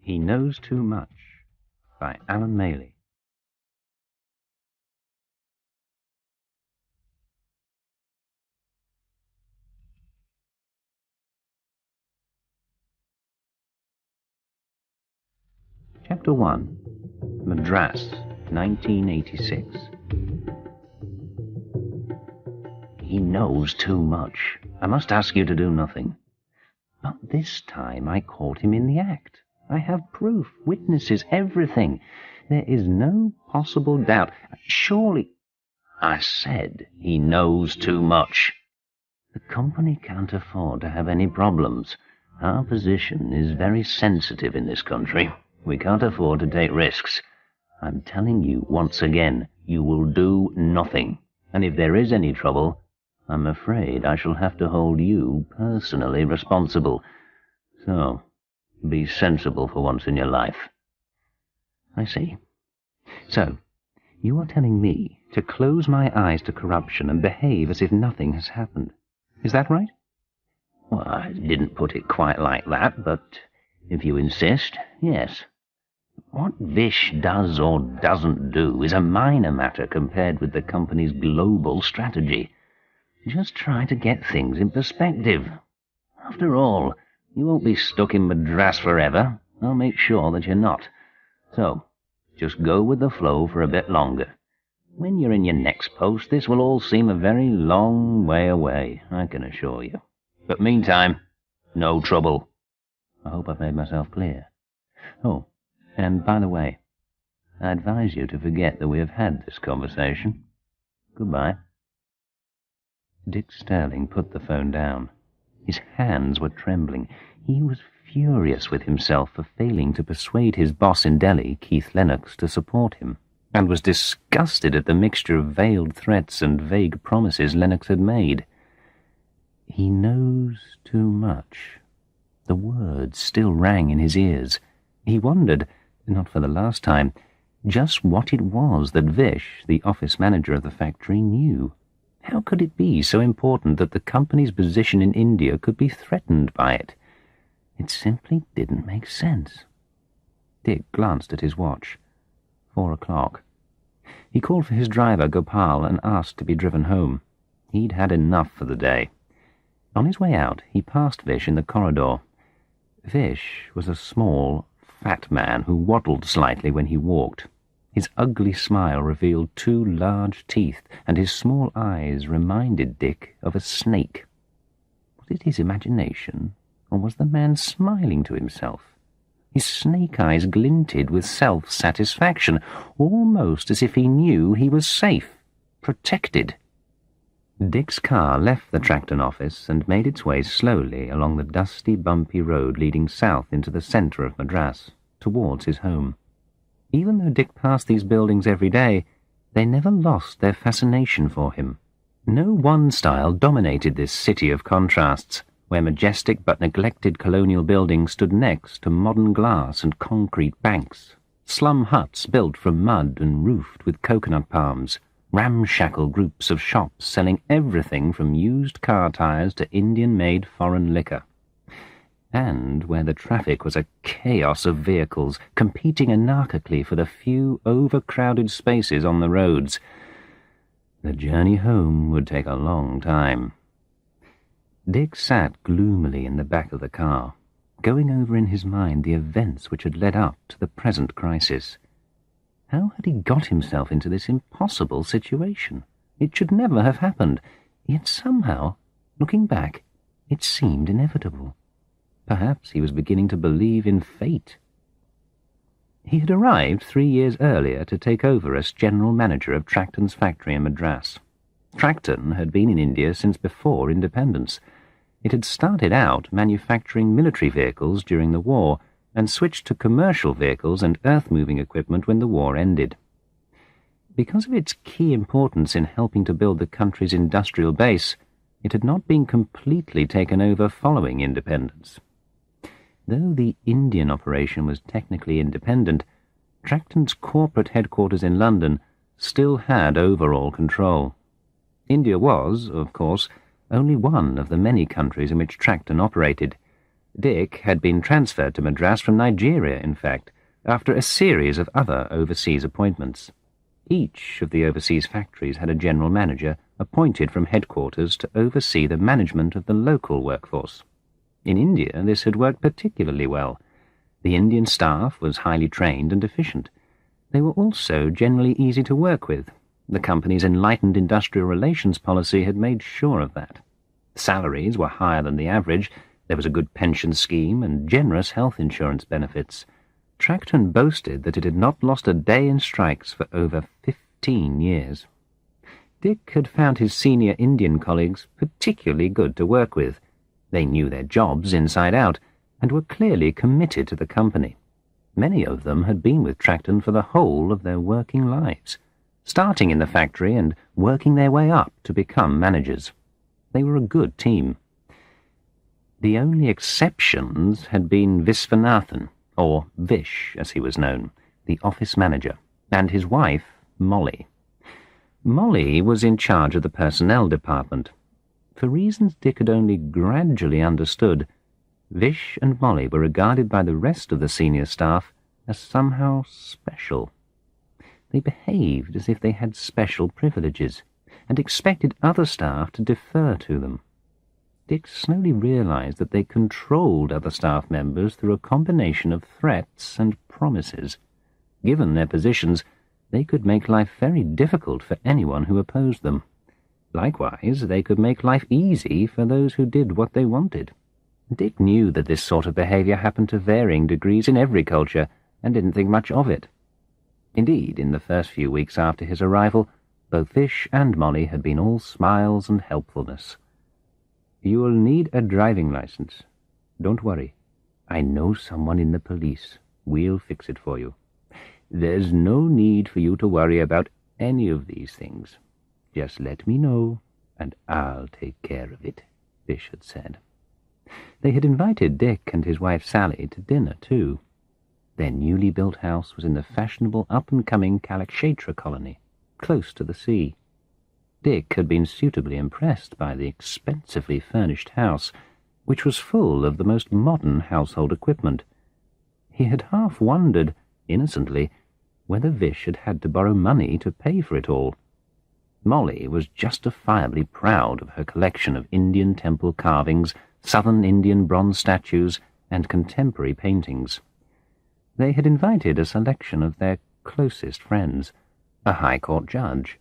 He Knows Too Much by Maley. Chapter 1. Madras, 1986. He knows too much. I must ask you to do nothing. But this time I caught him in the act. I have proof, witnesses, everything. There is no possible doubt. Surely, I said he knows too much. The company can't afford to have any problems. Our position is very sensitive in this country. We can't afford to take risks. I'm telling you once again, you will do nothing. And if there is any trouble, I'm afraid I shall have to hold you personally responsible. So, be sensible for once in your life. I see. So, you are telling me to close my eyes to corruption and behave as if nothing has happened. Is that right? Well, I didn't put it quite like that, but if you insist, yes. What Vish does or doesn't do is a minor matter compared with the company's global strategy. Just try to get things in perspective. After all, you won't be stuck in Madras forever. I'll make sure that you're not. So, just go with the flow for a bit longer. When you're in your next post, this will all seem a very long way away, I can assure you. But meantime, no trouble. I hope I've made myself clear. Oh, and by the way, I advise you to forget that we have had this conversation. Goodbye. Dick Sterling put the phone down. His hands were trembling. He was furious with himself for failing to persuade his boss in Delhi, Keith Lennox, to support him, and was disgusted at the mixture of veiled threats and vague promises Lennox had made. He knows too much. The words still rang in his ears. He wondered, not for the last time, just what it was that Vish, the office manager of the factory, knew. How could it be so important that the company's position in India could be threatened by it? It simply didn't make sense. Dick glanced at his watch. 4 o'clock. He called for his driver, Gopal, and asked to be driven home. He'd had enough for the day. On his way out, he passed Vish in the corridor. Vish was a small, fat man who waddled slightly when he walked. His ugly smile revealed 2 large teeth, and his small eyes reminded Dick of a snake. Was it his imagination, or was the man smiling to himself? His snake eyes glinted with self-satisfaction, almost as if he knew he was safe, protected. Dick's car left the Tracton office and made its way slowly along the dusty, bumpy road leading south into the centre of Madras, towards his home. Even though Dick passed these buildings every day, they never lost their fascination for him. No one style dominated this city of contrasts, where majestic but neglected colonial buildings stood next to modern glass and concrete banks, slum huts built from mud and roofed with coconut palms, ramshackle groups of shops selling everything from used car tires to Indian-made foreign liquor, and where the traffic was a chaos of vehicles competing anarchically for the few overcrowded spaces on the roads. The journey home would take a long time. Dick sat gloomily in the back of the car, going over in his mind the events which had led up to the present crisis. How had he got himself into this impossible situation? It should never have happened, yet somehow, looking back, it seemed inevitable. Perhaps he was beginning to believe in fate. He had arrived 3 years earlier to take over as general manager of Tracton's factory in Madras. Tracton had been in India since before independence. It had started out manufacturing military vehicles during the war and switched to commercial vehicles and earth-moving equipment when the war ended. Because of its key importance in helping to build the country's industrial base, it had not been completely taken over following independence. Though the Indian operation was technically independent, Tracton's corporate headquarters in London still had overall control. India was, of course, only one of the many countries in which Tracton operated. Dick had been transferred to Madras from Nigeria, in fact, after a series of other overseas appointments. Each of the overseas factories had a general manager appointed from headquarters to oversee the management of the local workforce. In India, this had worked particularly well. The Indian staff was highly trained and efficient. They were also generally easy to work with. The company's enlightened industrial relations policy had made sure of that. Salaries were higher than the average. There was a good pension scheme and generous health insurance benefits. Tracton boasted that it had not lost a day in strikes for over 15 years. Dick had found his senior Indian colleagues particularly good to work with. They knew their jobs inside out and were clearly committed to the company. Many of them had been with Tracton for the whole of their working lives, starting in the factory and working their way up to become managers. They were a good team. The only exceptions had been Viswanathan, or Vish as he was known, the office manager, and his wife, Molly. Molly was in charge of the personnel department. For reasons Dick had only gradually understood, Vish and Molly were regarded by the rest of the senior staff as somehow special. They behaved as if they had special privileges, and expected other staff to defer to them. Dick slowly realized that they controlled other staff members through a combination of threats and promises. Given their positions, they could make life very difficult for anyone who opposed them. Likewise, they could make life easy for those who did what they wanted. Dick knew that this sort of behavior happened to varying degrees in every culture, and didn't think much of it. Indeed, in the first few weeks after his arrival, both Vish and Molly had been all smiles and helpfulness. "You will need a driving license. Don't worry. I know someone in the police. We'll fix it for you. There's no need for you to worry about any of these things. Just let me know, and I'll take care of it," Vish had said. They had invited Dick and his wife Sally to dinner, too. Their newly built house was in the fashionable up-and-coming Kalakshetra colony, close to the sea. Dick had been suitably impressed by the expensively furnished house, which was full of the most modern household equipment. He had half wondered, innocently, whether Vish had had to borrow money to pay for it all. Molly was justifiably proud of her collection of Indian temple carvings, southern Indian bronze statues, and contemporary paintings. They had invited a selection of their closest friends, a High Court judge,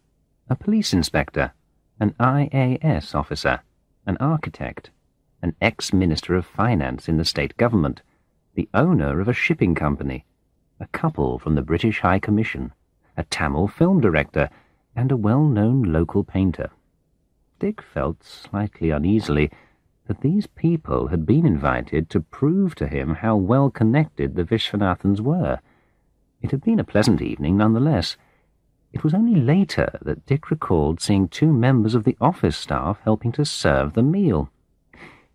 a police inspector, an IAS officer, an architect, an ex-minister of finance in the state government, the owner of a shipping company, a couple from the British High Commission, a Tamil film director, and a well-known local painter. Dick felt slightly uneasily that these people had been invited to prove to him how well connected the Vishwanathans were. It had been a pleasant evening nonetheless. It was only later that Dick recalled seeing two members of the office staff helping to serve the meal.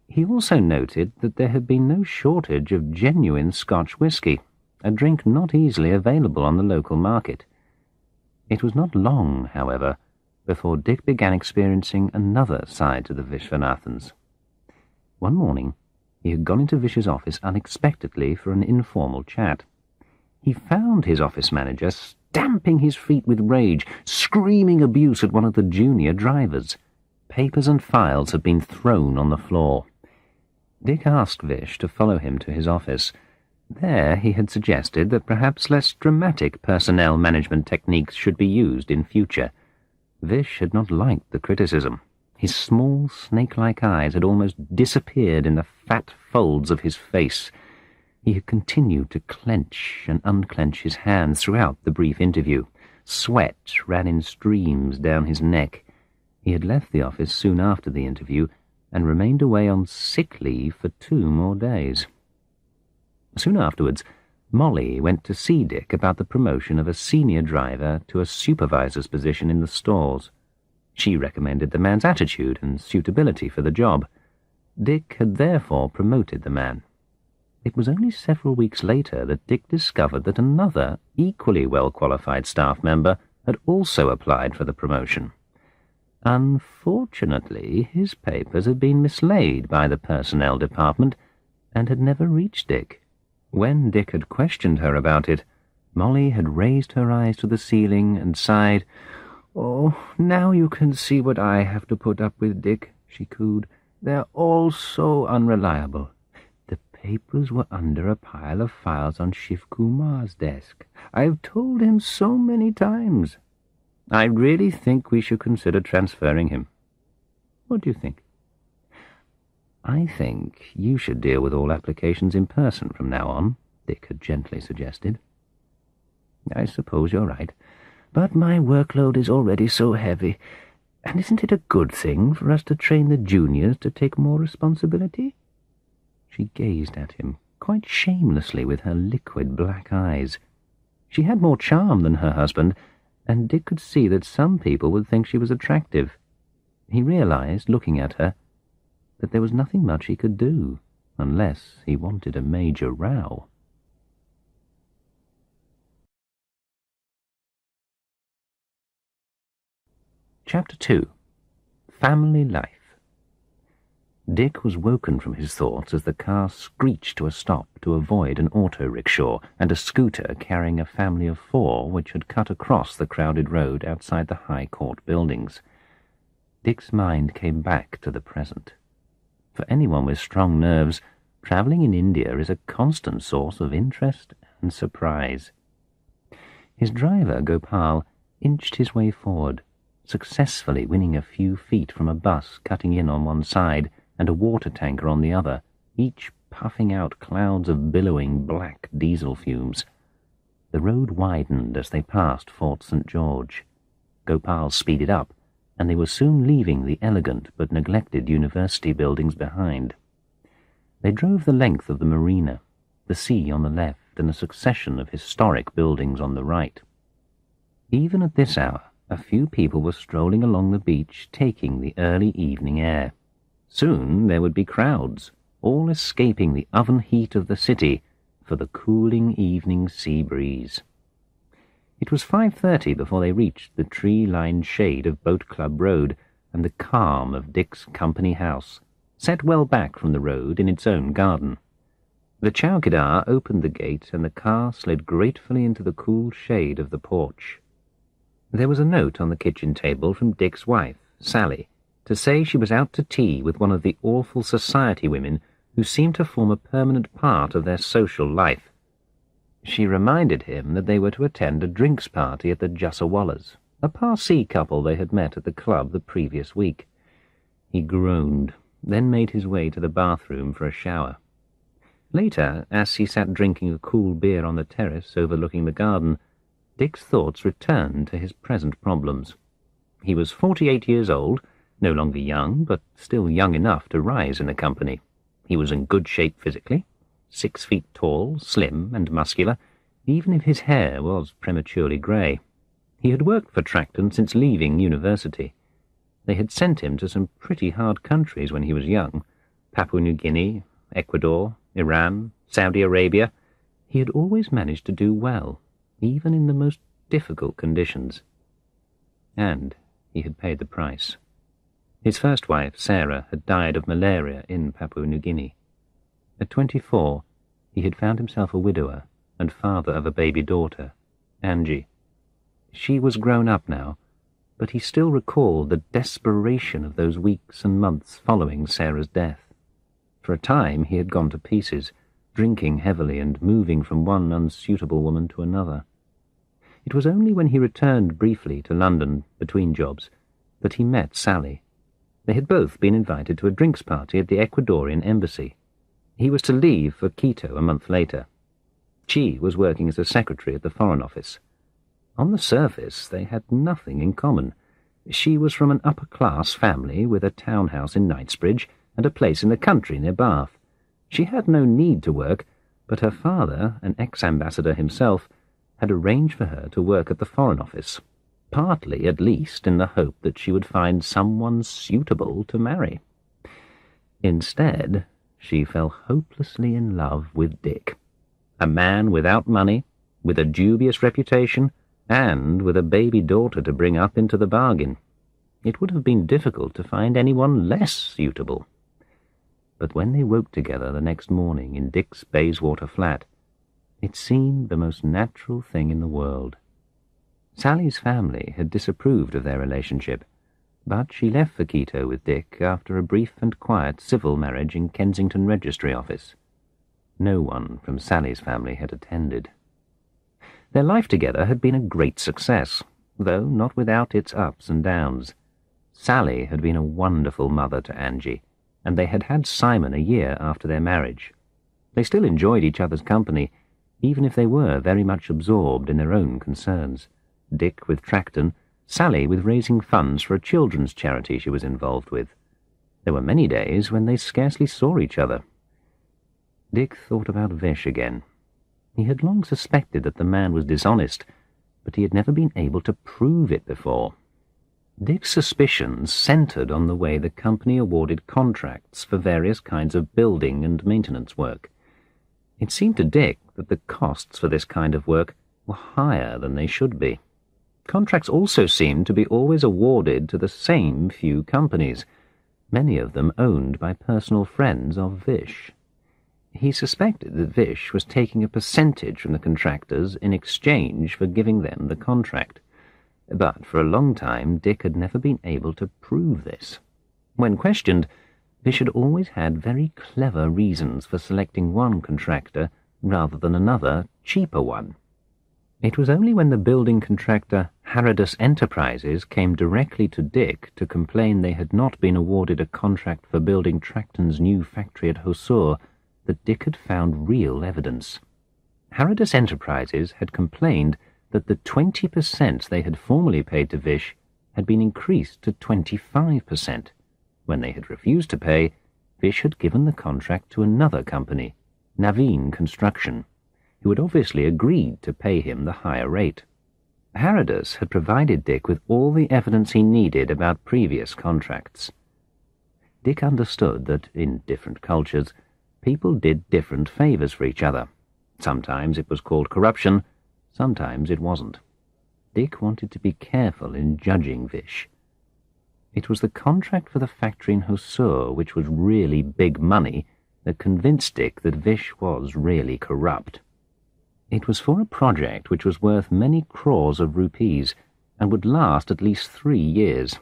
He also noted that there had been no shortage of genuine Scotch whisky, a drink not easily available on the local market. It was not long, however, before Dick began experiencing another side to the Vishwanathans. One morning, he had gone into Vish's office unexpectedly for an informal chat. He found his office manager stamping his feet with rage, screaming abuse at one of the junior drivers. Papers and files had been thrown on the floor. Dick asked Vish to follow him to his office. There he had suggested that perhaps less dramatic personnel management techniques should be used in future. Vish had not liked the criticism. His small, snake-like eyes had almost disappeared in the fat folds of his face. He had continued to clench and unclench his hands throughout the brief interview. Sweat ran in streams down his neck. He had left the office soon after the interview and remained away on sick leave for 2 more days. Soon afterwards, Molly went to see Dick about the promotion of a senior driver to a supervisor's position in the stores. She recommended the man's attitude and suitability for the job. Dick had therefore promoted the man. It was only several weeks later that Dick discovered that another, equally well-qualified staff member had also applied for the promotion. Unfortunately, his papers had been mislaid by the personnel department, and had never reached Dick. When Dick had questioned her about it, Molly had raised her eyes to the ceiling and sighed. "Oh, now you can see what I have to put up with, Dick," she cooed. "They're all so unreliable. The papers were under a pile of files on Shiv Kumar's desk. I've told him so many times. I really think we should consider transferring him. What do you think?" "I think you should deal with all applications in person from now on," Dick had gently suggested. "I suppose you're right, but my workload is already so heavy, and isn't it a good thing for us to train the juniors to take more responsibility?" She gazed at him, quite shamelessly with her liquid black eyes. She had more charm than her husband, and Dick could see that some people would think she was attractive. He realized, looking at her, that there was nothing much he could do, unless he wanted a major row. Chapter 2. Family Life. Dick was woken from his thoughts as the car screeched to a stop to avoid an auto-rickshaw and a scooter carrying a family of 4 which had cut across the crowded road outside the High Court buildings. Dick's mind came back to the present. For anyone with strong nerves, travelling in India is a constant source of interest and surprise. His driver, Gopal, inched his way forward, successfully winning a few feet from a bus cutting in on one side and a water tanker on the other, each puffing out clouds of billowing black diesel fumes. The road widened as they passed Fort St. George. Gopal speeded up, and they were soon leaving the elegant but neglected university buildings behind. They drove the length of the marina, the sea on the left and a succession of historic buildings on the right. Even at this hour, a few people were strolling along the beach, taking the early evening air. Soon there would be crowds, all escaping the oven heat of the city for the cooling evening sea breeze. It was 5:30 before they reached the tree-lined shade of Boat Club Road and the calm of Dick's company house, set well back from the road in its own garden. The chowkidar opened the gate and the car slid gratefully into the cool shade of the porch. There was a note on the kitchen table from Dick's wife, Sally, to say she was out to tea with one of the awful society women who seemed to form a permanent part of their social life. She reminded him that they were to attend a drinks party at the Jassawallas, a Parsi couple they had met at the club the previous week. He groaned, then made his way to the bathroom for a shower. Later, as he sat drinking a cool beer on the terrace overlooking the garden, Dick's thoughts returned to his present problems. He was 48 years old, no longer young, but still young enough to rise in the company. He was in good shape physically, 6 feet tall, slim and muscular, even if his hair was prematurely grey. He had worked for Tracton since leaving university. They had sent him to some pretty hard countries when he was young: Papua New Guinea, Ecuador, Iran, Saudi Arabia. He had always managed to do well, even in the most difficult conditions. And he had paid the price. His first wife, Sarah, had died of malaria in Papua New Guinea. At 24, he had found himself a widower and father of a baby daughter, Angie. She was grown up now, but he still recalled the desperation of those weeks and months following Sarah's death. For a time he had gone to pieces, drinking heavily and moving from one unsuitable woman to another. It was only when he returned briefly to London between jobs that he met Sally. They had both been invited to a drinks party at the Ecuadorian embassy. He was to leave for Quito a month later. She was working as a secretary at the Foreign Office. On the surface, they had nothing in common. She was from an upper-class family with a townhouse in Knightsbridge and a place in the country near Bath. She had no need to work, but her father, an ex-ambassador himself, had arranged for her to work at the Foreign Office, partly at least in the hope that she would find someone suitable to marry. Instead, she fell hopelessly in love with Dick, a man without money, with a dubious reputation, and with a baby daughter to bring up into the bargain. It would have been difficult to find anyone less suitable. But when they woke together the next morning in Dick's Bayswater flat, it seemed the most natural thing in the world. Sally's family had disapproved of their relationship, but she left for Quito with Dick after a brief and quiet civil marriage in Kensington Registry Office. No one from Sally's family had attended. Their life together had been a great success, though not without its ups and downs. Sally had been a wonderful mother to Angie, and they had had Simon a year after their marriage. They still enjoyed each other's company, even if they were very much absorbed in their own concerns. Dick with Tracton, Sally with raising funds for a children's charity she was involved with. There were many days when they scarcely saw each other. Dick thought about Vish again. He had long suspected that the man was dishonest, but he had never been able to prove it before. Dick's suspicions centred on the way the company awarded contracts for various kinds of building and maintenance work. It seemed to Dick that the costs for this kind of work were higher than they should be. Contracts also seemed to be always awarded to the same few companies, many of them owned by personal friends of Vish. He suspected that Vish was taking a percentage from the contractors in exchange for giving them the contract. But for a long time Dick had never been able to prove this. When questioned, Vish had always had very clever reasons for selecting one contractor rather than another, cheaper one. It was only when the building contractor Harrodus Enterprises came directly to Dick to complain they had not been awarded a contract for building Tracton's new factory at Hosur that Dick had found real evidence. Harrodus Enterprises had complained that the 20% they had formerly paid to Vish had been increased to 25%. When they had refused to pay, Vish had given the contract to another company, Naveen Construction, who had obviously agreed to pay him the higher rate. Harrodus had provided Dick with all the evidence he needed about previous contracts. Dick understood that, in different cultures, people did different favours for each other. Sometimes it was called corruption, sometimes it wasn't. Dick wanted to be careful in judging Vish. It was the contract for the factory in Hosur, which was really big money, that convinced Dick that Vish was really corrupt. It was for a project which was worth many crores of rupees and would last at least 3 years.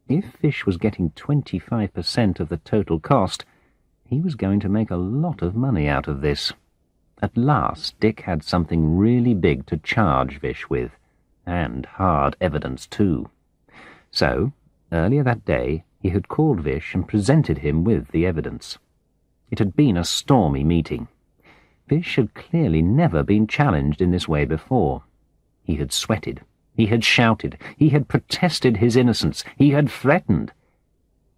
If Vish was getting 25% of the total cost, he was going to make a lot of money out of this. At last, Dick had something really big to charge Vish with, and hard evidence too. So, earlier that day, he had called Vish and presented him with the evidence. It had been a stormy meeting. Vish had clearly never been challenged in this way before. He had sweated, he had shouted, he had protested his innocence, he had threatened.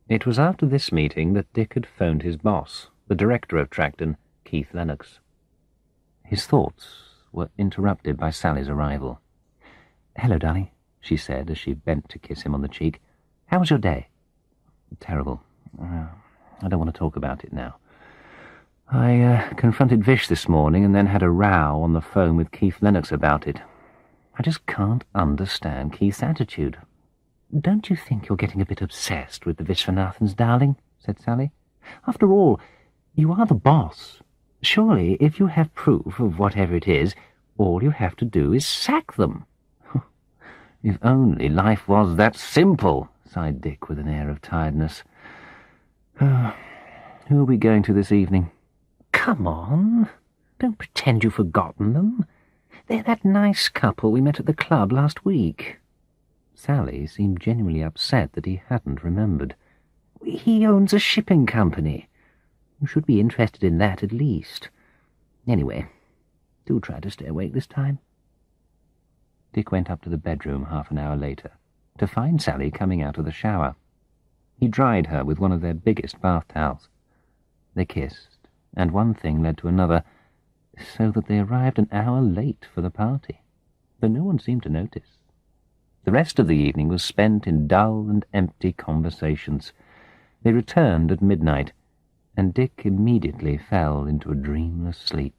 It was after this meeting that Dick had phoned his boss, the director of Tracton, Keith Lennox. His thoughts were interrupted by Sally's arrival. "Hello, darling," she said as she bent to kiss him on the cheek. "How was your day?" "Terrible. I don't want to talk about it now. I confronted Vish this morning and then had a row on the phone with Keith Lennox about it. I just can't understand Keith's attitude." "Don't you think you're getting a bit obsessed with the Vishwanathans, darling?" said Sally. "After all, you are the boss. Surely, if you have proof of whatever it is, all you have to do is sack them." "If only life was that simple," sighed Dick with an air of tiredness. "Who are we going to this evening?" "Come on, don't pretend you've forgotten them. They're that nice couple we met at the club last week." Sally seemed genuinely upset that he hadn't remembered. "He owns a shipping company. You should be interested in that at least. Anyway, do try to stay awake this time." Dick went up to the bedroom half an hour later to find Sally coming out of the shower. He dried her with one of their biggest bath towels. They kissed, and one thing led to another, so that they arrived an hour late for the party, though no one seemed to notice. The rest of the evening was spent in dull and empty conversations. They returned at midnight, and Dick immediately fell into a dreamless sleep.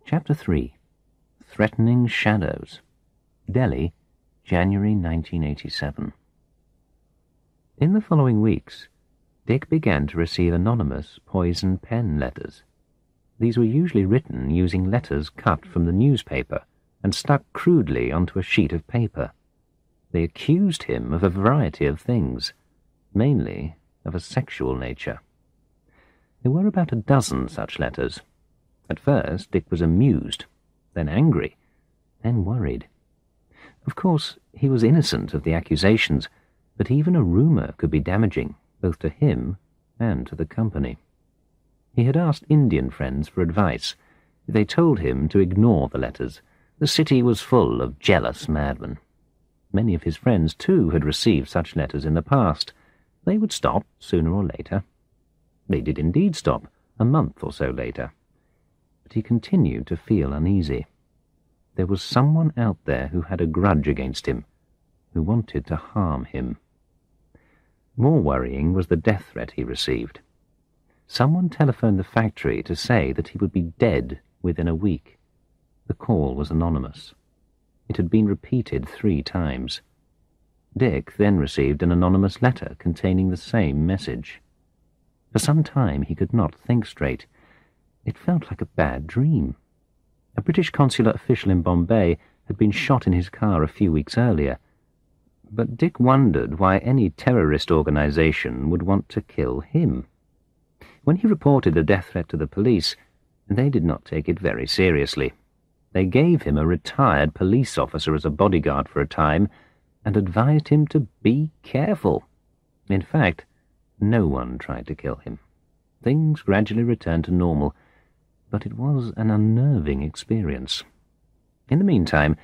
Chapter 3. Threatening Shadows. Delhi, January 1987. In the following weeks, Dick began to receive anonymous poison pen letters. These were usually written using letters cut from the newspaper and stuck crudely onto a sheet of paper. They accused him of a variety of things, mainly of a sexual nature. There were about a dozen such letters. At first, Dick was amused, then angry, then worried. Of course, he was innocent of the accusations, but even a rumour could be damaging, both to him and to the company. He had asked Indian friends for advice. They told him to ignore the letters. The city was full of jealous madmen. Many of his friends, too, had received such letters in the past. They would stop sooner or later. They did indeed stop, a month or so later. But he continued to feel uneasy. There was someone out there who had a grudge against him, who wanted to harm him. More worrying was the death threat he received. Someone telephoned the factory to say that he would be dead within a week. The call was anonymous. It had been repeated 3 times. Dick then received an anonymous letter containing the same message. For some time he could not think straight. It felt like a bad dream. A British consular official in Bombay had been shot in his car a few weeks earlier. But Dick wondered why any terrorist organization would want to kill him. When he reported the death threat to the police, they did not take it very seriously. They gave him a retired police officer as a bodyguard for a time and advised him to be careful. In fact, no one tried to kill him. Things gradually returned to normal, but it was an unnerving experience. In the meantime,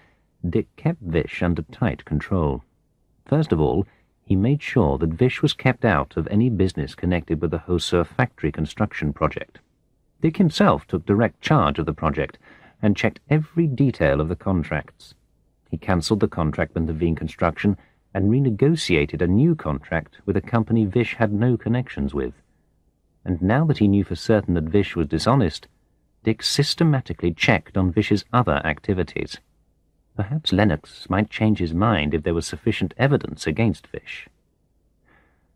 Dick kept Vish under tight control. First of all, he made sure that Vish was kept out of any business connected with the Hosur factory construction project. Dick himself took direct charge of the project and checked every detail of the contracts. He cancelled the contract with Naveen Construction and renegotiated a new contract with a company Vish had no connections with. And now that he knew for certain that Vish was dishonest, Dick systematically checked on Vish's other activities. Perhaps Lennox might change his mind if there was sufficient evidence against Vish.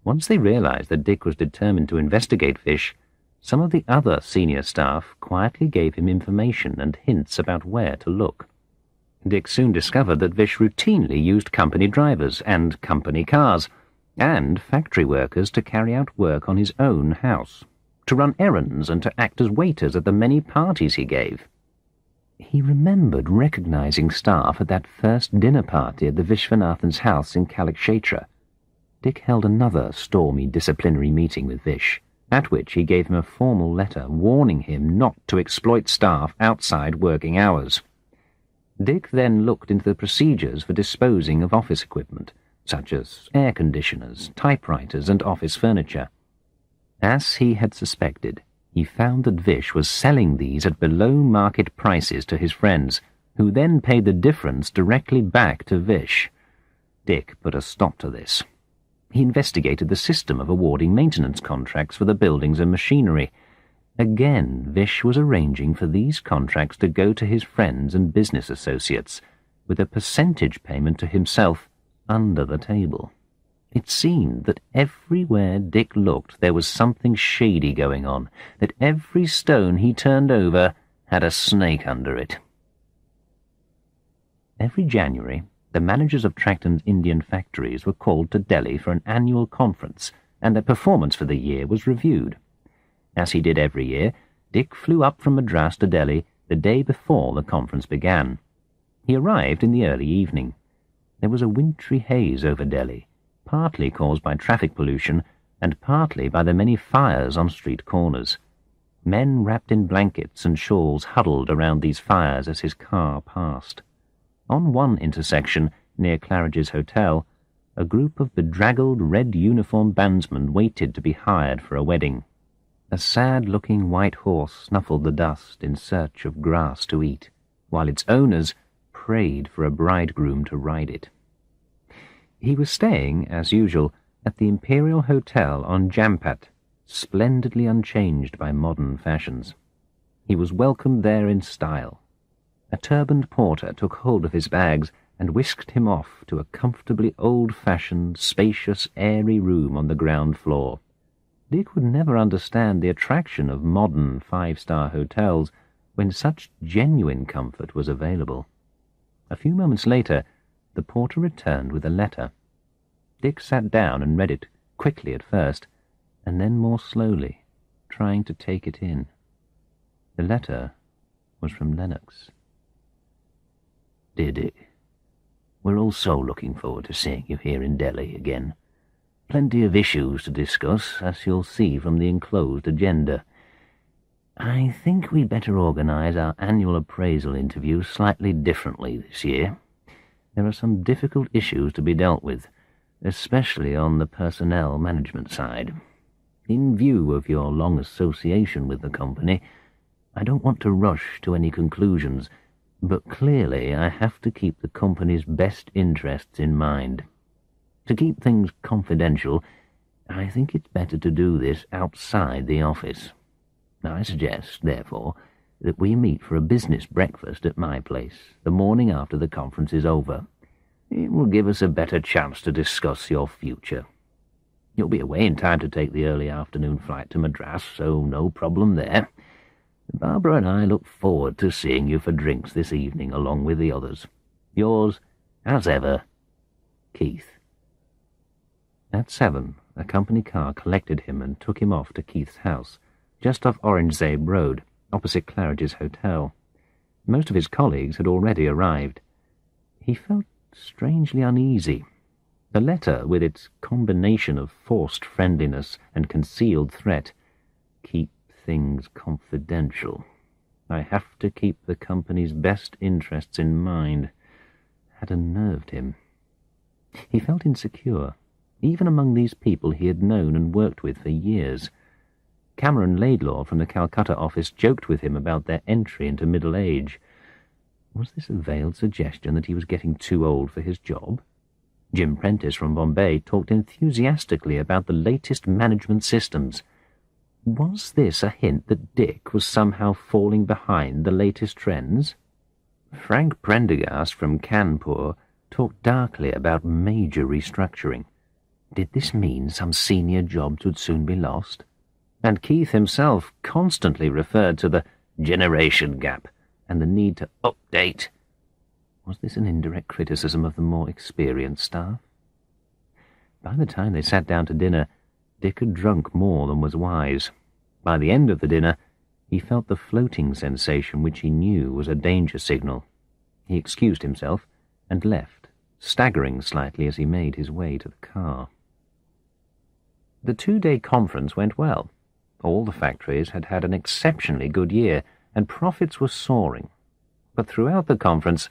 Once they realized that Dick was determined to investigate Vish, some of the other senior staff quietly gave him information and hints about where to look. Dick soon discovered that Vish routinely used company drivers and company cars, and factory workers to carry out work on his own house, to run errands and to act as waiters at the many parties he gave. He remembered recognizing staff at that first dinner party at the Vishwanathan's house in Kalakshetra. Dick held another stormy disciplinary meeting with Vish, at which he gave him a formal letter warning him not to exploit staff outside working hours. Dick then looked into the procedures for disposing of office equipment, such as air conditioners, typewriters, and office furniture. As he had suspected, he found that Vish was selling these at below-market prices to his friends, who then paid the difference directly back to Vish. Dick put a stop to this. He investigated the system of awarding maintenance contracts for the buildings and machinery. Again, Vish was arranging for these contracts to go to his friends and business associates, with a percentage payment to himself under the table. It seemed that everywhere Dick looked there was something shady going on, that every stone he turned over had a snake under it. Every January, the managers of Tracton's Indian factories were called to Delhi for an annual conference, and their performance for the year was reviewed. As he did every year, Dick flew up from Madras to Delhi the day before the conference began. He arrived in the early evening. There was a wintry haze over Delhi, partly caused by traffic pollution and partly by the many fires on street corners. Men wrapped in blankets and shawls huddled around these fires as his car passed. On one intersection, near Claridge's Hotel, a group of bedraggled red-uniformed bandsmen waited to be hired for a wedding. A sad-looking white horse snuffled the dust in search of grass to eat, while its owners prayed for a bridegroom to ride it. He was staying, as usual, at the Imperial Hotel on Jampat, splendidly unchanged by modern fashions. He was welcomed there in style. A turbaned porter took hold of his bags and whisked him off to a comfortably old-fashioned, spacious, airy room on the ground floor. Dick would never understand the attraction of modern five-star hotels when such genuine comfort was available. A few moments later, the porter returned with a letter. Dick sat down and read it, quickly at first, and then more slowly, trying to take it in. The letter was from Lennox. Dear Dick, we're all so looking forward to seeing you here in Delhi again. Plenty of issues to discuss, as you'll see from the enclosed agenda. I think we'd better organise our annual appraisal interview slightly differently this year. There are some difficult issues to be dealt with, especially on the personnel management side. In view of your long association with the company, I don't want to rush to any conclusions, but clearly I have to keep the company's best interests in mind. To keep things confidential, I think it's better to do this outside the office. I suggest, therefore, that we meet for a business breakfast at my place the morning after the conference is over. It will give us a better chance to discuss your future. You'll be away in time to take the early afternoon flight to Madras, so no problem there. Barbara and I look forward to seeing you for drinks this evening along with the others. Yours, as ever, Keith. At 7, a company car collected him and took him off to Keith's house, just off Aurangzeb Road, opposite Claridge's Hotel. Most of his colleagues had already arrived. He felt strangely uneasy. The letter, with its combination of forced friendliness and concealed threat, "Keep things confidential. I have to keep the company's best interests in mind," had unnerved him. He felt insecure, even among these people he had known and worked with for years. Cameron Laidlaw from the Calcutta office joked with him about their entry into middle age. Was this a veiled suggestion that he was getting too old for his job? Jim Prentice from Bombay talked enthusiastically about the latest management systems. Was this a hint that Dick was somehow falling behind the latest trends? Frank Prendergast from Kanpur talked darkly about major restructuring. Did this mean some senior jobs would soon be lost? And Keith himself constantly referred to the generation gap and the need to update. Was this an indirect criticism of the more experienced staff? By the time they sat down to dinner, Dick had drunk more than was wise. By the end of the dinner, he felt the floating sensation which he knew was a danger signal. He excused himself and left, staggering slightly as he made his way to the car. The 2-day conference went well. All the factories had had an exceptionally good year, and profits were soaring. But throughout the conference,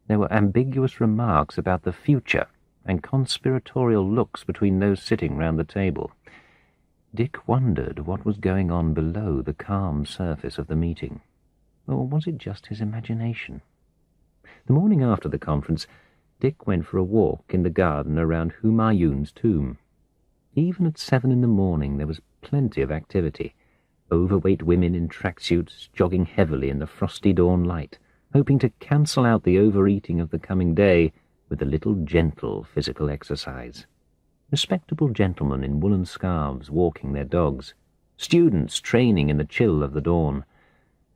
there were ambiguous remarks about the future and conspiratorial looks between those sitting round the table. Dick wondered what was going on below the calm surface of the meeting. Or was it just his imagination? The morning after the conference, Dick went for a walk in the garden around Humayun's tomb. Even at 7 in the morning there was plenty of activity. Overweight women in tracksuits jogging heavily in the frosty dawn light, hoping to cancel out the overeating of the coming day with a little gentle physical exercise. Respectable gentlemen in woolen scarves walking their dogs, students training in the chill of the dawn,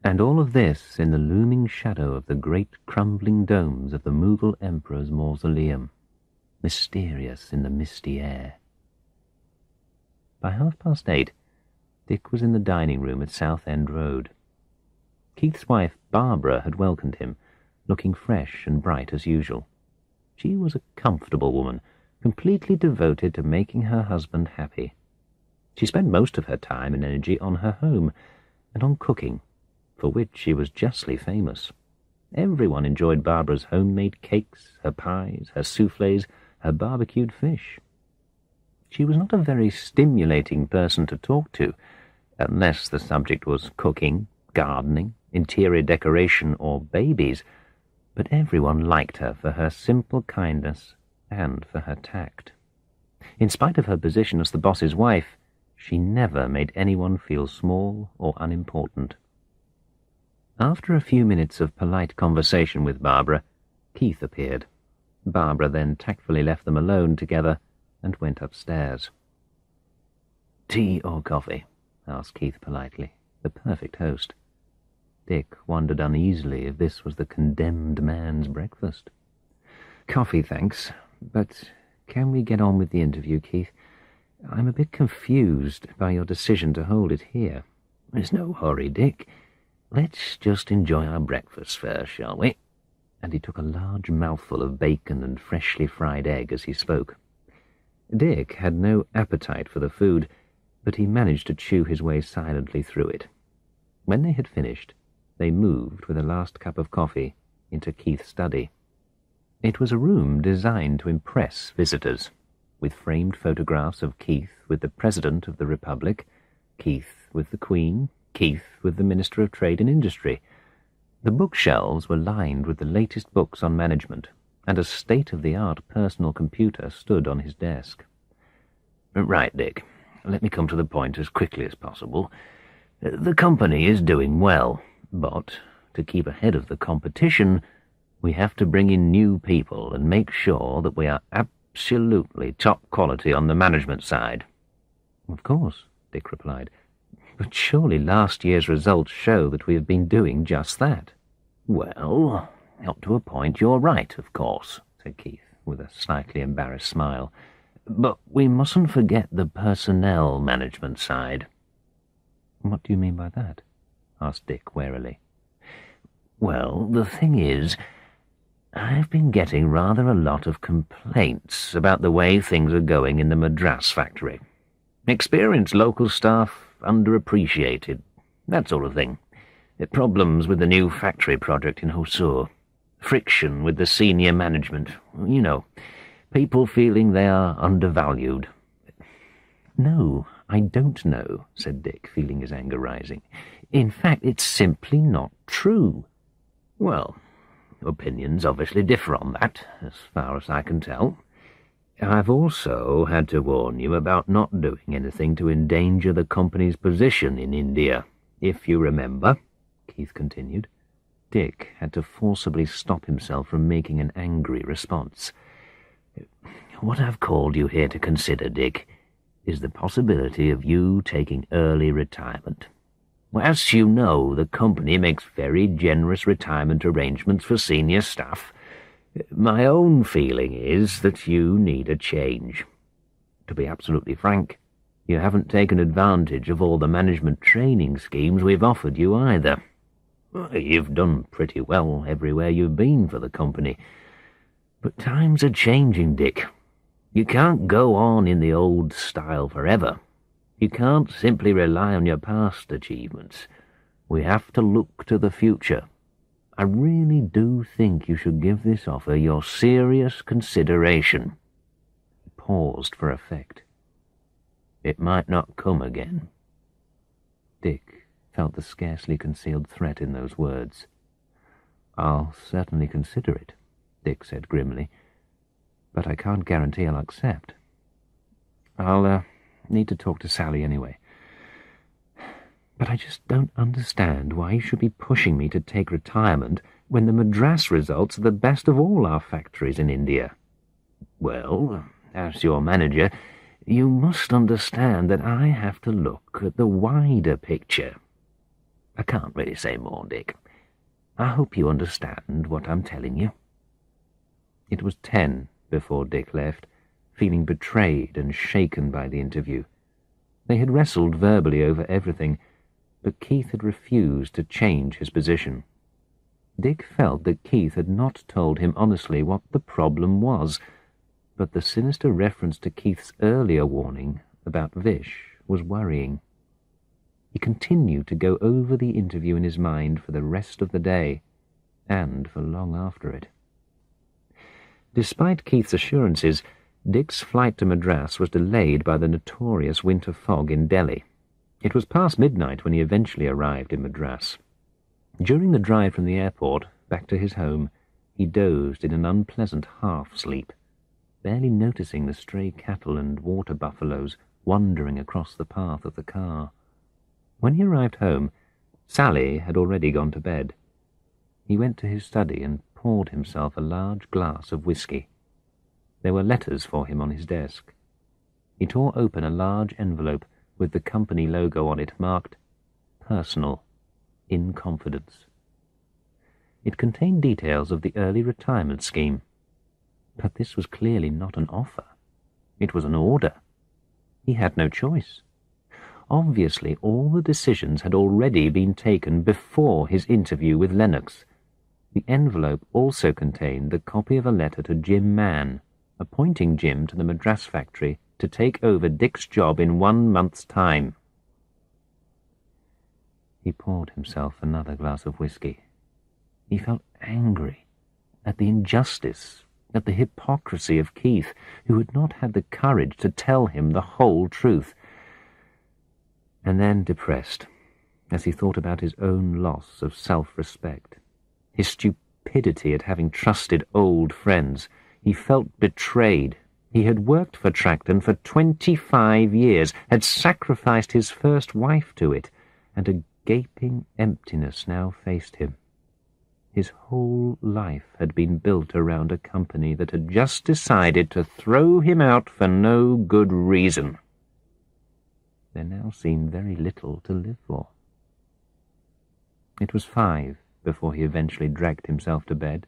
and all of this in the looming shadow of the great crumbling domes of the Mughal Emperor's mausoleum, mysterious in the misty air. By 8:30, Dick was in the dining room at Southend Road. Keith's wife, Barbara, had welcomed him, looking fresh and bright as usual. She was a comfortable woman, completely devoted to making her husband happy. She spent most of her time and energy on her home and on cooking, for which she was justly famous. Everyone enjoyed Barbara's homemade cakes, her pies, her soufflés, her barbecued fish. She was not a very stimulating person to talk to, unless the subject was cooking, gardening, interior decoration, or babies, but everyone liked her for her simple kindness and for her tact. In spite of her position as the boss's wife, she never made anyone feel small or unimportant. After a few minutes of polite conversation with Barbara, Keith appeared, Barbara then tactfully left them alone together and went upstairs. "Tea or coffee?" asked Keith politely, the perfect host. Dick wondered uneasily if this was the condemned man's breakfast. "Coffee, thanks. But can we get on with the interview, Keith? I'm a bit confused by your decision to hold it here." "There's no hurry, Dick. Let's just enjoy our breakfast first, shall we?" And he took a large mouthful of bacon and freshly fried egg as he spoke. Dick had no appetite for the food, but he managed to chew his way silently through it. When they had finished, they moved with a last cup of coffee into Keith's study. It was a room designed to impress visitors, with framed photographs of Keith with the President of the Republic, Keith with the Queen, Keith with the Minister of Trade and Industry. The bookshelves were lined with the latest books on management, and a state-of-the-art personal computer stood on his desk. "Right, Dick. Let me come to the point as quickly as possible. The company is doing well, but to keep ahead of the competition, we have to bring in new people and make sure that we are absolutely top quality on the management side." "Of course," Dick replied. "But surely last year's results show that we have been doing just that." "Well, up to a point you're right, of course," said Keith, with a slightly embarrassed smile. "But we mustn't forget the personnel management side." "What do you mean by that?" asked Dick warily. "Well, the thing is, I've been getting rather a lot of complaints about the way things are going in the Madras factory. Experienced local staff underappreciated, that sort of thing. Problems with the new factory project in Hosur. Friction with the senior management. You know, people feeling they are undervalued." "No, I don't know," said Dick, feeling his anger rising. "In fact, it's simply not true." "Well, opinions obviously differ on that, as far as I can tell. I've also had to warn you about not doing anything to endanger the company's position in India, if you remember," Keith continued. Dick had to forcibly stop himself from making an angry response. "What I've called you here to consider, Dick, is the possibility of you taking early retirement. As you know, the company makes very generous retirement arrangements for senior staff. My own feeling is that you need a change. To be absolutely frank, you haven't taken advantage of all the management training schemes we've offered you either. You've done pretty well everywhere you've been for the company. But times are changing, Dick. You can't go on in the old style forever. You can't simply rely on your past achievements. We have to look to the future. I really do think you should give this offer your serious consideration." He paused for effect. "It might not come again." Dick felt the scarcely concealed threat in those words. "I'll certainly consider it," Dick said grimly, "but I can't guarantee I'll accept. I'll need to talk to Sally anyway. But I just don't understand why you should be pushing me to take retirement when the Madras results are the best of all our factories in India." "Well, as your manager, you must understand that I have to look at the wider picture. I can't really say more, Dick. I hope you understand what I'm telling you." It was 10 before Dick left, feeling betrayed and shaken by the interview. They had wrestled verbally over everything, but Keith had refused to change his position. Dick felt that Keith had not told him honestly what the problem was, but the sinister reference to Keith's earlier warning about Vish was worrying. He continued to go over the interview in his mind for the rest of the day, and for long after it. Despite Keith's assurances, Dick's flight to Madras was delayed by the notorious winter fog in Delhi. It was past midnight when he eventually arrived in Madras. During the drive from the airport back to his home, he dozed in an unpleasant half-sleep, barely noticing the stray cattle and water buffaloes wandering across the path of the car. When he arrived home, Sally had already gone to bed. He went to his study and poured himself a large glass of whiskey. There were letters for him on his desk. He tore open a large envelope with the company logo on it marked Personal, in confidence. It contained details of the early retirement scheme. But this was clearly not an offer. It was an order. He had no choice. Obviously, all the decisions had already been taken before his interview with Lennox. The envelope also contained the copy of a letter to Jim Mann, appointing Jim to the Madras factory to take over Dick's job in 1 month's time. He poured himself another glass of whiskey. He felt angry at the injustice, at the hypocrisy of Keith, who had not had the courage to tell him the whole truth. And then depressed, as he thought about his own loss of self-respect, his stupidity at having trusted old friends. He felt betrayed. He had worked for Tracton for 25 years, had sacrificed his first wife to it, and a gaping emptiness now faced him. His whole life had been built around a company that had just decided to throw him out for no good reason. There now seemed very little to live for. It was 5 before he eventually dragged himself to bed.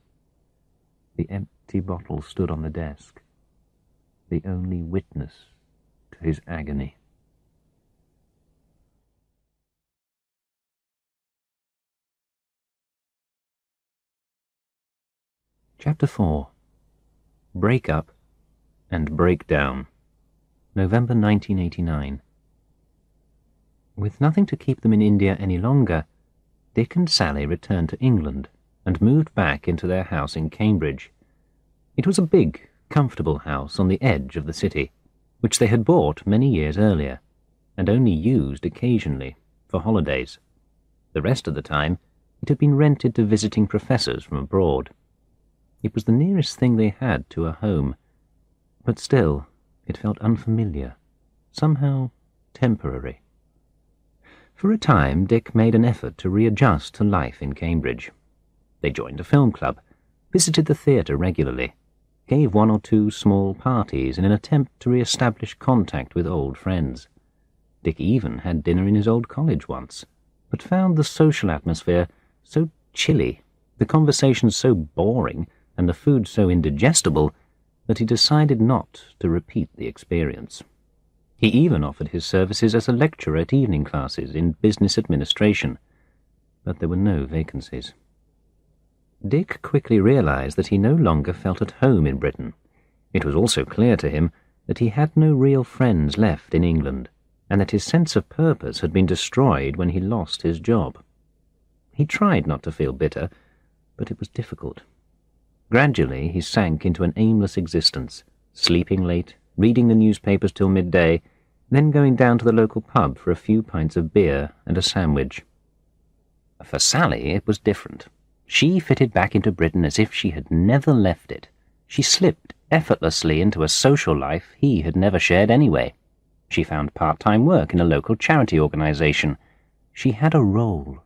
The empty bottle stood on the desk, the only witness to his agony. Chapter 4. Break Up and Breakdown. November 1989. With nothing to keep them in India any longer, Dick and Sally returned to England and moved back into their house in Cambridge. It was a big, comfortable house on the edge of the city, which they had bought many years earlier, and only used occasionally for holidays. The rest of the time, it had been rented to visiting professors from abroad. It was the nearest thing they had to a home, but still it felt unfamiliar, somehow temporary. For a time, Dick made an effort to readjust to life in Cambridge. They joined a film club, visited the theatre regularly, gave 1 or 2 small parties in an attempt to re-establish contact with old friends. Dick even had dinner in his old college once, but found the social atmosphere so chilly, the conversations so boring, and the food so indigestible that he decided not to repeat the experience. He even offered his services as a lecturer at evening classes in business administration, but there were no vacancies. Dick quickly realized that he no longer felt at home in Britain. It was also clear to him that he had no real friends left in England, and that his sense of purpose had been destroyed when he lost his job. He tried not to feel bitter, but it was difficult. Gradually he sank into an aimless existence, sleeping late, reading the newspapers till midday, then going down to the local pub for a few pints of beer and a sandwich. For Sally it was different. She fitted back into Britain as if she had never left it. She slipped effortlessly into a social life he had never shared anyway. She found part-time work in a local charity organization. She had a role.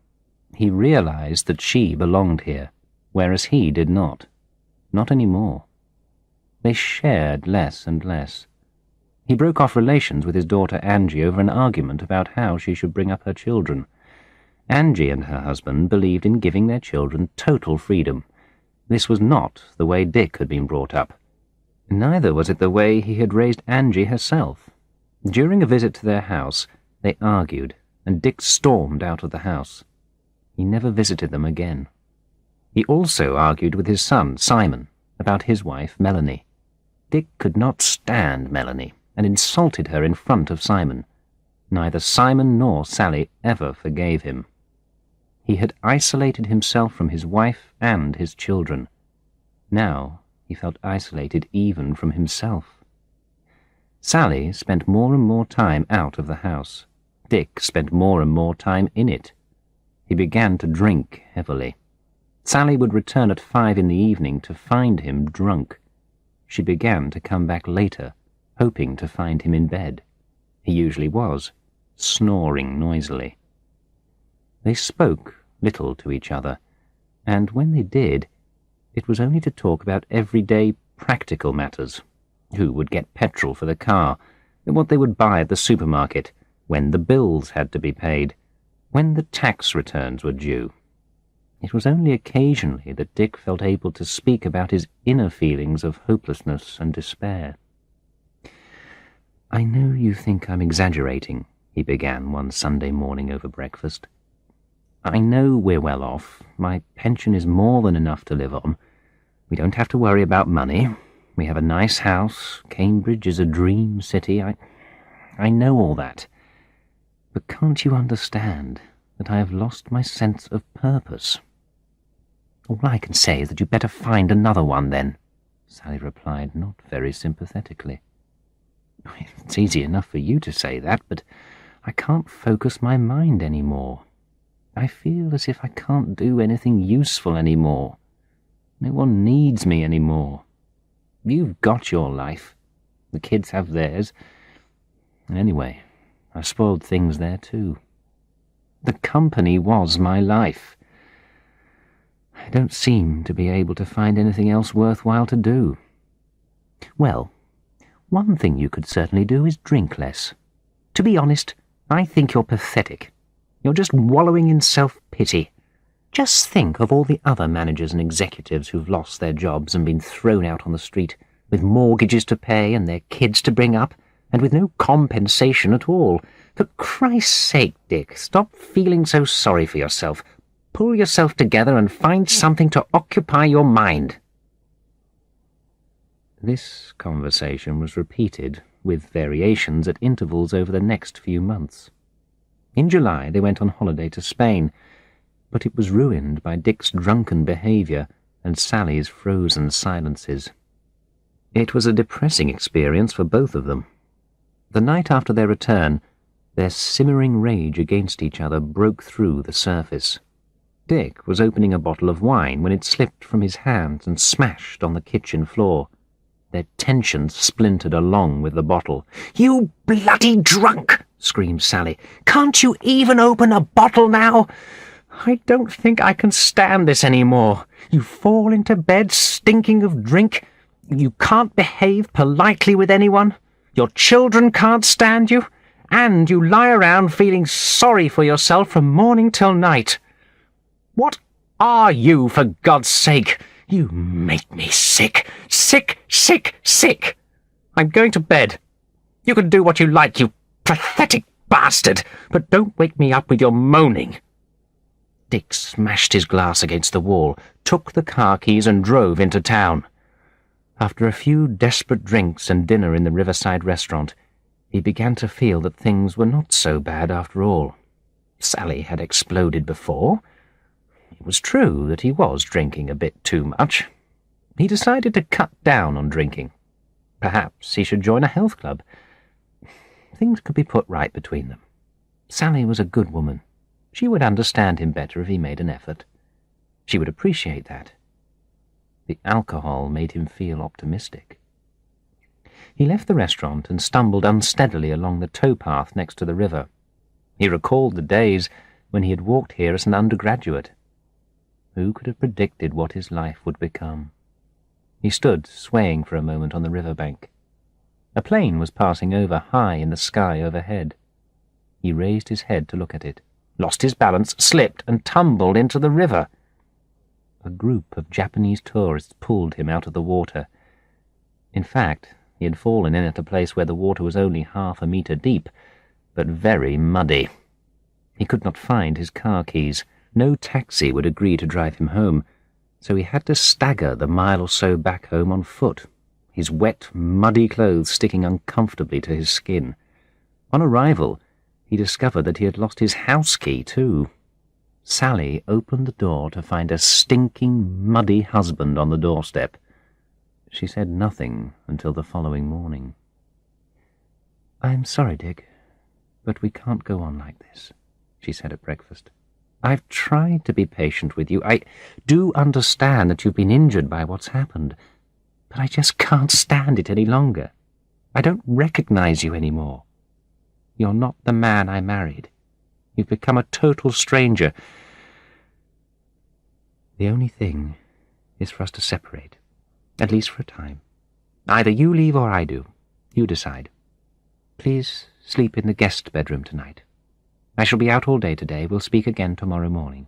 He realized that she belonged here, whereas he did not. Not anymore. They shared less and less. He broke off relations with his daughter Angie over an argument about how she should bring up her children. Angie and her husband believed in giving their children total freedom. This was not the way Dick had been brought up. Neither was it the way he had raised Angie herself. During a visit to their house, they argued, and Dick stormed out of the house. He never visited them again. He also argued with his son, Simon, about his wife, Melanie. Dick could not stand Melanie, and insulted her in front of Simon. Neither Simon nor Sally ever forgave him. He had isolated himself from his wife and his children. Now he felt isolated even from himself. Sally spent more and more time out of the house. Dick spent more and more time in it. He began to drink heavily. Sally would return at 5 in the evening to find him drunk. She began to come back later, hoping to find him in bed. He usually was, snoring noisily. They spoke little to each other, and when they did, it was only to talk about everyday practical matters, Who would get petrol for the car, and what they would buy at the supermarket, when the bills had to be paid, when the tax returns were due. It was only occasionally that Dick felt able to speak about his inner feelings of hopelessness and despair. "I know you think I'm exaggerating," he began one Sunday morning over breakfast. "I know we're well off. My pension is more than enough to live on. We don't have to worry about money. We have a nice house. Cambridge is a dream city. I know all that. But can't you understand that I have lost my sense of purpose?" "All I can say is that you'd better find another one, then," Sally replied, not very sympathetically. "It's easy enough for you to say that, but I can't focus my mind any more. I feel as if I can't do anything useful any more. No one needs me any more. You've got your life. The kids have theirs. And anyway, I've spoiled things there too. The company was my life. I don't seem to be able to find anything else worthwhile to do." "Well, one thing you could certainly do is drink less. To be honest, I think you're pathetic. You're just wallowing in self-pity. Just think of all the other managers and executives who've lost their jobs and been thrown out on the street, with mortgages to pay and their kids to bring up, and with no compensation at all. For Christ's sake, Dick, stop feeling so sorry for yourself. Pull yourself together and find something to occupy your mind." This conversation was repeated, with variations at intervals over the next few months. In July they went on holiday to Spain, but it was ruined by Dick's drunken behaviour and Sally's frozen silences. It was a depressing experience for both of them. The night after their return, their simmering rage against each other broke through the surface. Dick was opening a bottle of wine when it slipped from his hands and smashed on the kitchen floor. Their tension splintered along with the bottle. "You bloody drunk!" screamed Sally. "Can't you even open a bottle now? I don't think I can stand this any more. You fall into bed stinking of drink. You can't behave politely with anyone. Your children can't stand you. And you lie around feeling sorry for yourself from morning till night. What are you, for God's sake? You make me sick. Sick, sick, sick. I'm going to bed. You can do what you like, you pathetic bastard, but don't wake me up with your moaning." Dick smashed his glass against the wall, took the car keys and drove into town. After a few desperate drinks and dinner in the riverside restaurant, he began to feel that things were not so bad after all. Sally had exploded before. It was true that he was drinking a bit too much. He decided to cut down on drinking. Perhaps he should join a health club. Things could be put right between them. Sally was a good woman. She would understand him better if he made an effort. She would appreciate that. The alcohol made him feel optimistic. He left the restaurant and stumbled unsteadily along the towpath next to the river. He recalled the days when he had walked here as an undergraduate. Who could have predicted what his life would become? He stood swaying for a moment on the riverbank. A plane was passing over high in the sky overhead. He raised his head to look at it, lost his balance, slipped, and tumbled into the river. A group of Japanese tourists pulled him out of the water. In fact, he had fallen in at a place where the water was only 1/2 a metre deep, but very muddy. He could not find his car keys. No taxi would agree to drive him home, so he had to stagger the mile or so back home on foot, his wet, muddy clothes sticking uncomfortably to his skin. On arrival, he discovered that he had lost his house key too. Sally opened the door to find a stinking, muddy husband on the doorstep. She said nothing until the following morning. "I'm sorry, Dick, but we can't go on like this," she said at breakfast. "I've tried to be patient with you. I do understand that you've been injured by what's happened, but I just can't stand it any longer. I don't recognize you anymore. You're not the man I married. You've become a total stranger. The only thing is for us to separate, at least for a time. Either you leave or I do. You decide. Please sleep in the guest bedroom tonight. I shall be out all day today. We'll speak again tomorrow morning."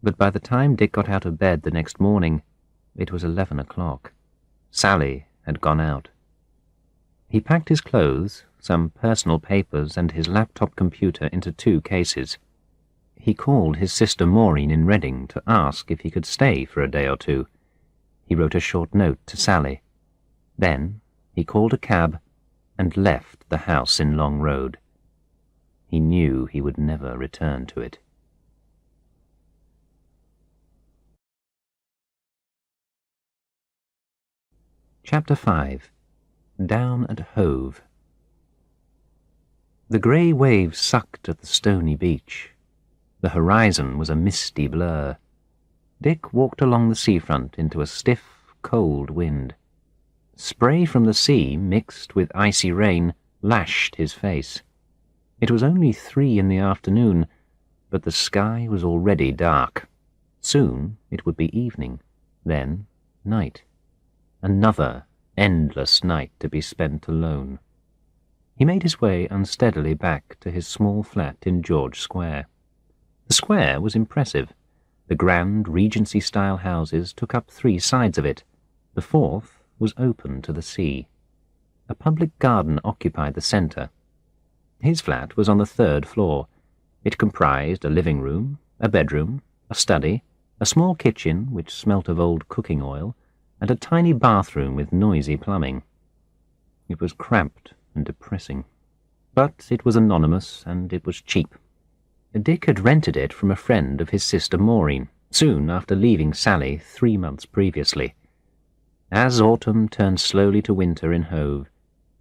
But by the time Dick got out of bed the next morning, it was 11 o'clock. Sally had gone out. He packed his clothes, some personal papers, and his laptop computer into 2 cases. He called his sister Maureen in Reading to ask if he could stay for a day or 2. He wrote a short note to Sally. Then he called a cab and left the house in Long Road. He knew he would never return to it. Chapter 5. Down at Hove. The grey waves sucked at the stony beach. The horizon was a misty blur. Dick walked along the seafront into a stiff, cold wind. Spray from the sea, mixed with icy rain, lashed his face. It was only 3 in the afternoon, but the sky was already dark. Soon it would be evening, then night. Another endless night to be spent alone. He made his way unsteadily back to his small flat in George Square. The square was impressive. The grand Regency-style houses took up 3 sides of it. The 4th was open to the sea. A public garden occupied the centre. His flat was on the 3rd floor. It comprised a living room, a bedroom, a study, a small kitchen which smelt of old cooking oil, and a tiny bathroom with noisy plumbing. It was cramped and depressing. But it was anonymous, and it was cheap. Dick had rented it from a friend of his sister Maureen, soon after leaving Sally 3 months previously. As autumn turned slowly to winter in Hove,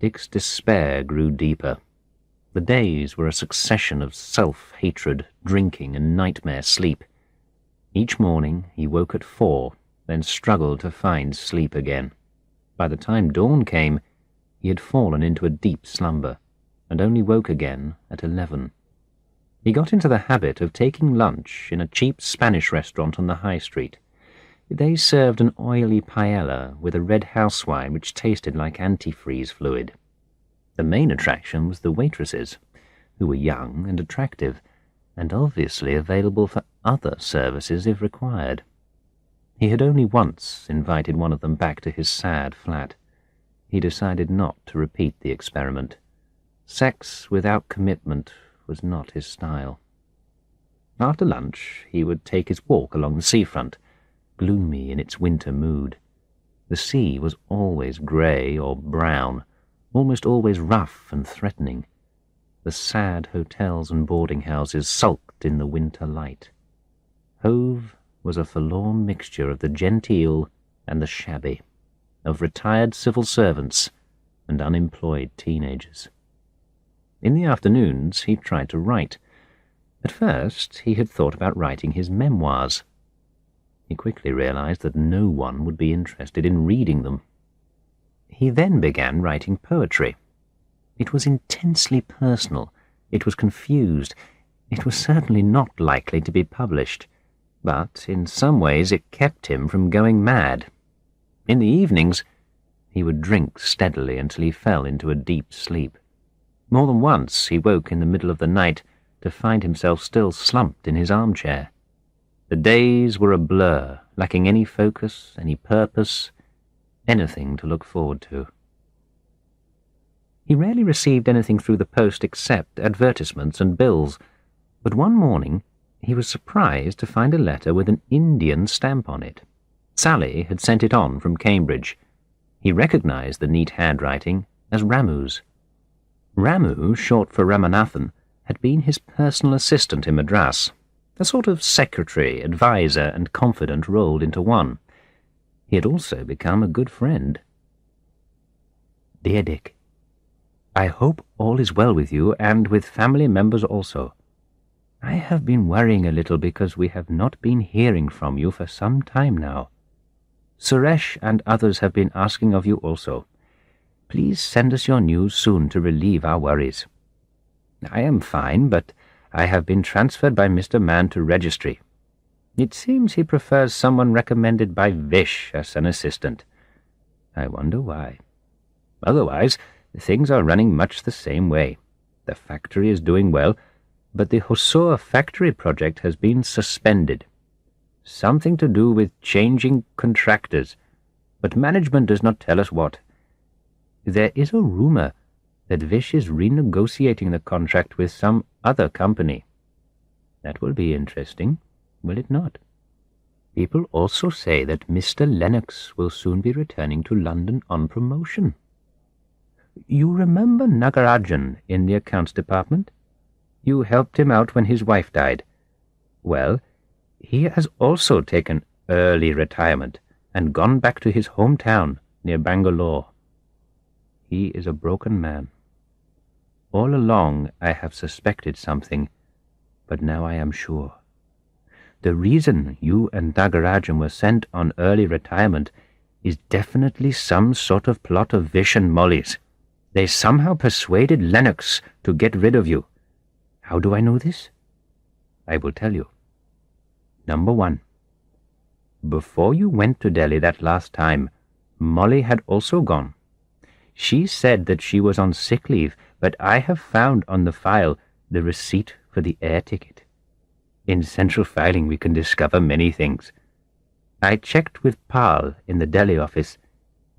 Dick's despair grew deeper. The days were a succession of self-hatred, drinking, and nightmare sleep. Each morning he woke at 4, then struggled to find sleep again. By the time dawn came, he had fallen into a deep slumber, and only woke again at 11. He got into the habit of taking lunch in a cheap Spanish restaurant on the high street. They served an oily paella with a red house wine which tasted like antifreeze fluid. The main attraction was the waitresses, who were young and attractive, and obviously available for other services if required. He had only once invited one of them back to his sad flat. He decided not to repeat the experiment. Sex without commitment was not his style. After lunch, he would take his walk along the seafront, gloomy in its winter mood. The sea was always grey or brown, almost always rough and threatening. The sad hotels and boarding houses sulked in the winter light. Hove was a forlorn mixture of the genteel and the shabby, of retired civil servants and unemployed teenagers. In the afternoons he tried to write. At first he had thought about writing his memoirs. He quickly realized that no one would be interested in reading them. He then began writing poetry. It was intensely personal. It was confused. It was certainly not likely to be published, but in some ways it kept him from going mad. In the evenings he would drink steadily until he fell into a deep sleep. More than once he woke in the middle of the night to find himself still slumped in his armchair. The days were a blur, lacking any focus, any purpose, anything to look forward to. He rarely received anything through the post except advertisements and bills, but one morning he was surprised to find a letter with an Indian stamp on it. Sally had sent it on from Cambridge. He recognized the neat handwriting as Ramu's. Ramu, short for Ramanathan, had been his personal assistant in Madras, a sort of secretary, adviser, and confidant rolled into one. He had also become a good friend. Dear Dick, I hope all is well with you and with family members also. I have been worrying a little because we have not been hearing from you for some time now. Suresh and others have been asking of you also. Please send us your news soon to relieve our worries. I am fine, but I have been transferred by Mr. Mann to registry. It seems he prefers someone recommended by Vish as an assistant. I wonder why. Otherwise, things are running much the same way. The factory is doing well, but the Hosur factory project has been suspended. Something to do with changing contractors, but management does not tell us what. There is a rumor that Vish is renegotiating the contract with some other company. That will be interesting, will it not? People also say that Mr. Lennox will soon be returning to London on promotion. You remember Nagarajan in the accounts department? You helped him out when his wife died. Well, he has also taken early retirement and gone back to his hometown near Bangalore. He is a broken man. All along I have suspected something, but now I am sure. The reason you and Nagarajan were sent on early retirement is definitely some sort of plot of Vish and Molly's. They somehow persuaded Lennox to get rid of you. How do I know this? I will tell you. Number 1. Before you went to Delhi that last time, Molly had also gone. She said that she was on sick leave, but I have found on the file the receipt for the air ticket. In central filing we can discover many things. I checked with Pal in the Delhi office,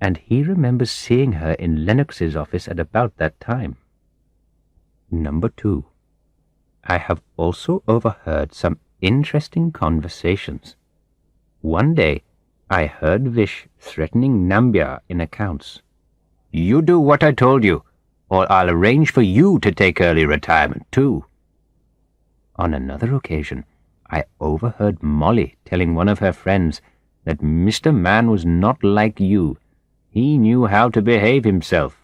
and he remembers seeing her in Lennox's office at about that time. Number 2. I have also overheard some interesting conversations. One day I heard Vish threatening Nambiar in accounts. You do what I told you, or I'll arrange for you to take early retirement too. On another occasion, I overheard Molly telling one of her friends that Mr. Man was not like you. He knew how to behave himself.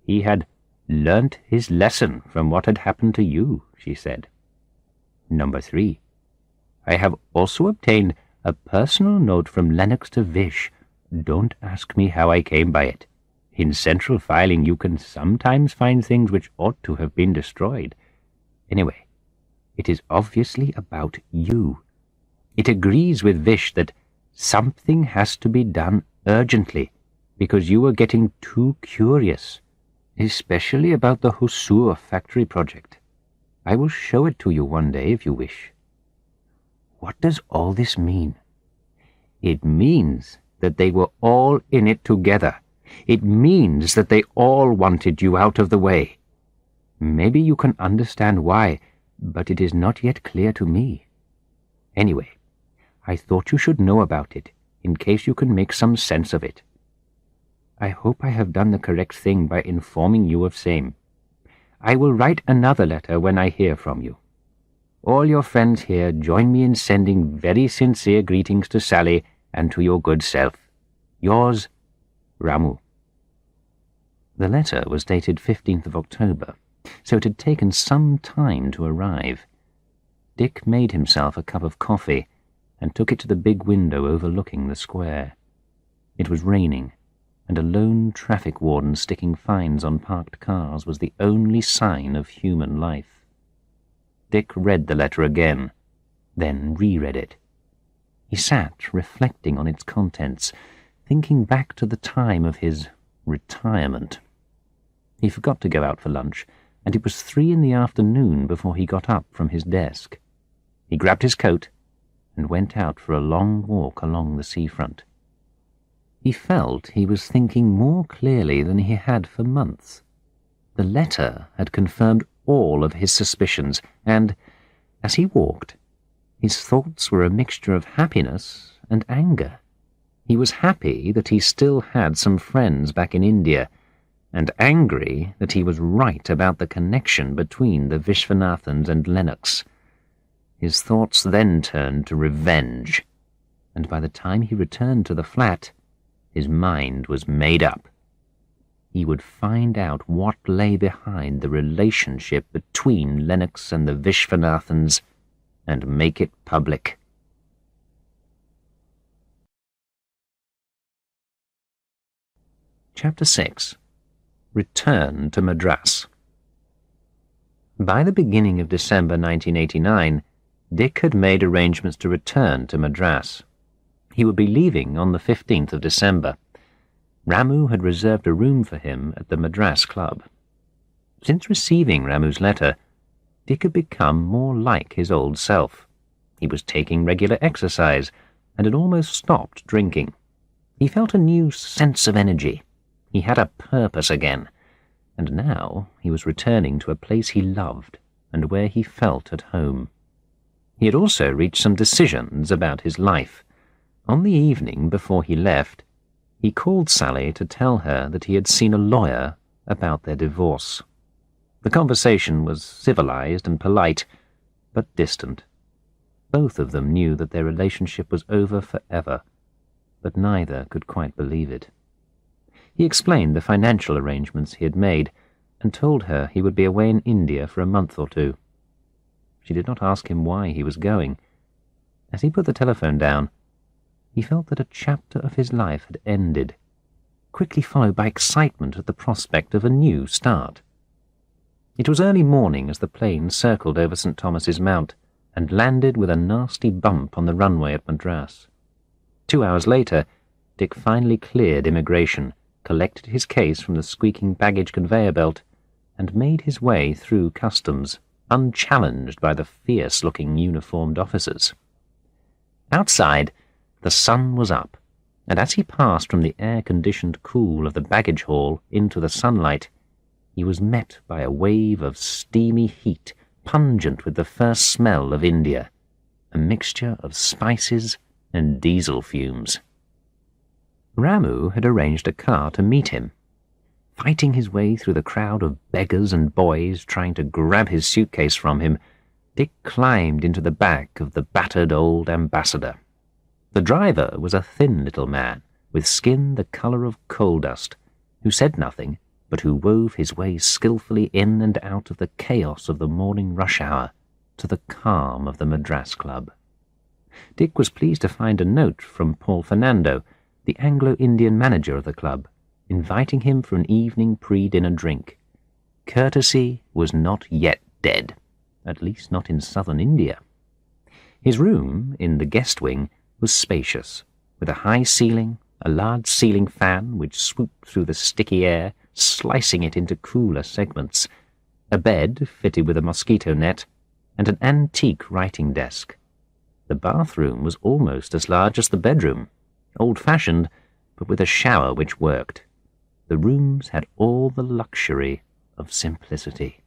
He had learnt his lesson from what had happened to you, she said. Number 3. I have also obtained a personal note from Lennox to Vish. Don't ask me how I came by it. In central filing you can sometimes find things which ought to have been destroyed. Anyway, it is obviously about you. It agrees with Vish that something has to be done urgently, because you were getting too curious, especially about the Hosur factory project. I will show it to you one day if you wish. What does all this mean? It means that they were all in it together. It means that they all wanted you out of the way. Maybe you can understand why, but it is not yet clear to me. Anyway, I thought you should know about it, in case you can make some sense of it. I hope I have done the correct thing by informing you of same. I will write another letter when I hear from you. All your friends here join me in sending very sincere greetings to Sally and to your good self. Yours, Ramu. The letter was dated 15th of October, so it had taken some time to arrive. Dick made himself a cup of coffee and took it to the big window overlooking the square. It was raining, and a lone traffic warden sticking fines on parked cars was the only sign of human life. Dick read the letter again, then reread it. He sat reflecting on its contents, thinking back to the time of his retirement. He forgot to go out for lunch, and it was 3 in the afternoon before he got up from his desk. He grabbed his coat and went out for a long walk along the seafront. He felt he was thinking more clearly than he had for months. The letter had confirmed all of his suspicions, and, as he walked, his thoughts were a mixture of happiness and anger. He was happy that he still had some friends back in India, and angry that he was right about the connection between the Vishwanathans and Lennox. His thoughts then turned to revenge, and by the time he returned to the flat, his mind was made up. He would find out what lay behind the relationship between Lennox and the Vishwanathans and make it public. Chapter 6. Return to Madras. By the beginning of December 1989, Dick had made arrangements to return to Madras. He would be leaving on the 15th of December. Ramu had reserved a room for him at the Madras Club. Since receiving Ramu's letter, Dick had become more like his old self. He was taking regular exercise and had almost stopped drinking. He felt a new sense of energy. He had a purpose again, and now he was returning to a place he loved and where he felt at home. He had also reached some decisions about his life. On the evening before he left, he called Sally to tell her that he had seen a lawyer about their divorce. The conversation was civilized and polite, but distant. Both of them knew that their relationship was over forever, but neither could quite believe it. He explained the financial arrangements he had made and told her he would be away in India for a month or two. She did not ask him why he was going. As he put the telephone down, he felt that a chapter of his life had ended, quickly followed by excitement at the prospect of a new start. It was early morning as the plane circled over St. Thomas's Mount and landed with a nasty bump on the runway at Madras. 2 hours later, Dick finally cleared immigration, collected his case from the squeaking baggage conveyor belt, and made his way through customs, unchallenged by the fierce-looking uniformed officers. Outside, the sun was up, and as he passed from the air-conditioned cool of the baggage hall into the sunlight, he was met by a wave of steamy heat, pungent with the first smell of India, a mixture of spices and diesel fumes. Ramu had arranged a car to meet him. Fighting his way through the crowd of beggars and boys trying to grab his suitcase from him, Dick climbed into the back of the battered old ambassador. The driver was a thin little man, with skin the colour of coal dust, who said nothing, but who wove his way skilfully in and out of the chaos of the morning rush hour to the calm of the Madras Club. Dick was pleased to find a note from Paul Fernando, the Anglo-Indian manager of the club, inviting him for an evening pre-dinner drink. Courtesy was not yet dead, at least not in southern India. His room, in the guest wing, was spacious, with a high ceiling, a large ceiling fan which swooped through the sticky air, slicing it into cooler segments, a bed fitted with a mosquito net, and an antique writing desk. The bathroom was almost as large as the bedroom, old-fashioned, but with a shower which worked. The rooms had all the luxury of simplicity.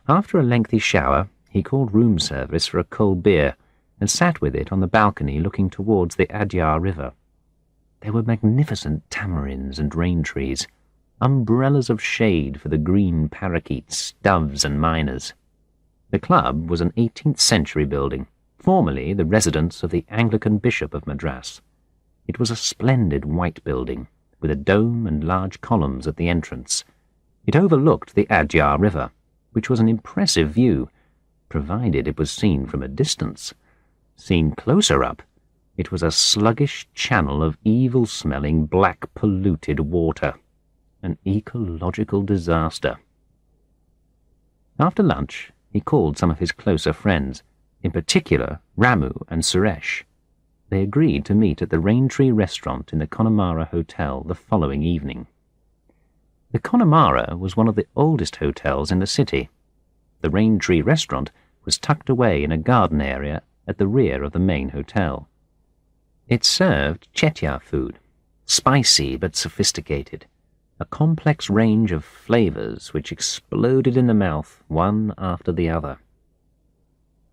After a lengthy shower, he called room service for a cold beer and sat with it on the balcony looking towards the Adyar River. There were magnificent tamarinds and rain trees, umbrellas of shade for the green parakeets, doves and miners. The club was an 18th-century building, formerly the residence of the Anglican Bishop of Madras. It was a splendid white building, with a dome and large columns at the entrance. It overlooked the Adyar River, which was an impressive view, provided it was seen from a distance. Seen closer up, it was a sluggish channel of evil-smelling, black, polluted water. An ecological disaster. After lunch, he called some of his closer friends, in particular Ramu and Suresh. They agreed to meet at the Raintree restaurant in the Connemara Hotel the following evening. The Connemara was one of the oldest hotels in the city. The Raintree restaurant was tucked away in a garden area at the rear of the main hotel. It served Chettiar food, spicy but sophisticated, a complex range of flavors which exploded in the mouth one after the other.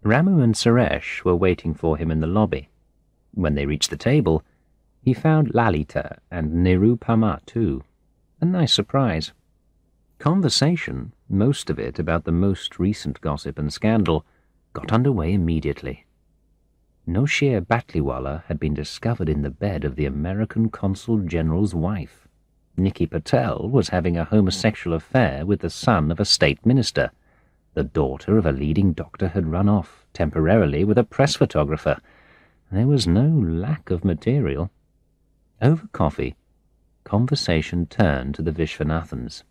Ramu and Suresh were waiting for him in the lobby. When they reached the table, he found Lalita and Nirupama too. A nice surprise. Conversation, most of it about the most recent gossip and scandal, got underway immediately. Noshir Batliwala had been discovered in the bed of the American Consul General's wife. Nikki Patel was having a homosexual affair with the son of a state minister. The daughter of a leading doctor had run off, temporarily, with a press photographer. There was no lack of material. Over coffee, conversation turned to the Vishwanathans.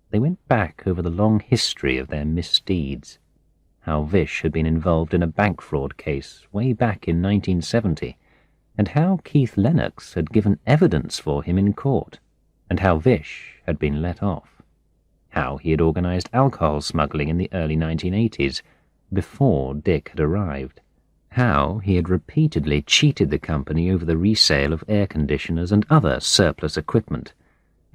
They went back over the long history of their misdeeds, how Vish had been involved in a bank fraud case way back in 1970, and how Keith Lennox had given evidence for him in court, and how Vish had been let off, how he had organized alcohol smuggling in the early 1980s, before Dick had arrived, how he had repeatedly cheated the company over the resale of air conditioners and other surplus equipment,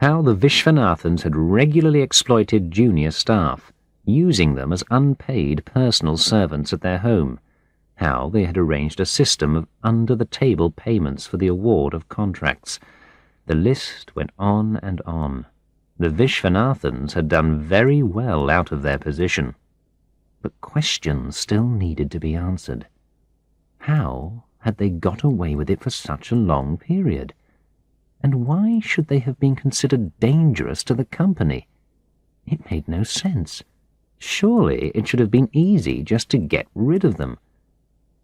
how the Vishwanathans had regularly exploited junior staff, using them as unpaid personal servants at their home, how they had arranged a system of under-the-table payments for the award of contracts. The list went on and on. The Vishwanathans had done very well out of their position. But questions still needed to be answered. How had they got away with it for such a long period? And why should they have been considered dangerous to the company? It made no sense. Surely it should have been easy just to get rid of them.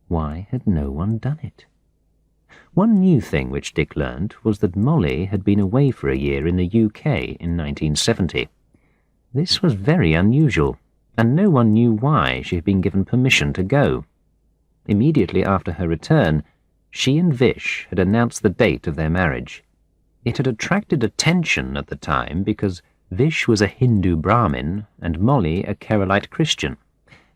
Why had no one done it? One new thing which Dick learned was that Molly had been away for a year in the UK in 1970. This was very unusual, and no one knew why she had been given permission to go. Immediately after her return, she and Vish had announced the date of their marriage. It had attracted attention at the time because Vish was a Hindu Brahmin and Molly a Keralite Christian,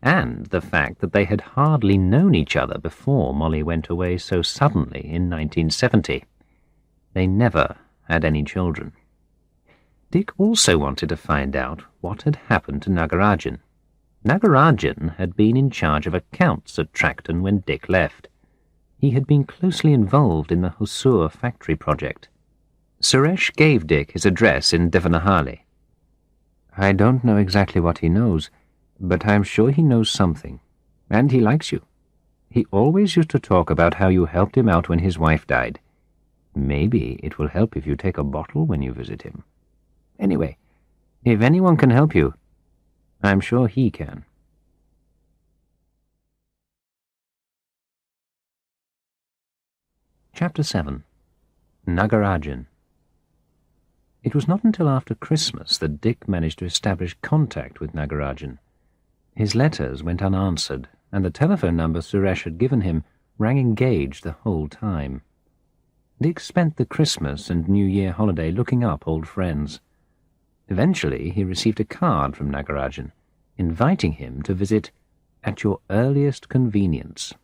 and the fact that they had hardly known each other before Molly went away so suddenly in 1970. They never had any children. Dick also wanted to find out what had happened to Nagarajan. Nagarajan had been in charge of accounts at Tracton when Dick left. He had been closely involved in the Hosur factory project. Suresh gave Dick his address in Devanahalli. "I don't know exactly what he knows, but I'm sure he knows something, and he likes you. He always used to talk about how you helped him out when his wife died. Maybe it will help if you take a bottle when you visit him. Anyway, if anyone can help you, I'm sure he can." Chapter 7. Nagarajan. It was not until after Christmas that Dick managed to establish contact with Nagarajan. His letters went unanswered, and the telephone number Suresh had given him rang engaged the whole time. Dick spent the Christmas and New Year holiday looking up old friends. Eventually he received a card from Nagarajan, inviting him to visit at your earliest convenience.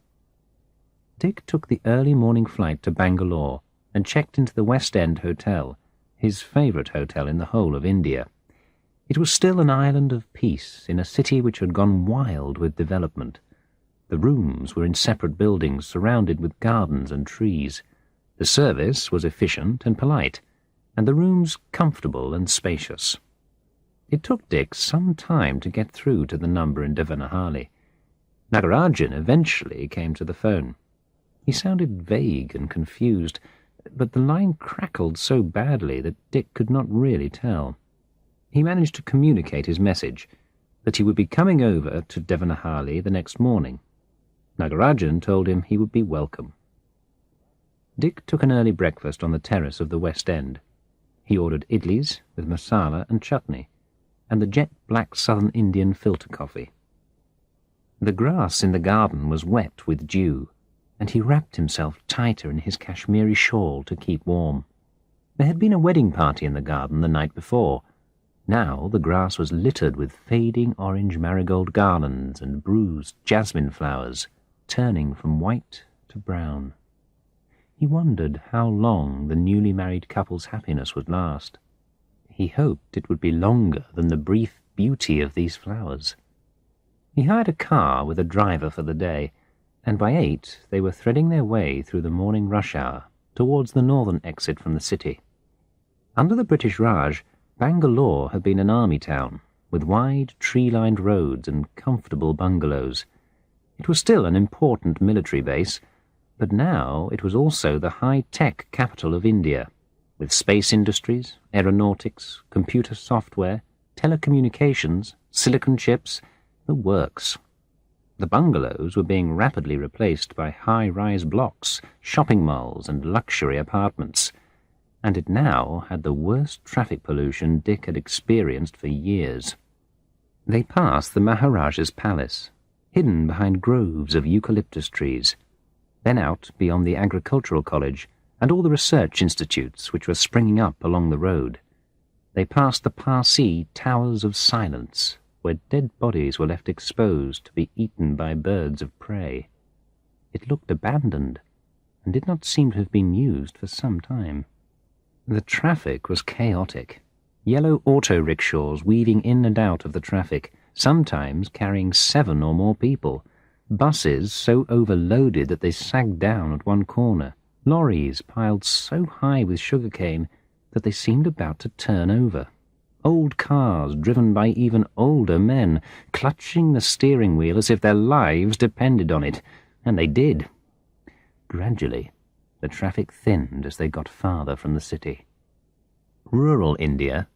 Dick took the early morning flight to Bangalore and checked into the West End Hotel, his favourite hotel in the whole of India. It was still an island of peace in a city which had gone wild with development. The rooms were in separate buildings surrounded with gardens and trees. The service was efficient and polite, and the rooms comfortable and spacious. It took Dick some time to get through to the number in Devanahalli. Nagarajan eventually came to the phone. He sounded vague and confused, but the line crackled so badly that Dick could not really tell. He managed to communicate his message, that he would be coming over to Devanahalli the next morning. Nagarajan told him he would be welcome. Dick took an early breakfast on the terrace of the West End. He ordered idlis with masala and chutney, and the jet-black Southern Indian filter coffee. The grass in the garden was wet with dew, and he wrapped himself tighter in his Kashmiri shawl to keep warm. There had been a wedding party in the garden the night before. Now the grass was littered with fading orange marigold garlands and bruised jasmine flowers, turning from white to brown. He wondered how long the newly married couple's happiness would last. He hoped it would be longer than the brief beauty of these flowers. He hired a car with a driver for the day, and by 8 they were threading their way through the morning rush hour towards the northern exit from the city. Under the British Raj, Bangalore had been an army town, with wide tree-lined roads and comfortable bungalows. It was still an important military base, but now it was also the high-tech capital of India, with space industries, aeronautics, computer software, telecommunications, silicon chips, the works. The bungalows were being rapidly replaced by high-rise blocks, shopping malls, and luxury apartments, and it now had the worst traffic pollution Dick had experienced for years. They passed the Maharaja's palace, hidden behind groves of eucalyptus trees. Then out beyond the agricultural college and all the research institutes which were springing up along the road. They passed the Parsi Towers of Silence, where dead bodies were left exposed to be eaten by birds of prey. It looked abandoned, and did not seem to have been used for some time. The traffic was chaotic. Yellow auto-rickshaws weaving in and out of the traffic, sometimes carrying 7 or more people. Buses so overloaded that they sagged down at one corner. Lorries piled so high with sugarcane that they seemed about to turn over. Old cars driven by even older men, clutching the steering wheel as if their lives depended on it. And they did. Gradually, the traffic thinned as they got farther from the city. Rural India,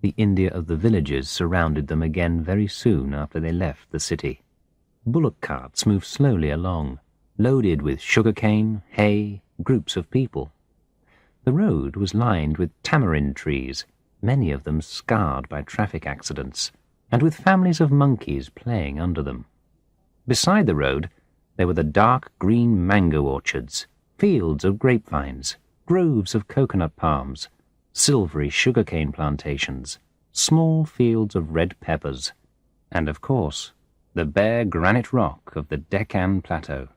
the India of the villages, surrounded them again very soon after they left the city. Bullock carts moved slowly along, loaded with sugarcane, hay, groups of people. The road was lined with tamarind trees, many of them scarred by traffic accidents, and with families of monkeys playing under them. Beside the road, there were the dark green mango orchards, fields of grapevines, groves of coconut palms, silvery sugarcane plantations, small fields of red peppers, and, of course, the bare granite rock of the Deccan Plateau.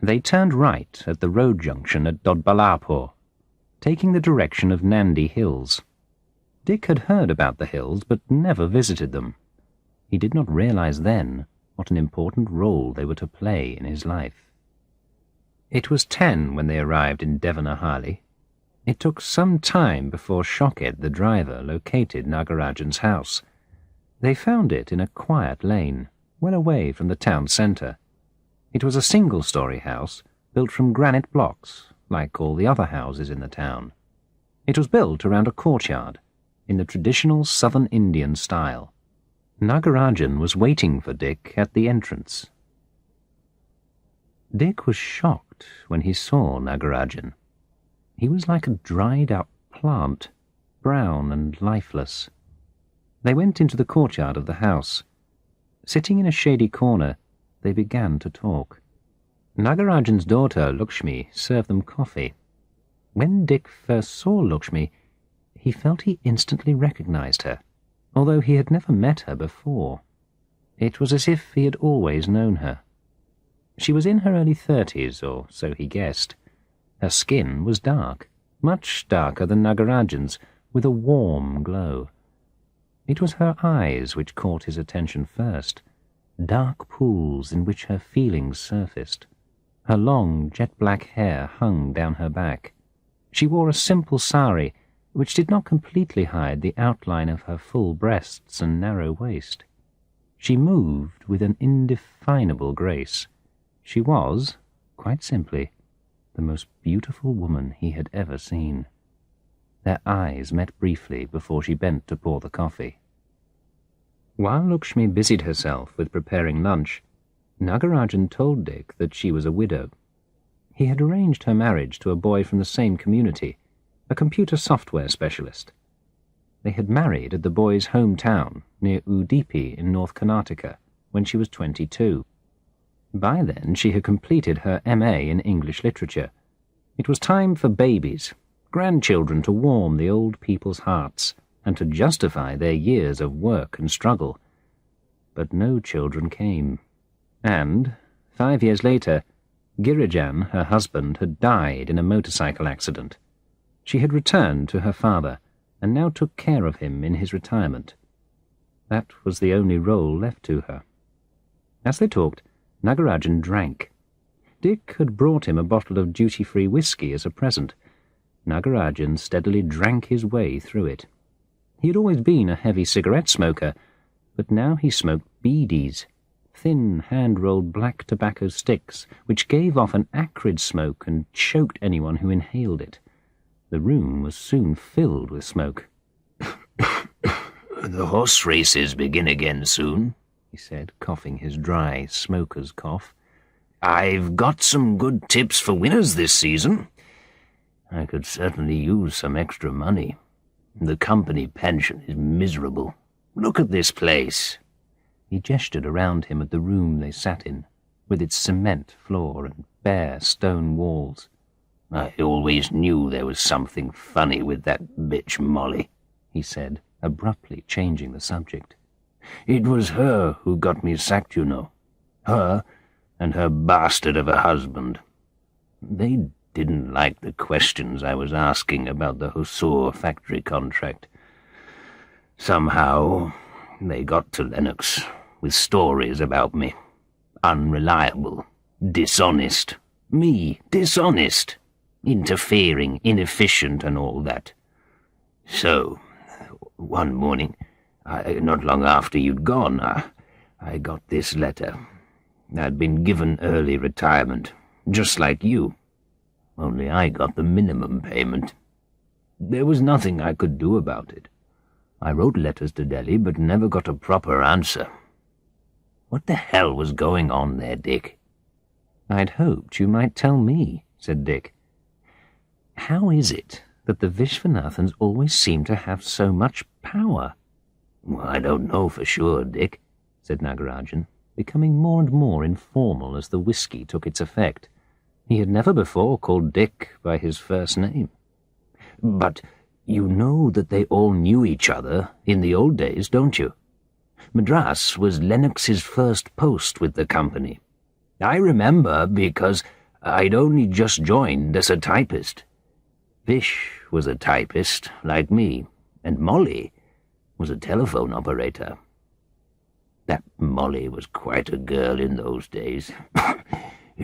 They turned right at the road junction at Dodbalapur, taking the direction of Nandi Hills. Dick had heard about the hills, but never visited them. He did not realize then what an important role they were to play in his life. It was 10 when they arrived in Devanahalli. It took some time before Shoked, the driver, located Nagarajan's house. They found it in a quiet lane, well away from the town centre. It was a single-storey house, built from granite blocks, like all the other houses in the town. It was built around a courtyard, in the traditional southern Indian style. Nagarajan was waiting for Dick at the entrance. Dick was shocked when he saw Nagarajan. He was like a dried-up plant, brown and lifeless. They went into the courtyard of the house. Sitting in a shady corner, they began to talk. Nagarajan's daughter, Lakshmi, served them coffee. When Dick first saw Lakshmi, he felt he instantly recognized her, although he had never met her before. It was as if he had always known her. She was in her early 30s, or so he guessed. Her skin was dark, much darker than Nagarajan's, with a warm glow. It was her eyes which caught his attention first, dark pools in which her feelings surfaced. Her long, jet-black hair hung down her back. She wore a simple sari, which did not completely hide the outline of her full breasts and narrow waist. She moved with an indefinable grace. She was, quite simply, the most beautiful woman he had ever seen. Their eyes met briefly before she bent to pour the coffee. While Lakshmi busied herself with preparing lunch, Nagarajan told Dick that she was a widow. He had arranged her marriage to a boy from the same community, a computer software specialist. They had married at the boy's hometown, near Udupi in North Karnataka, when she was 22. By then she had completed her M.A. in English literature. It was time for babies, grandchildren to warm the old people's hearts and to justify their years of work and struggle. But no children came. And, 5 years later, Girijan, her husband, had died in a motorcycle accident. She had returned to her father and now took care of him in his retirement. That was the only role left to her. As they talked, Nagarajan drank. Dick had brought him a bottle of duty-free whiskey as a present. Nagarajan steadily drank his way through it. He had always been a heavy cigarette smoker, but now he smoked beedies, thin hand-rolled black tobacco sticks, which gave off an acrid smoke and choked anyone who inhaled it. The room was soon filled with smoke. "The horse races begin again soon," he said, coughing his dry smoker's cough. "I've got some good tips for winners this season. I could certainly use some extra money. The company pension is miserable. Look at this place." He gestured around him at the room they sat in, with its cement floor and bare stone walls. "I always knew there was something funny with that bitch Molly," he said, abruptly changing the subject. "It was her who got me sacked, you know. Her and her bastard of a husband. They didn't like the questions I was asking about the Hussar factory contract. Somehow they got to Lennox with stories about me. Unreliable, dishonest. Me, dishonest, interfering, inefficient and all that. So, one morning, not long after you'd gone, I got this letter. I'd been given early retirement, just like you. Only I got the minimum payment. There was nothing I could do about it. I wrote letters to Delhi, but never got a proper answer. What the hell was going on there, Dick?" "I'd hoped you might tell me," said Dick. "How is it that the Vishwanathans always seem to have so much power?" "Well, I don't know for sure, Dick," said Nagarajan, becoming more and more informal as the whiskey took its effect. He had never before called Dick by his first name. "But you know that they all knew each other in the old days, don't you? Madras was Lennox's first post with the company. I remember because I'd only just joined as a typist. Vish was a typist, like me, and Molly was a telephone operator. That Molly was quite a girl in those days.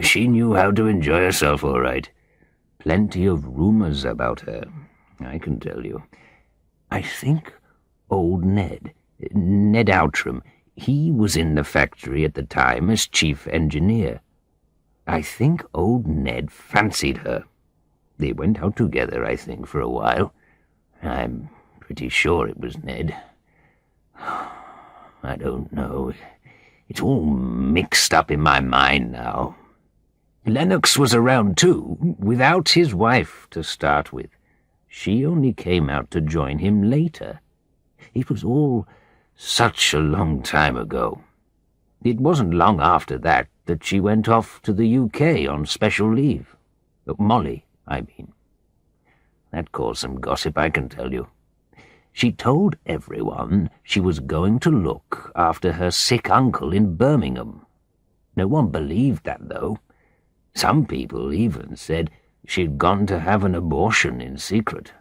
She knew how to enjoy herself all right. Plenty of rumors about her, I can tell you. I think old Ned Outram, he was in the factory at the time as chief engineer. I think old Ned fancied her. They went out together, I think, for a while. I'm pretty sure it was Ned. I don't know. It's all mixed up in my mind now. Lennox was around too, without his wife to start with. She only came out to join him later. It was all such a long time ago. It wasn't long after that she went off to the UK on special leave. Molly, I mean. That caused some gossip, I can tell you. She told everyone she was going to look after her sick uncle in Birmingham. No one believed that, though. Some people even said she'd gone to have an abortion in secret.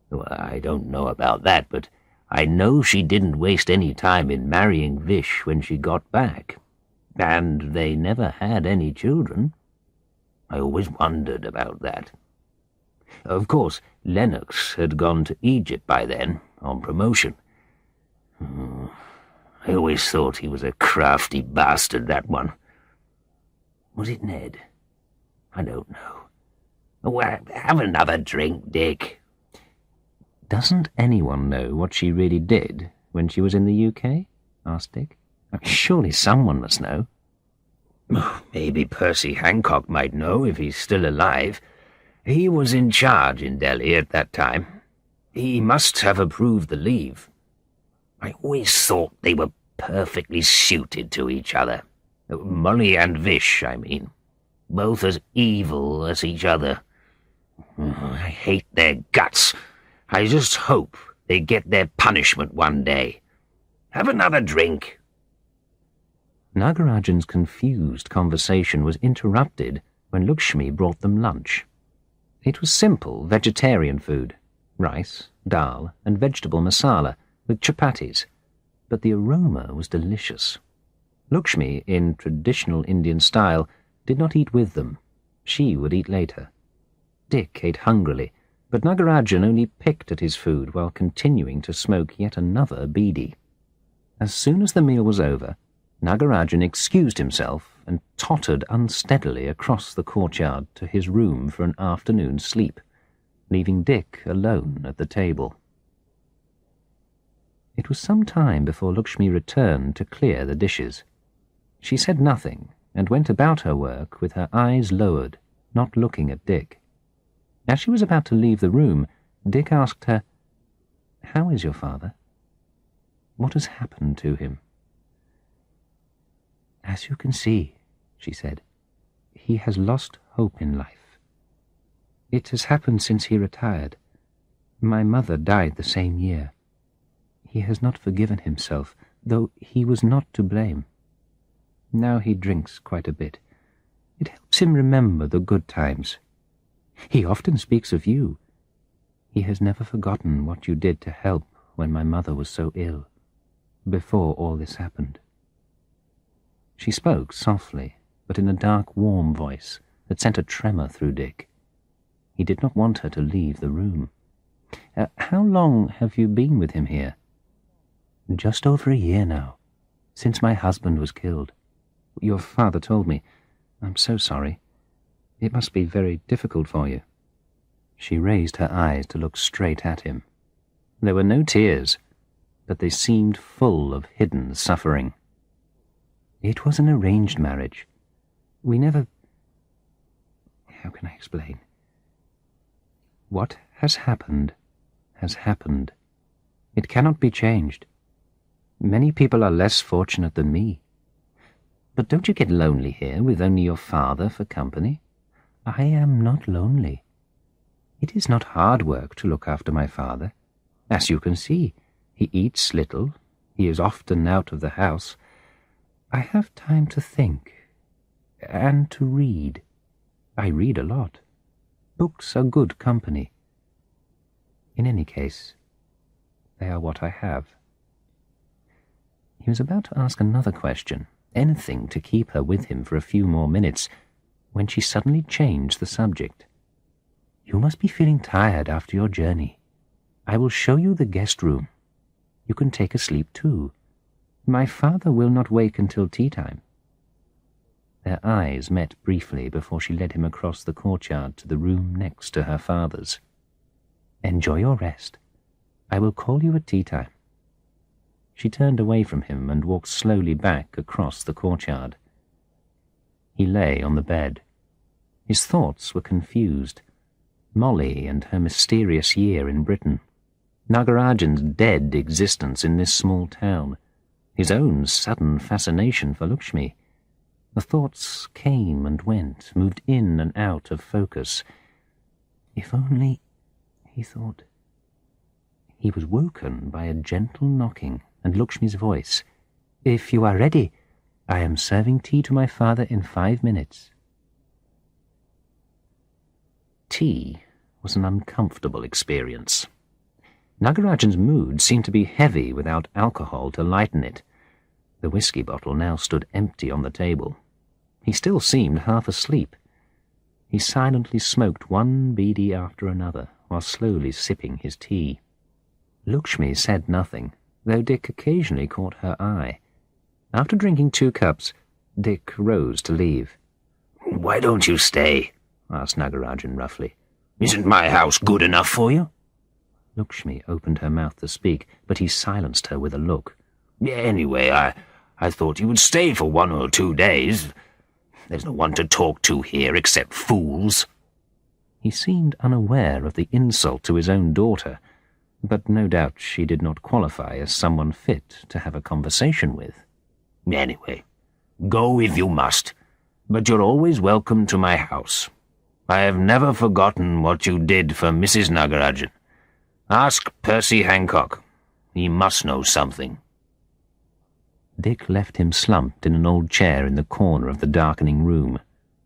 Well, I don't know about that, but I know she didn't waste any time in marrying Vish when she got back. And they never had any children. I always wondered about that. Of course, Lennox had gone to Egypt by then, on promotion. I always thought he was a crafty bastard, that one. Was it Ned? I don't know. Well, have another drink, Dick. "Doesn't anyone know what she really did when she was in the UK?" asked Dick. "Surely someone must know." Maybe Percy Hancock might know if he's still alive. He was in charge in Delhi at that time. He must have approved the leave. I always thought they were perfectly suited to each other. Molly and Vish, I mean. Both as evil as each other. I hate their guts. I just hope they get their punishment one day. Have another drink." Nagarajan's confused conversation was interrupted when Lakshmi brought them lunch. It was simple vegetarian food, rice, dal, and vegetable masala, with chapatis, but the aroma was delicious. Lakshmi, in traditional Indian style, did not eat with them. She would eat later. Dick ate hungrily, but Nagarajan only picked at his food while continuing to smoke yet another beedi. As soon as the meal was over, Nagarajan excused himself and tottered unsteadily across the courtyard to his room for an afternoon's sleep, leaving Dick alone at the table. It was some time before Lakshmi returned to clear the dishes. She said nothing and went about her work with her eyes lowered, not looking at Dick. As she was about to leave the room, Dick asked her, "How is your father? What has happened to him?" "As you can see," she said. "He has lost hope in life. It has happened since he retired. My mother died the same year. He has not forgiven himself, though he was not to blame. Now he drinks quite a bit. It helps him remember the good times. He often speaks of you. He has never forgotten what you did to help when my mother was so ill, before all this happened." She spoke softly, but in a dark, warm voice that sent a tremor through Dick. He did not want her to leave the room. "How long have you been with him here?" "Just over a year now, since my husband was killed. Your father told me. I'm so sorry. It must be very difficult for you." She raised her eyes to look straight at him. There were no tears, but they seemed full of hidden suffering. "It was an arranged marriage. We never... How can I explain? What has happened has happened. It cannot be changed. Many people are less fortunate than me. But don't you get lonely here with only your father for company?" "I am not lonely. It is not hard work to look after my father. As you can see, he eats little. He is often out of the house. I have time to think and to read. I read a lot. Books are good company. In any case, they are what I have." He was about to ask another question, anything to keep her with him for a few more minutes, when she suddenly changed the subject. "You must be feeling tired after your journey. I will show you the guest room. You can take a sleep too. My father will not wake until tea time." Their eyes met briefly before she led him across the courtyard to the room next to her father's. "Enjoy your rest. I will call you at tea time." She turned away from him and walked slowly back across the courtyard. He lay on the bed. His thoughts were confused. Molly and her mysterious year in Britain. Nagarajan's dead existence in this small town. His own sudden fascination for Lakshmi. The thoughts came and went, moved in and out of focus. If only, he thought. He was woken by a gentle knocking and Lakshmi's voice. "If you are ready, I am serving tea to my father in 5 minutes." Tea was an uncomfortable experience. Nagarajan's mood seemed to be heavy without alcohol to lighten it. The whiskey bottle now stood empty on the table. He still seemed half asleep. He silently smoked one beedi after another while slowly sipping his tea. Lakshmi said nothing, though Dick occasionally caught her eye. After drinking 2 cups, Dick rose to leave. "Why don't you stay?" asked Nagarajan roughly. "Isn't my house good enough for you?" Lakshmi opened her mouth to speak, but he silenced her with a look. "Anyway, I thought you would stay for 1 or 2 days. There's no one to talk to here except fools." He seemed unaware of the insult to his own daughter, but no doubt she did not qualify as someone fit to have a conversation with. "Anyway, go if you must, but you're always welcome to my house. I have never forgotten what you did for Mrs. Nagarajan. Ask Percy Hancock. He must know something." Dick left him slumped in an old chair in the corner of the darkening room,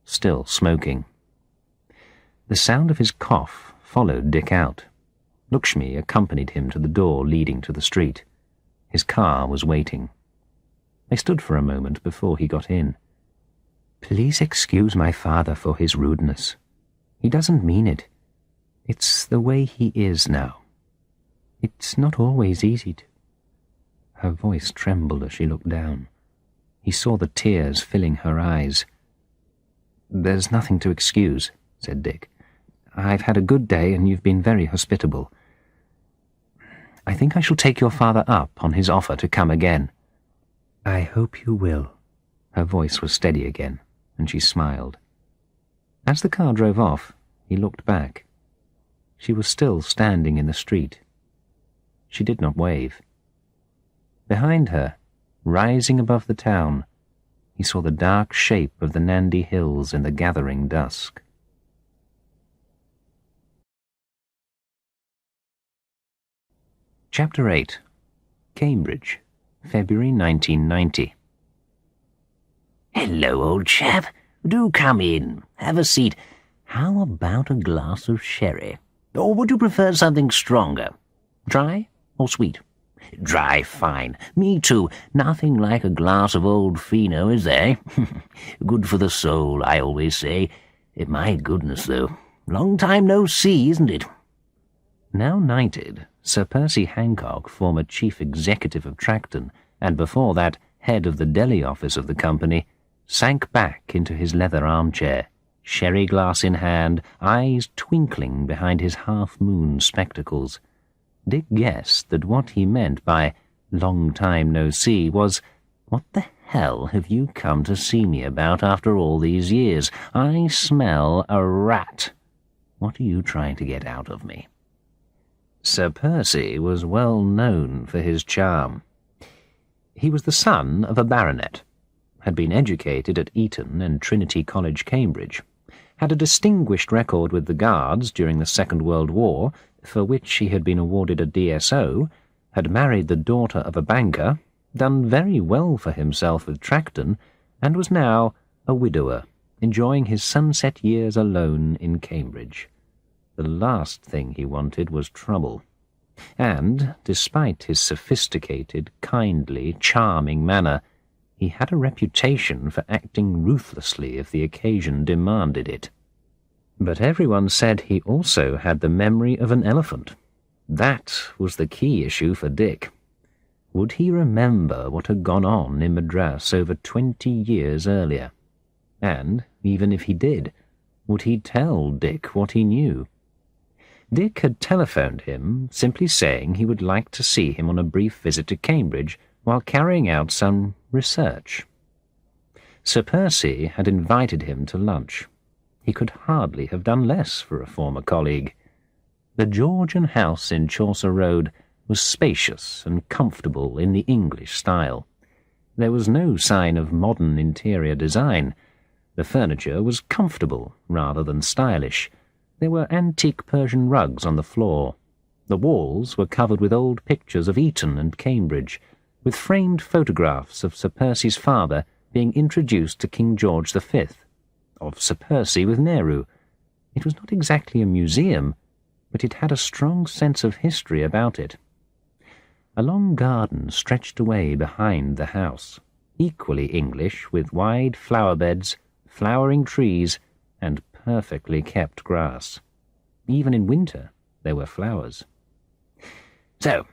still smoking. The sound of his cough followed Dick out. Lakshmi accompanied him to the door leading to the street. His car was waiting. They stood for a moment before he got in. "Please excuse my father for his rudeness. He doesn't mean it. It's the way he is now. It's not always easy to..." Her voice trembled as she looked down. He saw the tears filling her eyes. "There's nothing to excuse," said Dick. "I've had a good day and you've been very hospitable. I think I shall take your father up on his offer to come again." "I hope you will." Her voice was steady again, and she smiled. As the car drove off, he looked back. She was still standing in the street. She did not wave. Behind her, rising above the town, He saw the dark shape of the Nandi Hills in the gathering dusk. Chapter 8. Cambridge, February 1990. Hello, old chap. Do come in. Have a seat. How about a glass of sherry? Or would you prefer something stronger? Dry or sweet? Dry, fine. Me too. Nothing like a glass of old Fino, is there? Good for the soul, I always say. My goodness, though. Long time no see, isn't it? Now knighted, Sir Percy Hancock, former chief executive of Tracton, and before that head of the Delhi office of the company, sank back into his leather armchair, sherry glass in hand, eyes twinkling behind his half-moon spectacles. Dick guessed that what he meant by long time no see was, "What the hell have you come to see me about after all these years? I smell a rat. What are you trying to get out of me?" Sir Percy was well known for his charm. He was the son of a baronet, had been educated at Eton and Trinity College, Cambridge, had a distinguished record with the Guards during the Second World War, for which he had been awarded a DSO, had married the daughter of a banker, done very well for himself with Tracton, and was now a widower, enjoying his sunset years alone in Cambridge. The last thing he wanted was trouble. And, despite his sophisticated, kindly, charming manner, he had a reputation for acting ruthlessly if the occasion demanded it. But everyone said he also had the memory of an elephant. That was the key issue for Dick. Would he remember what had gone on in Madras over 20 years earlier? And, even if he did, would he tell Dick what he knew? Dick had telephoned him, simply saying he would like to see him on a brief visit to Cambridge while carrying out some research. Sir Percy had invited him to lunch. He could hardly have done less for a former colleague. The Georgian house in Chaucer Road was spacious and comfortable in the English style. There was no sign of modern interior design. The furniture was comfortable rather than stylish. There were antique Persian rugs on the floor. The walls were covered with old pictures of Eton and Cambridge, with framed photographs of Sir Percy's father being introduced to King George V, of Sir Percy with Nehru. It was not exactly a museum, but it had a strong sense of history about it. A long garden stretched away behind the house, equally English, with wide flower beds, flowering trees, and perfectly kept grass. Even in winter there were flowers. So,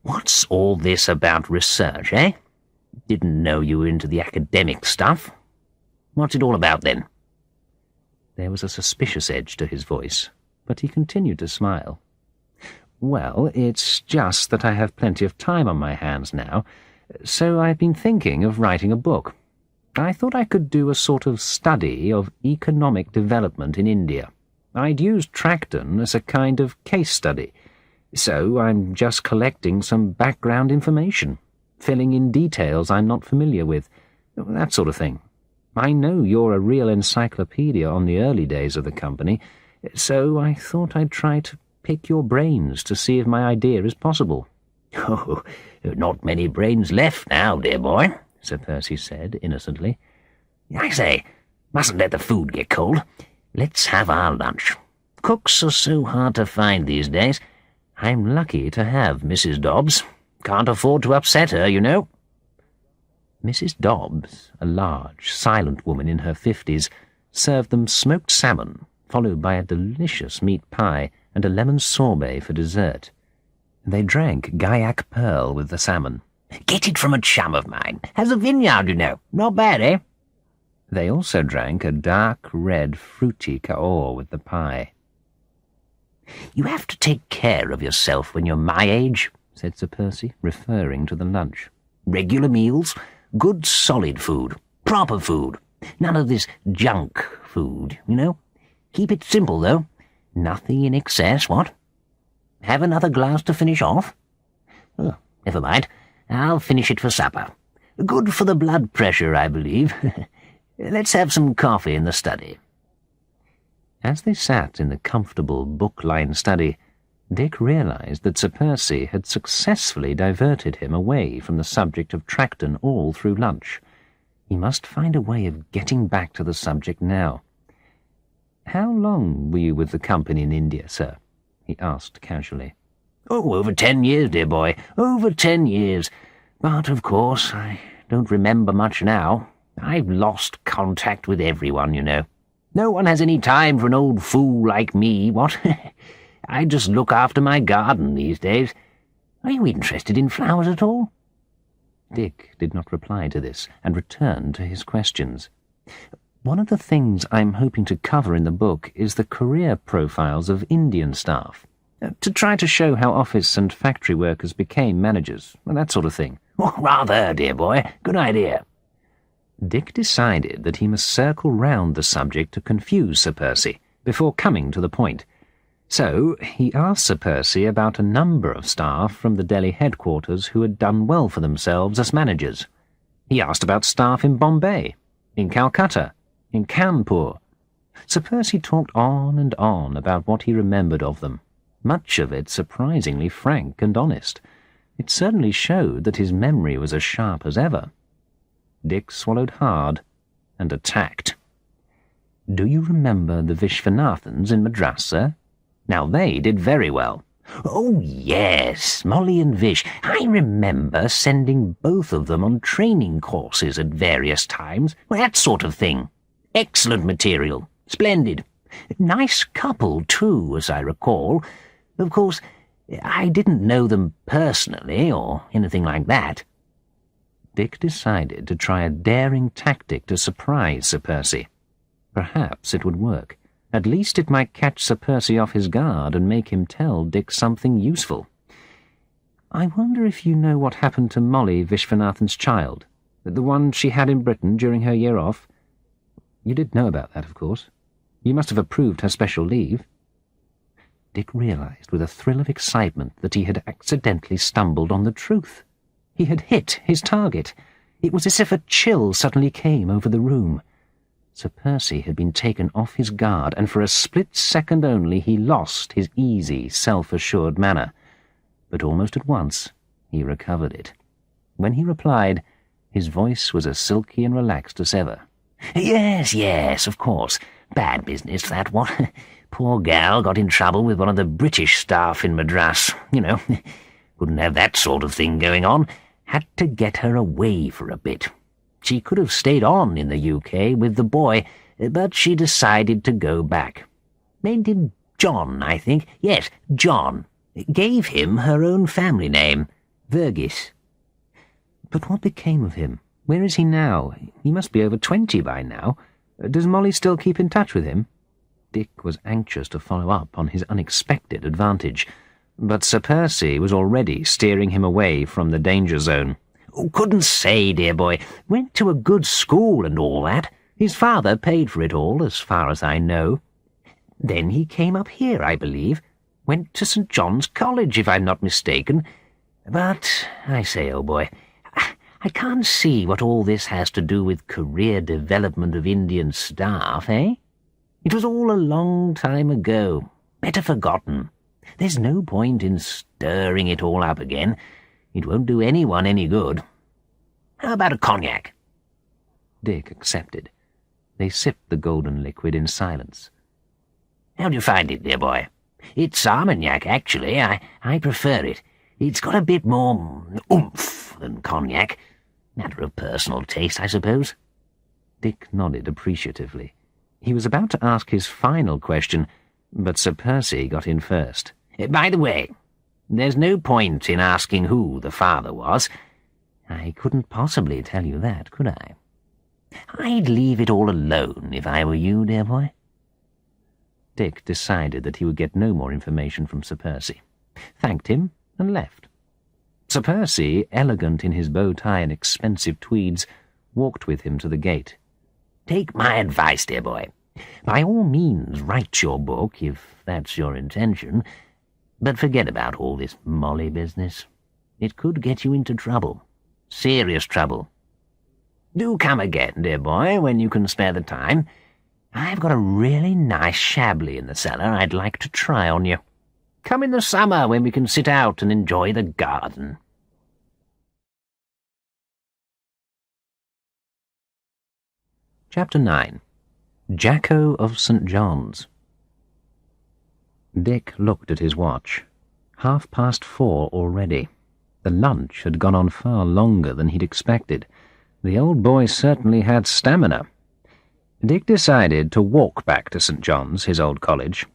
what's all this about research, eh? Didn't know you were into the academic stuff. What's it all about, then? There was a suspicious edge to his voice, but he continued to smile. Well, it's just that I have plenty of time on my hands now, so I've been thinking of writing a book. I thought I could do a sort of study of economic development in India. I'd use Tracton as a kind of case study, so I'm just collecting some background information, filling in details I'm not familiar with, that sort of thing. I know you're a real encyclopedia on the early days of the company, so I thought I'd try to pick your brains to see if my idea is possible. Oh, not many brains left now, dear boy, Sir Percy said innocently. I say, mustn't let the food get cold. Let's have our lunch. Cooks are so hard to find these days. I'm lucky to have Mrs. Dobbs. Can't afford to upset her, you know. Mrs. Dobbs, a large, silent woman in her 50s, served them smoked salmon, followed by a delicious meat pie and a lemon sorbet for dessert. They drank Gaiac Pearl with the salmon. Get it from a chum of mine. Has a vineyard, you know. Not bad, eh? They also drank a dark red fruity Cahors with the pie. You have to take care of yourself when you're my age, said Sir Percy, referring to the lunch. Regular meals, good solid food, proper food. None of this junk food, you know. Keep it simple, though. Nothing in excess, what? Have another glass to finish off? Oh, never mind. I'll finish it for supper. Good for the blood pressure, I believe. Let's have some coffee in the study." As they sat in the comfortable book-lined study, Dick realized that Sir Percy had successfully diverted him away from the subject of Tracton all through lunch. He must find a way of getting back to the subject now. "How long were you with the company in India, sir?" he asked casually. "Oh, over 10 years, dear boy, over 10 years. But, of course, I don't remember much now. I've lost contact with everyone, you know. No one has any time for an old fool like me, what? I just look after my garden these days. Are you interested in flowers at all?" Dick did not reply to this, and returned to his questions. "One of the things I'm hoping to cover in the book is the career profiles of Indian staff, to try to show how office and factory workers became managers, and that sort of thing." "Oh, rather, dear boy. Good idea." Dick decided that he must circle round the subject to confuse Sir Percy before coming to the point. So he asked Sir Percy about a number of staff from the Delhi headquarters who had done well for themselves as managers. He asked about staff in Bombay, in Calcutta, in Kanpur. Sir Percy talked on and on about what he remembered of them, much of it surprisingly frank and honest. It certainly showed that his memory was as sharp as ever. Dick swallowed hard and attacked. "Do you remember the Vishwanathans in Madras, sir? Now, they did very well." "Oh, yes, Molly and Vish. I remember sending both of them on training courses at various times. Well, that sort of thing. Excellent material. Splendid. Nice couple, too, as I recall. Of course, I didn't know them personally or anything like that." Dick decided to try a daring tactic to surprise Sir Percy. Perhaps it would work. At least it might catch Sir Percy off his guard and make him tell Dick something useful. "I wonder if you know what happened to Molly Vishwanathan's child, the one she had in Britain during her year off? You did know about that, of course. You must have approved her special leave." Dick realized with a thrill of excitement that he had accidentally stumbled on the truth. He had hit his target. It was as if a chill suddenly came over the room. Sir Percy had been taken off his guard, and for a split second only he lost his easy, self-assured manner. But almost at once he recovered it. When he replied, his voice was as silky and relaxed as ever. Yes, of course. Bad business, that one. Poor gal got in trouble with one of the British staff in Madras. You know, couldn't have that sort of thing going on. Had to get her away for a bit. She could have stayed on in the UK with the boy, but she decided to go back. Named him John, I think. Yes, John. Gave him her own family name, Verghese. But what became of him? Where is he now? He must be over 20 by now. Does Molly still keep in touch with him? Dick was anxious to follow up on his unexpected advantage, but Sir Percy was already steering him away from the danger zone. "Oh, couldn't say, dear boy. Went to a good school and all that. His father paid for it all, as far as I know. Then he came up here, I believe. Went to St. John's College, if I'm not mistaken. But, I say, old boy, I can't see what all this has to do with career development of Indian staff, eh? It was all a long time ago. Better forgotten. There's no point in stirring it all up again. It won't do anyone any good. How about a cognac?" Dick accepted. They sipped the golden liquid in silence. "How do you find it, dear boy?" "It's Armagnac, actually. I prefer it. It's got a bit more oomph than cognac. Matter of personal taste, I suppose." Dick nodded appreciatively. He was about to ask his final question, but Sir Percy got in first. "By the way, there's no point in asking who the father was." "I couldn't possibly tell you that, could I?" "I'd leave it all alone if I were you, dear boy." Dick decided that he would get no more information from Sir Percy, thanked him, and left. Sir Percy, elegant in his bow tie and expensive tweeds, walked with him to the gate. "Take my advice, dear boy. By all means, write your book, if that's your intention. But forget about all this Molly business. It could get you into trouble. Serious trouble. Do come again, dear boy, when you can spare the time. I've got a really nice Chablis in the cellar I'd like to try on you. Come in the summer when we can sit out and enjoy the garden. Chapter 9. Jacko of St. John's. Dick looked at his watch. 4:30 already. The lunch had gone on far longer than he'd expected. The old boy certainly had stamina. Dick decided to walk back to St. John's, his old college.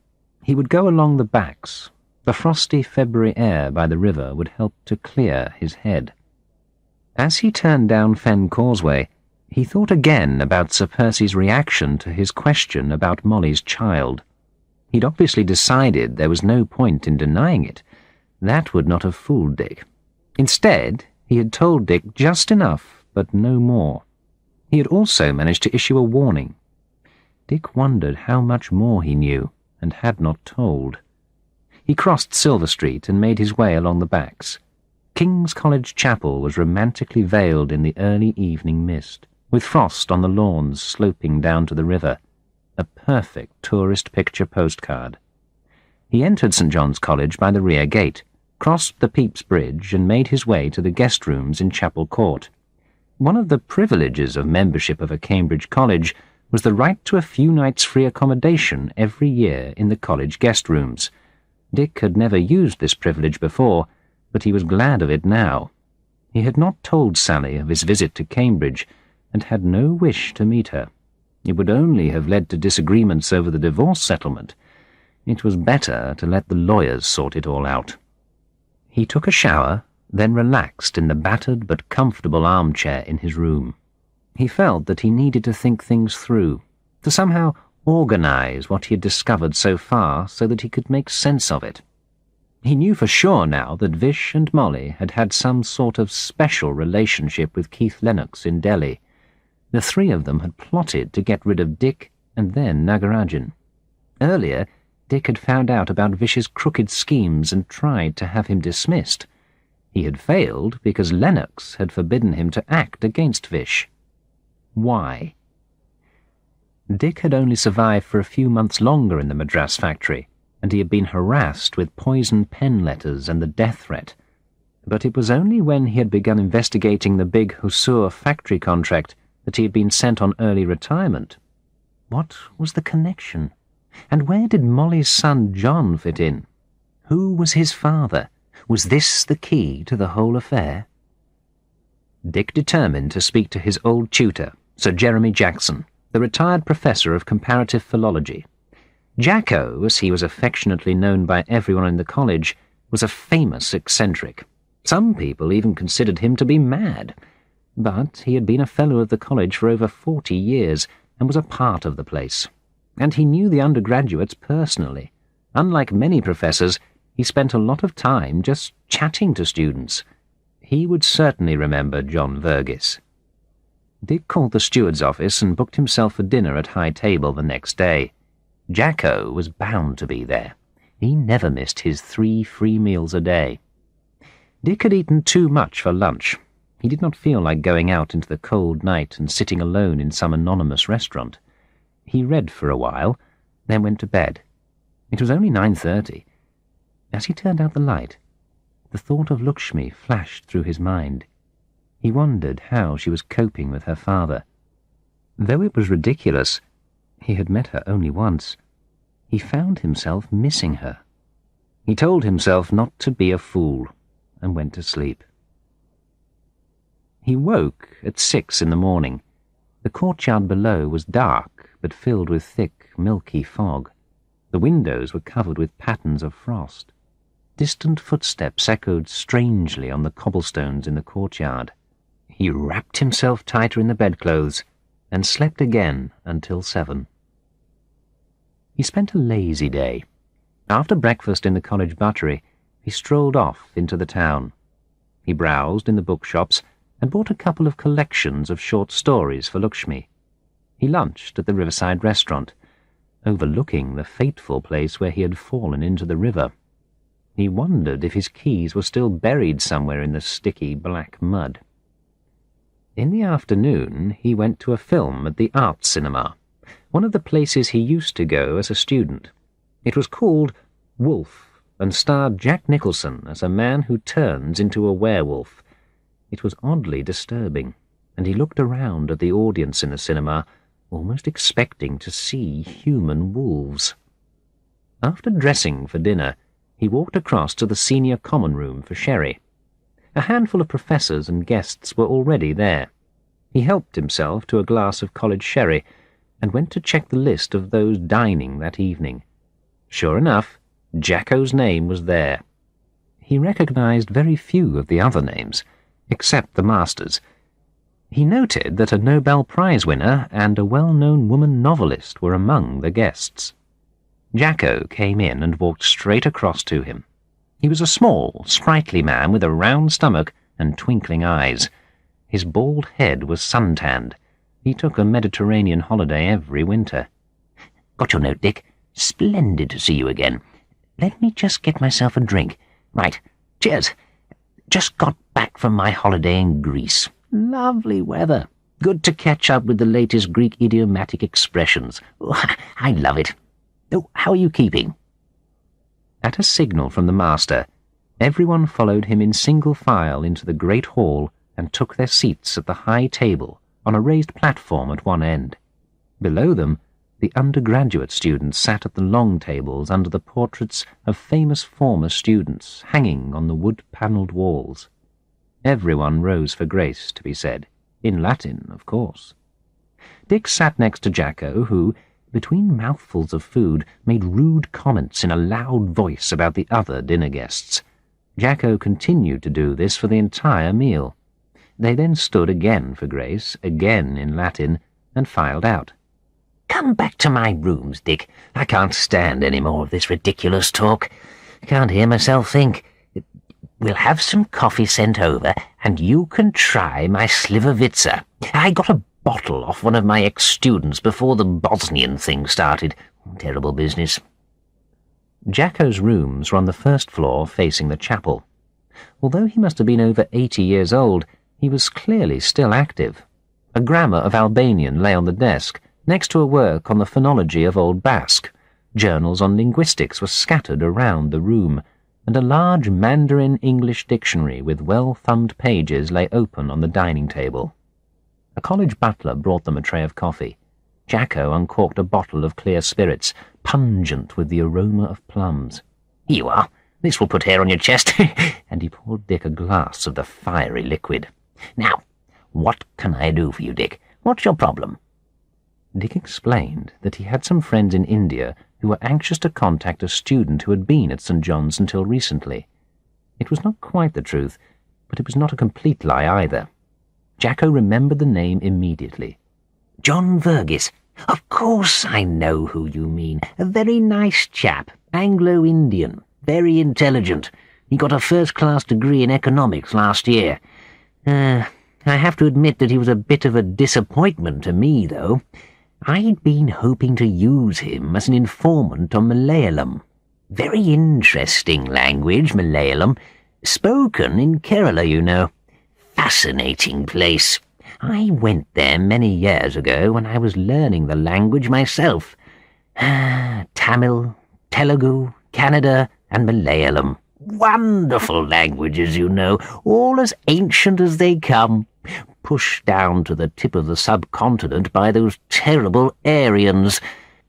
He would go along the backs. The frosty February air by the river would help to clear his head. As he turned down Fen Causeway, he thought again about Sir Percy's reaction to his question about Molly's child. He'd obviously decided there was no point in denying it. That would not have fooled Dick. Instead, he had told Dick just enough, but no more. He had also managed to issue a warning. Dick wondered how much more he knew, and had not told. He crossed Silver Street and made his way along the backs. King's College Chapel was romantically veiled in the early evening mist, with frost on the lawns sloping down to the river. A perfect tourist picture postcard. He entered St. John's College by the rear gate, crossed the Pepys Bridge and made his way to the guest rooms in Chapel Court. One of the privileges of membership of a Cambridge college was the right to a few nights' free accommodation every year in the college guest rooms. Dick had never used this privilege before, but he was glad of it now. He had not told Sally of his visit to Cambridge, and had no wish to meet her. It would only have led to disagreements over the divorce settlement. It was better to let the lawyers sort it all out. He took a shower, then relaxed in the battered but comfortable armchair in his room. He felt that he needed to think things through, to somehow organize what he had discovered so far so that he could make sense of it. He knew for sure now that Vish and Molly had had some sort of special relationship with Keith Lennox in Delhi. The three of them had plotted to get rid of Dick and then Nagarajan. Earlier, Dick had found out about Vish's crooked schemes and tried to have him dismissed. He had failed because Lennox had forbidden him to act against Vish. Why? Dick had only survived for a few months longer in the Madras factory, and he had been harassed with poisoned pen letters and the death threat. But it was only when he had begun investigating the big Husur factory contract that he had been sent on early retirement. What was the connection? And where did Molly's son John fit in? Who was his father? Was this the key to the whole affair? Dick determined to speak to his old tutor, Sir Jeremy Jackson, the retired professor of comparative philology. Jacko, as he was affectionately known by everyone in the college, was a famous eccentric. Some people even considered him to be mad. But he had been a fellow of the college for over 40 years and was a part of the place. And he knew the undergraduates personally. Unlike many professors, he spent a lot of time just chatting to students. He would certainly remember John Vergis. Dick called the steward's office and booked himself for dinner at High Table the next day. Jacko was bound to be there. He never missed his 3 free meals a day. Dick had eaten too much for lunch. He did not feel like going out into the cold night and sitting alone in some anonymous restaurant. He read for a while, then went to bed. It was only 9:30. As he turned out the light, the thought of Lakshmi flashed through his mind. He wondered how she was coping with her father. Though it was ridiculous, he had met her only once. He found himself missing her. He told himself not to be a fool, and went to sleep. He woke at 6 in the morning. The courtyard below was dark, but filled with thick, milky fog. The windows were covered with patterns of frost. Distant footsteps echoed strangely on the cobblestones in the courtyard. He wrapped himself tighter in the bedclothes and slept again until 7. He spent a lazy day. After breakfast in the college buttery, he strolled off into the town. He browsed in the bookshops and bought a couple of collections of short stories for Lakshmi. He lunched at the riverside restaurant, overlooking the fateful place where he had fallen into the river. He wondered if his keys were still buried somewhere in the sticky black mud. In the afternoon, he went to a film at the Art Cinema, one of the places he used to go as a student. It was called Wolf, and starred Jack Nicholson as a man who turns into a werewolf. It was oddly disturbing, and he looked around at the audience in the cinema, almost expecting to see human wolves. After dressing for dinner, he walked across to the senior common room for sherry. A handful of professors and guests were already there. He helped himself to a glass of college sherry and went to check the list of those dining that evening. Sure enough, Jacko's name was there. He recognized very few of the other names, except the master's. He noted that a Nobel Prize winner and a well-known woman novelist were among the guests. Jacko came in and walked straight across to him. He was a small, sprightly man with a round stomach and twinkling eyes. His bald head was suntanned. He took a Mediterranean holiday every winter. "Got your note, Dick? Splendid to see you again. Let me just get myself a drink. Right, cheers. Just got back from my holiday in Greece. Lovely weather. Good to catch up with the latest Greek idiomatic expressions. Oh, I love it. Oh, how are you keeping?" At a signal from the master, everyone followed him in single file into the great hall and took their seats at the high table on a raised platform at one end. Below them, the undergraduate students sat at the long tables under the portraits of famous former students hanging on the wood-panelled walls. Everyone rose for grace to be said, in Latin, of course. Dick sat next to Jacko, who, between mouthfuls of food, made rude comments in a loud voice about the other dinner guests. Jacko continued to do this for the entire meal. They then stood again for grace, again in Latin, and filed out. "Come back to my rooms, Dick. I can't stand any more of this ridiculous talk. I can't hear myself think. We'll have some coffee sent over, and you can try my slivovitza. I got a bottle off one of my ex-students before the Bosnian thing started. Terrible business." Jacko's rooms were on the first floor facing the chapel. Although he must have been over 80 years old, he was clearly still active. A grammar of Albanian lay on the desk, next to a work on the phonology of Old Basque. Journals on linguistics were scattered around the room, and a large Mandarin English dictionary with well-thumbed pages lay open on the dining table. A college butler brought them a tray of coffee. Jacko uncorked a bottle of clear spirits, pungent with the aroma of plums. "Here you are. This will put hair on your chest." And he poured Dick a glass of the fiery liquid. "Now, what can I do for you, Dick? What's your problem?" Dick explained that he had some friends in India who were anxious to contact a student who had been at St. John's until recently. It was not quite the truth, but it was not a complete lie either. Jacko remembered the name immediately. "John Vergis. Of course I know who you mean. A very nice chap. Anglo-Indian. Very intelligent. He got a first-class degree in economics last year. I have to admit that he was a bit of a disappointment to me, though. I'd been hoping to use him as an informant on Malayalam. Very interesting language, Malayalam. Spoken in Kerala, you know. Fascinating place. I went there many years ago when I was learning the language myself. Tamil, Telugu, Kannada, and Malayalam. Wonderful languages, you know, all as ancient as they come, pushed down to the tip of the subcontinent by those terrible Aryans.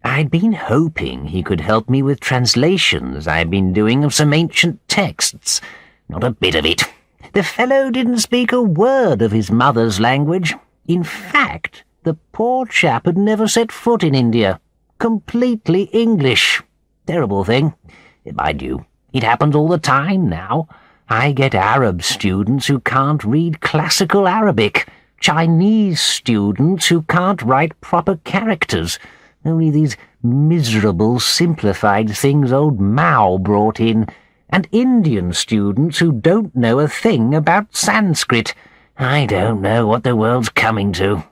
I'd been hoping he could help me with translations I've been doing of some ancient texts. Not a bit of it. The fellow didn't speak a word of his mother's language. In fact, the poor chap had never set foot in India. Completely English. Terrible thing. Mind you, it happens all the time now. I get Arab students who can't read classical Arabic, Chinese students who can't write proper characters, only these miserable simplified things old Mao brought in, and Indian students who don't know a thing about Sanskrit. I don't know what the world's coming to."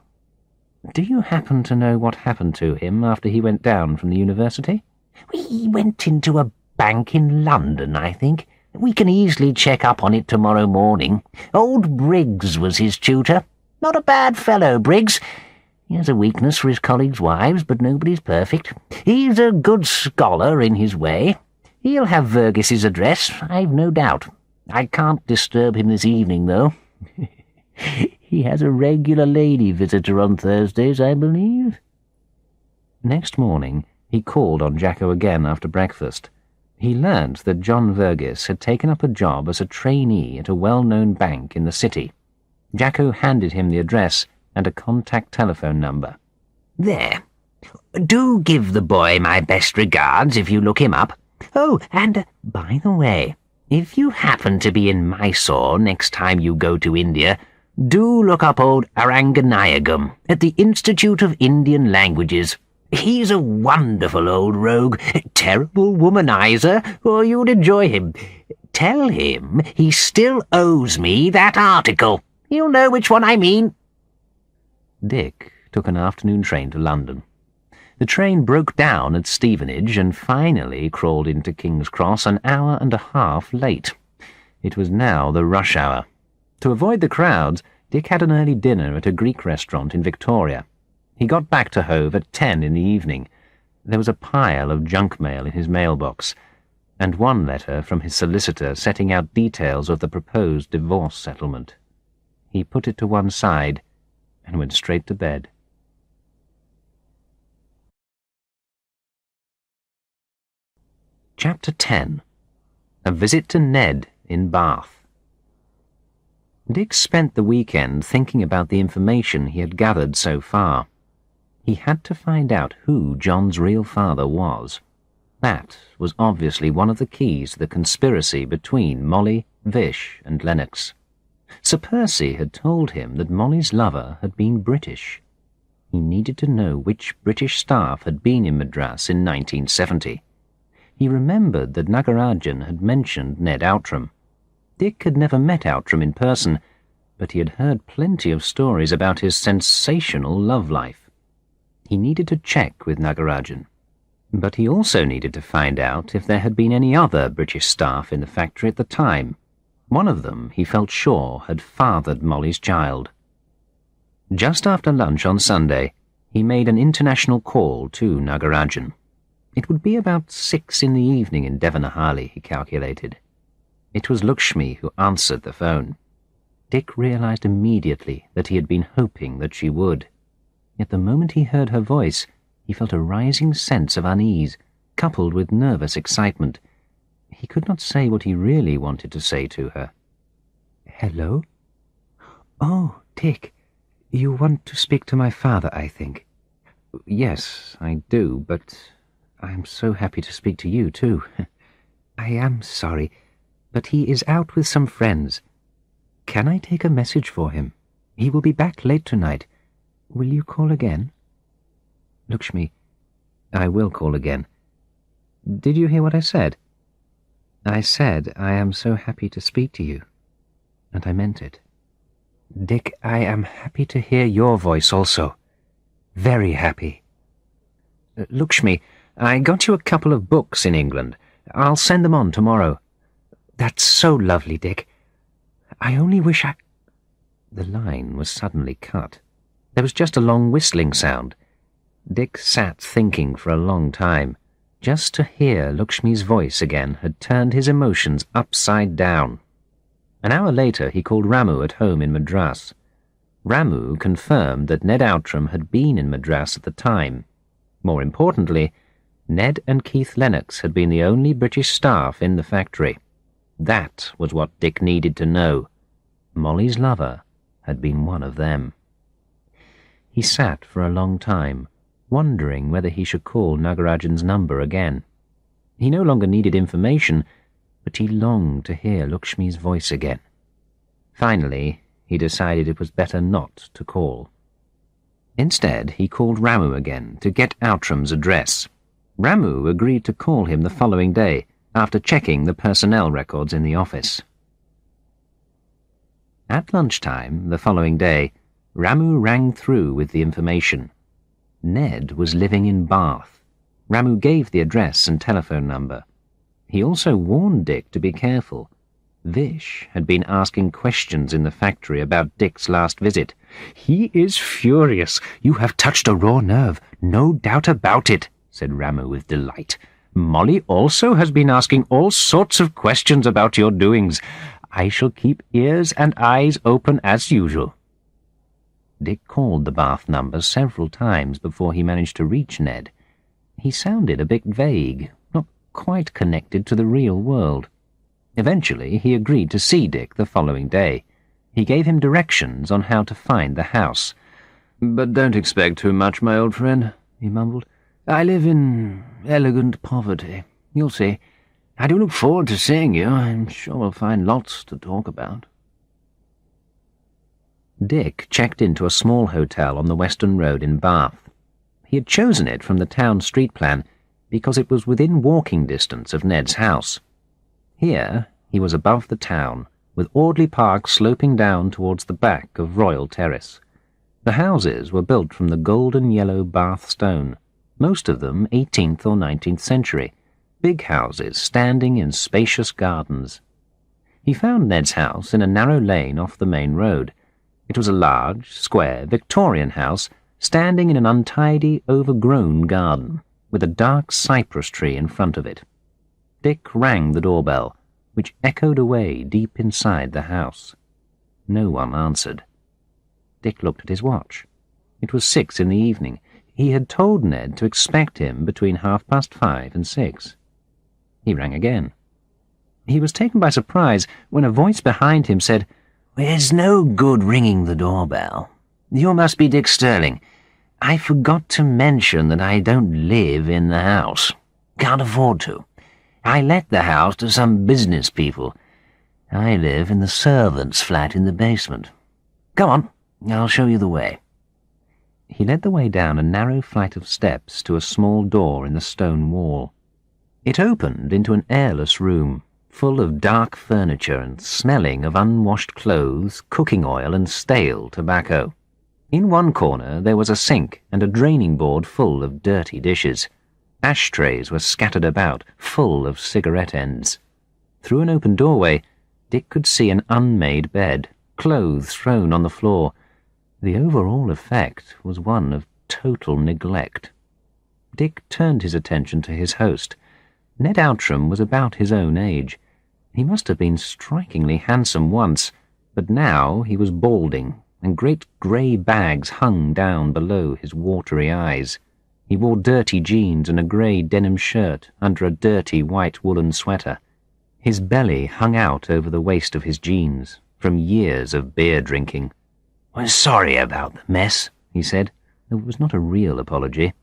"Do you happen to know what happened to him after he went down from the university?" "He went into a bank in London, I think. We can easily check up on it tomorrow morning. Old Briggs was his tutor. Not a bad fellow, Briggs. He has a weakness for his colleagues' wives, but nobody's perfect. He's a good scholar in his way. He'll have Vergis's address, I've no doubt. I can't disturb him this evening, though. He has a regular lady visitor on Thursdays, I believe. Next morning, he called on Jacko again after breakfast. He learnt that John Vergis had taken up a job as a trainee at a well-known bank in the city. Jacko handed him the address and a contact telephone number. There. Do give the boy my best regards if you look him up. Oh, and, by the way, if you happen to be in Mysore next time you go to India, do look up old Aranganayagam at the Institute of Indian Languages. He's a wonderful old rogue, terrible womanizer, or you'd enjoy him. Tell him he still owes me that article. You'll know which one I mean. Dick took an afternoon train to London. The train broke down at Stevenage and finally crawled into King's Cross an hour and a half late. It was now the rush hour. To avoid the crowds, Dick had an early dinner at a Greek restaurant in Victoria. He got back to Hove at 10 in the evening. There was a pile of junk mail in his mailbox, and one letter from his solicitor setting out details of the proposed divorce settlement. He put it to one side and went straight to bed. Chapter 10. A Visit to Ned in Bath. Dick spent the weekend thinking about the information he had gathered so far. He had to find out who John's real father was. That was obviously one of the keys to the conspiracy between Molly, Vish, and Lennox. Sir Percy had told him that Molly's lover had been British. He needed to know which British staff had been in Madras in 1970. He remembered that Nagarajan had mentioned Ned Outram. Dick had never met Outram in person, but he had heard plenty of stories about his sensational love life. He needed to check with Nagarajan, but he also needed to find out if there had been any other British staff in the factory at the time. One of them, he felt sure, had fathered Molly's child. Just after lunch on Sunday, he made an international call to Nagarajan. It would be about 6 in the evening in Devanahalli, he calculated. It was Lakshmi who answered the phone. Dick realized immediately that he had been hoping that she would. Yet the moment he heard her voice, he felt a rising sense of unease, coupled with nervous excitement. He could not say what he really wanted to say to her. "Hello? Oh, Dick, you want to speak to my father, I think." "Yes, I do, but I am so happy to speak to you, too." "I am sorry, but he is out with some friends. Can I take a message for him? He will be back late tonight. Will you call again?" "Lakshmi, I will call again. Did you hear what I said?" "I said I am so happy to speak to you, and I meant it." "Dick, I am happy to hear your voice also. Very happy." "Lakshmi, I got you a couple of books in England. I'll send them on tomorrow." "That's so lovely, Dick. I only wish I—" The line was suddenly cut. There was just a long whistling sound. Dick sat thinking for a long time. Just to hear Lakshmi's voice again had turned his emotions upside down. An hour later he called Ramu at home in Madras. Ramu confirmed that Ned Outram had been in Madras at the time. More importantly, Ned and Keith Lennox had been the only British staff in the factory. That was what Dick needed to know. Molly's lover had been one of them. He sat for a long time, wondering whether he should call Nagarajan's number again. He no longer needed information, but he longed to hear Lakshmi's voice again. Finally, he decided it was better not to call. Instead, he called Ramu again to get Outram's address. Ramu agreed to call him the following day, after checking the personnel records in the office. At lunchtime the following day, Ramu rang through with the information. Ned was living in Bath. Ramu gave the address and telephone number. He also warned Dick to be careful. Vish had been asking questions in the factory about Dick's last visit. "He is furious. You have touched a raw nerve, no doubt about it," said Ramu with delight. "Molly also has been asking all sorts of questions about your doings. I shall keep ears and eyes open as usual." Dick called the Bath number several times before he managed to reach Ned. He sounded a bit vague, not quite connected to the real world. Eventually, he agreed to see Dick the following day. He gave him directions on how to find the house. "But don't expect too much, my old friend," he mumbled. "I live in elegant poverty. You'll see. I do look forward to seeing you. I'm sure we'll find lots to talk about." Dick checked into a small hotel on the Western Road in Bath. He had chosen it from the town street plan because it was within walking distance of Ned's house. Here he was above the town, with Audley Park sloping down towards the back of Royal Terrace. The houses were built from the golden yellow Bath stone, most of them 18th or 19th century, big houses standing in spacious gardens. He found Ned's house in a narrow lane off the main road. It was a large, square, Victorian house standing in an untidy, overgrown garden, with a dark cypress tree in front of it. Dick rang the doorbell, which echoed away deep inside the house. No one answered. Dick looked at his watch. It was 6 in the evening. He had told Ned to expect him between 5:30 and 6. He rang again. He was taken by surprise when a voice behind him said, "It's no good ringing the doorbell. You must be Dick Sterling. I forgot to mention that I don't live in the house. Can't afford to. I let the house to some business people. I live in the servants' flat in the basement. Come on, I'll show you the way." He led the way down a narrow flight of steps to a small door in the stone wall. It opened into an airless room, full of dark furniture and smelling of unwashed clothes, cooking oil, and stale tobacco. In one corner there was a sink and a draining board full of dirty dishes. Ashtrays were scattered about, full of cigarette ends. Through an open doorway, Dick could see an unmade bed, clothes thrown on the floor. The overall effect was one of total neglect. Dick turned his attention to his host. Ned Outram was about his own age. He must have been strikingly handsome once, but now he was balding, and great grey bags hung down below his watery eyes. He wore dirty jeans and a grey denim shirt under a dirty white woolen sweater. His belly hung out over the waist of his jeans, from years of beer drinking. "I'm sorry about the mess," he said, though it was not a real apology.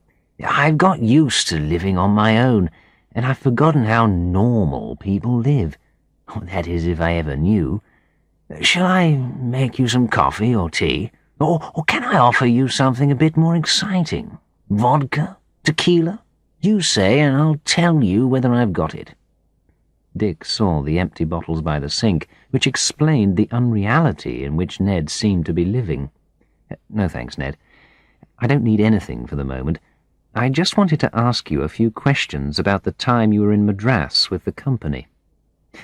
"I've got used to living on my own, and I've forgotten how normal people live. That is, if I ever knew. Shall I make you some coffee or tea? Or can I offer you something a bit more exciting? Vodka? Tequila? You say, and I'll tell you whether I've got it." Dick saw the empty bottles by the sink, which explained the unreality in which Ned seemed to be living. "No thanks, Ned. I don't need anything for the moment. I just wanted to ask you a few questions about the time you were in Madras with the company."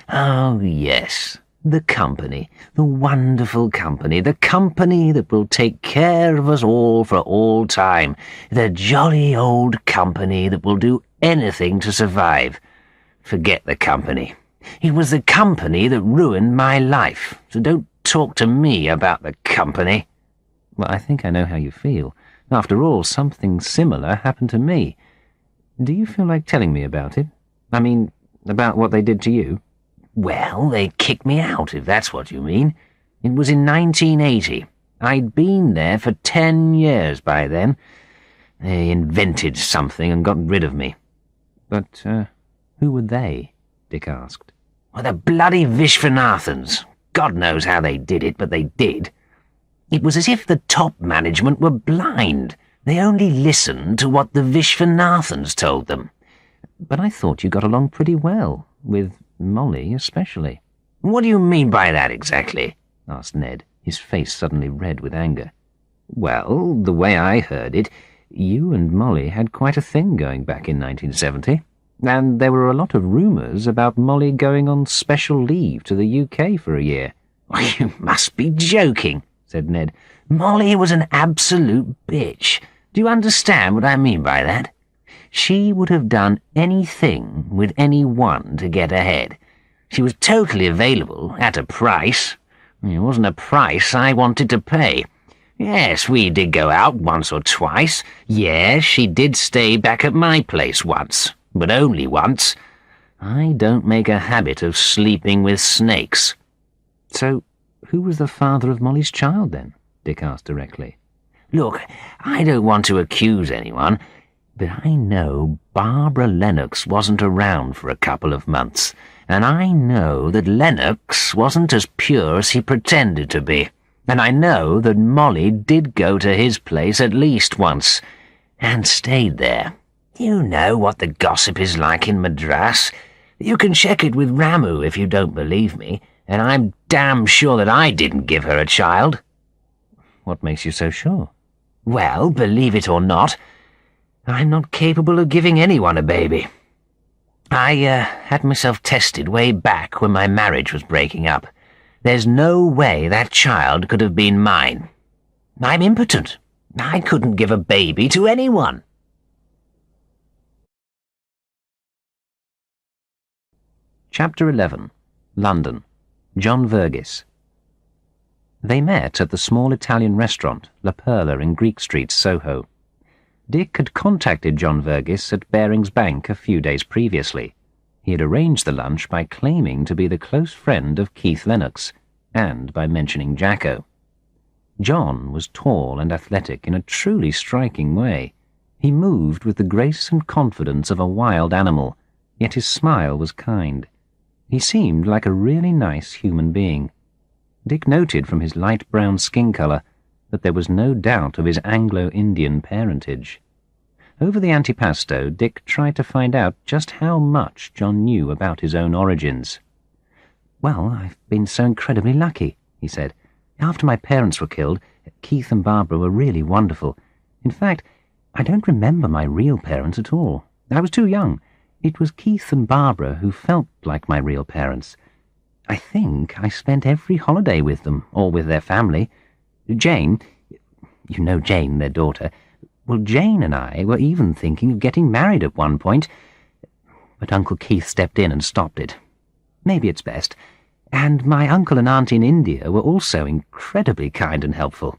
"Oh, yes. The company, the wonderful company, the company that will take care of us all for all time, the jolly old company that will do anything to survive. Forget the company. It was the company that ruined my life, so don't talk to me about the company." "Well, I think I know how you feel. After all, something similar happened to me. Do you feel like telling me about it? I mean, about what they did to you?" "Well, they kicked me out, if that's what you mean. It was in 1980. I'd been there for 10 years by then. They invented something and got rid of me." "But, who were they?" Dick asked. "Well, the bloody Vishwanathans. God knows how they did it, but they did. It was as if the top management were blind. They only listened to what the Vishwanathans told them." "But I thought you got along pretty well, with Molly especially." "What do you mean by that exactly?" asked Ned, his face suddenly red with anger. "Well, the way I heard it, you and Molly had quite a thing going back in 1970. And there were a lot of rumours about Molly going on special leave to the UK for a year. You must be joking, said Ned. Molly was an absolute bitch. Do you understand what I mean by that? She would have done anything with anyone to get ahead. She was totally available, at a price. It wasn't a price I wanted to pay. Yes, we did go out once or twice. Yes, she did stay back at my place once, but only once. I don't make a habit of sleeping with snakes. So, who was the father of Molly's child, then? Dick asked directly. Look, I don't want to accuse anyone, but I know Barbara Lennox wasn't around for a couple of months, and I know that Lennox wasn't as pure as he pretended to be, and I know that Molly did go to his place at least once, and stayed there. You know what the gossip is like in Madras. You can check it with Ramu if you don't believe me, and I'm damn sure that I didn't give her a child. What makes you so sure? Well, believe it or not, I'm not capable of giving anyone a baby. I had myself tested way back when my marriage was breaking up. There's no way that child could have been mine. I'm impotent. I couldn't give a baby to anyone. Chapter 11. London. John Vergis. They met at the small Italian restaurant, La Perla in Greek Street, Soho. Dick had contacted John Vergis at Baring's Bank a few days previously. He had arranged the lunch by claiming to be the close friend of Keith Lennox, and by mentioning Jacko. John was tall and athletic in a truly striking way. He moved with the grace and confidence of a wild animal, yet his smile was kind. He seemed like a really nice human being. Dick noted from his light brown skin colour that there was no doubt of his Anglo-Indian parentage. Over the antipasto, Dick tried to find out just how much John knew about his own origins. "Well, I've been so incredibly lucky," he said. "After my parents were killed, Keith and Barbara were really wonderful. In fact, I don't remember my real parents at all. I was too young. It was Keith and Barbara who felt like my real parents. I think I spent every holiday with them, or with their family. Jane, you know Jane, their daughter, well, Jane and I were even thinking of getting married at one point, but Uncle Keith stepped in and stopped it. Maybe it's best. And my uncle and auntie in India were also incredibly kind and helpful."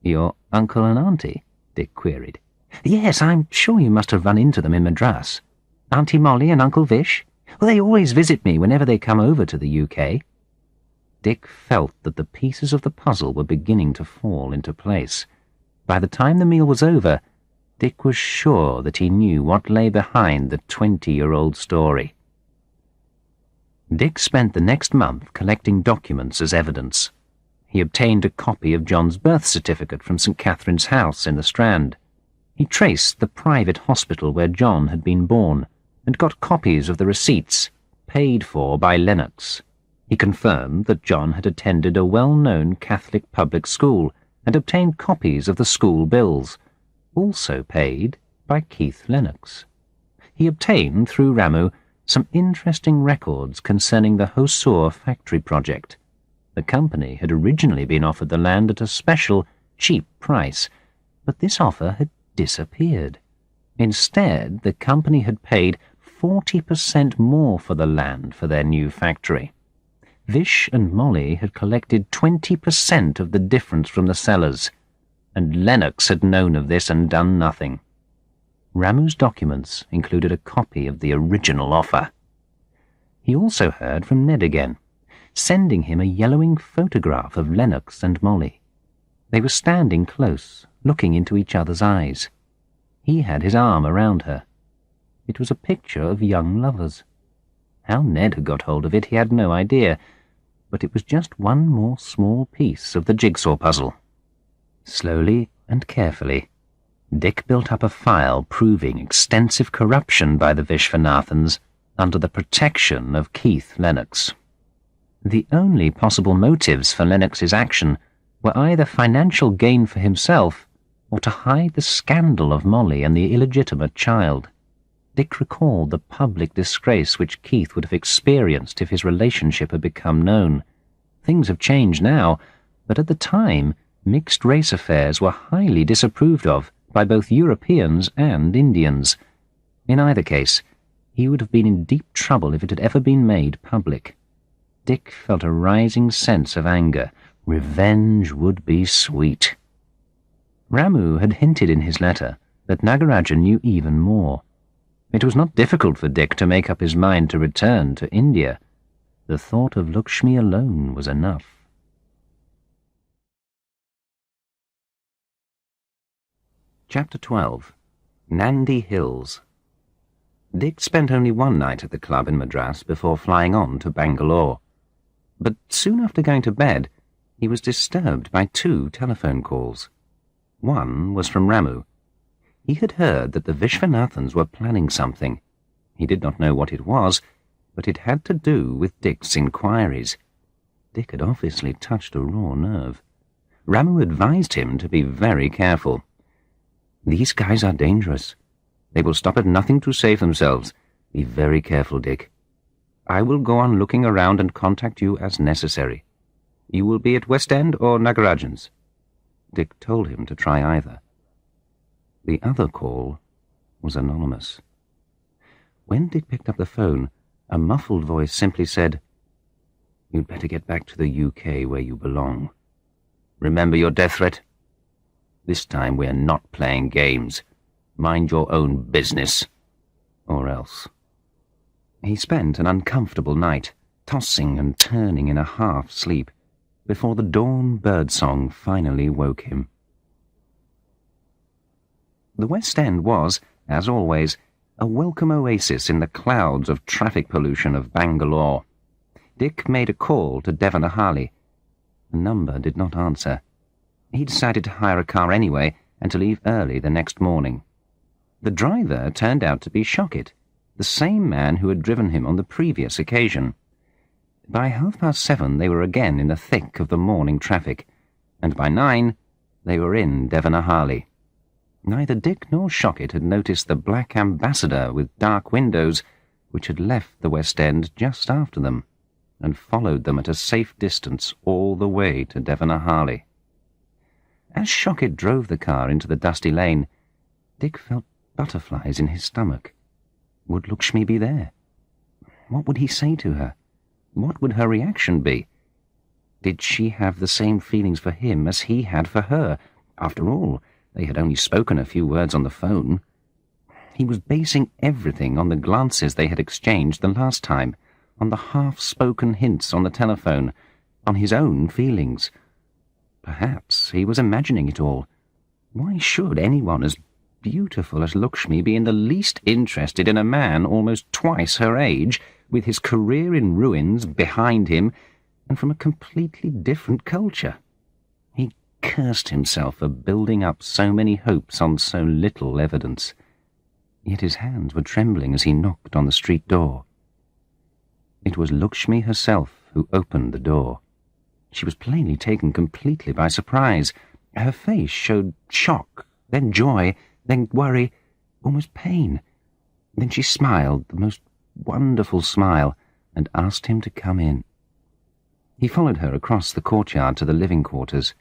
"Your uncle and auntie?" Dick queried. "Yes, I'm sure you must have run into them in Madras. Auntie Molly and Uncle Vish? Well, they always visit me whenever they come over to the UK." Dick felt that the pieces of the puzzle were beginning to fall into place. By the time the meal was over, Dick was sure that he knew what lay behind the 20-year-old story. Dick spent the next month collecting documents as evidence. He obtained a copy of John's birth certificate from St. Catherine's House in the Strand. He traced the private hospital where John had been born, and got copies of the receipts, paid for by Lennox. He confirmed that John had attended a well-known Catholic public school, and obtained copies of the school bills, also paid by Keith Lennox. He obtained, through Ramu, some interesting records concerning the Hosur factory project. The company had originally been offered the land at a special, cheap price, but this offer had disappeared. Instead, the company had paid 40% more for the land for their new factory. Vish and Molly had collected 20% of the difference from the sellers, and Lennox had known of this and done nothing. Ramu's documents included a copy of the original offer. He also heard from Ned again, sending him a yellowing photograph of Lennox and Molly. They were standing close, looking into each other's eyes. He had his arm around her. It was a picture of young lovers. How Ned had got hold of it he had no idea, but it was just one more small piece of the jigsaw puzzle. Slowly and carefully, Dick built up a file proving extensive corruption by the Vishwanathans under the protection of Keith Lennox. The only possible motives for Lennox's action were either financial gain for himself or to hide the scandal of Molly and the illegitimate child. Dick recalled the public disgrace which Keith would have experienced if his relationship had become known. Things have changed now, but at the time, mixed-race affairs were highly disapproved of by both Europeans and Indians. In either case, he would have been in deep trouble if it had ever been made public. Dick felt a rising sense of anger. Revenge would be sweet. Ramu had hinted in his letter that Nagaraja knew even more. It was not difficult for Dick to make up his mind to return to India. The thought of Lakshmi alone was enough. Chapter 12. Nandi Hills. Dick spent only one night at the club in Madras before flying on to Bangalore. But soon after going to bed, he was disturbed by 2 telephone calls. One was from Ramu. He had heard that the Vishwanathans were planning something. He did not know what it was, but it had to do with Dick's inquiries. Dick had obviously touched a raw nerve. Ramu advised him to be very careful. "These guys are dangerous. They will stop at nothing to save themselves. Be very careful, Dick. I will go on looking around and contact you as necessary. You will be at West End or Nagarajan's?" Dick told him to try either. The other call was anonymous. When Dick picked up the phone, a muffled voice simply said, "You'd better get back to the UK where you belong. Remember your death threat? This time we're not playing games. Mind your own business. Or else." He spent an uncomfortable night, tossing and turning in a half-sleep, before the dawn birdsong finally woke him. The West End was, as always, a welcome oasis in the clouds of traffic pollution of Bangalore. Dick made a call to Devanahali. The number did not answer. He decided to hire a car anyway and to leave early the next morning. The driver turned out to be Shockett, the same man who had driven him on the previous occasion. By 7:30 they were again in the thick of the morning traffic, and by 9 they were in Devanahali. Neither Dick nor Shockett had noticed the black ambassador with dark windows which had left the West End just after them and followed them at a safe distance all the way to Devanahali. As Shockett drove the car into the dusty lane, Dick felt butterflies in his stomach. Would Lakshmi be there? What would he say to her? What would her reaction be? Did she have the same feelings for him as he had for her? After all, they had only spoken a few words on the phone. He was basing everything on the glances they had exchanged the last time, on the half-spoken hints on the telephone, on his own feelings. Perhaps he was imagining it all. Why should anyone as beautiful as Lakshmi be in the least interested in a man almost twice her age, with his career in ruins behind him, and from a completely different culture? He cursed himself for building up so many hopes on so little evidence. Yet his hands were trembling as he knocked on the street door. It was Lakshmi herself who opened the door. She was plainly taken completely by surprise. Her face showed shock, then joy, then worry, almost pain. Then she smiled, the most wonderful smile, and asked him to come in. He followed her across the courtyard to the living quarters.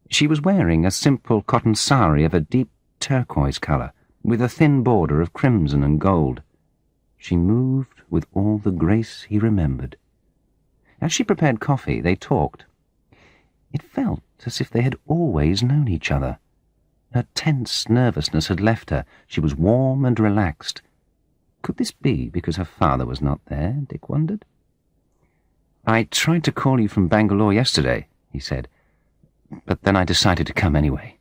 She was wearing a simple cotton sari of a deep turquoise colour, with a thin border of crimson and gold. She moved with all the grace he remembered. As she prepared coffee, they talked. It felt as if they had always known each other. Her tense nervousness had left her. She was warm and relaxed. Could this be because her father was not there, Dick wondered? "I tried to call you from Bangalore yesterday," he said, "but then I decided to come anyway."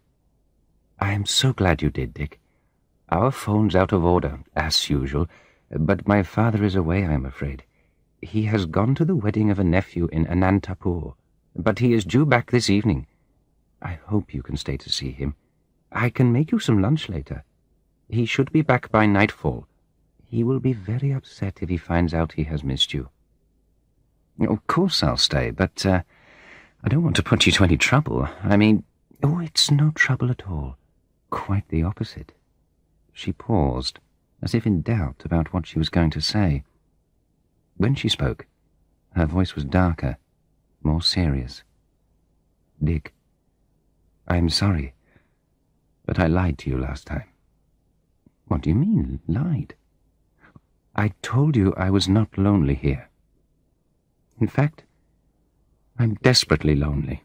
"I am so glad you did, Dick. Our phone's out of order, as usual, but my father is away, I am afraid. He has gone to the wedding of a nephew in Anantapur, but he is due back this evening. I hope you can stay to see him. I can make you some lunch later. He should be back by nightfall. He will be very upset if he finds out he has missed you." "Of course I'll stay, but I don't want to put you to any trouble. I mean—" "Oh, it's no trouble at all. Quite the opposite." She paused, as if in doubt about what she was going to say. When she spoke, her voice was darker, more serious. "Dick, I'm sorry, but I lied to you last time." "What do you mean, lied?" "I told you I was not lonely here. In fact, I'm desperately lonely.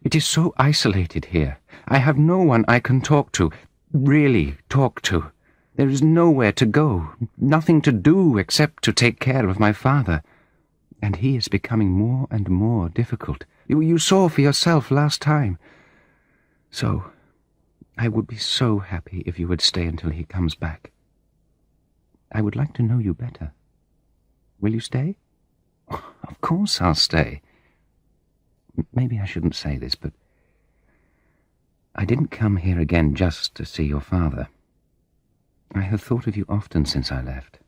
It is so isolated here. I have no one I can talk to, really talk to. There is nowhere to go, nothing to do except to take care of my father. And he is becoming more and more difficult. You saw for yourself last time. So, I would be so happy if you would stay until he comes back. I would like to know you better. Will you stay?" "Of course I'll stay. Maybe I shouldn't say this, but I didn't come here again just to see your father. I have thought of you often since I left.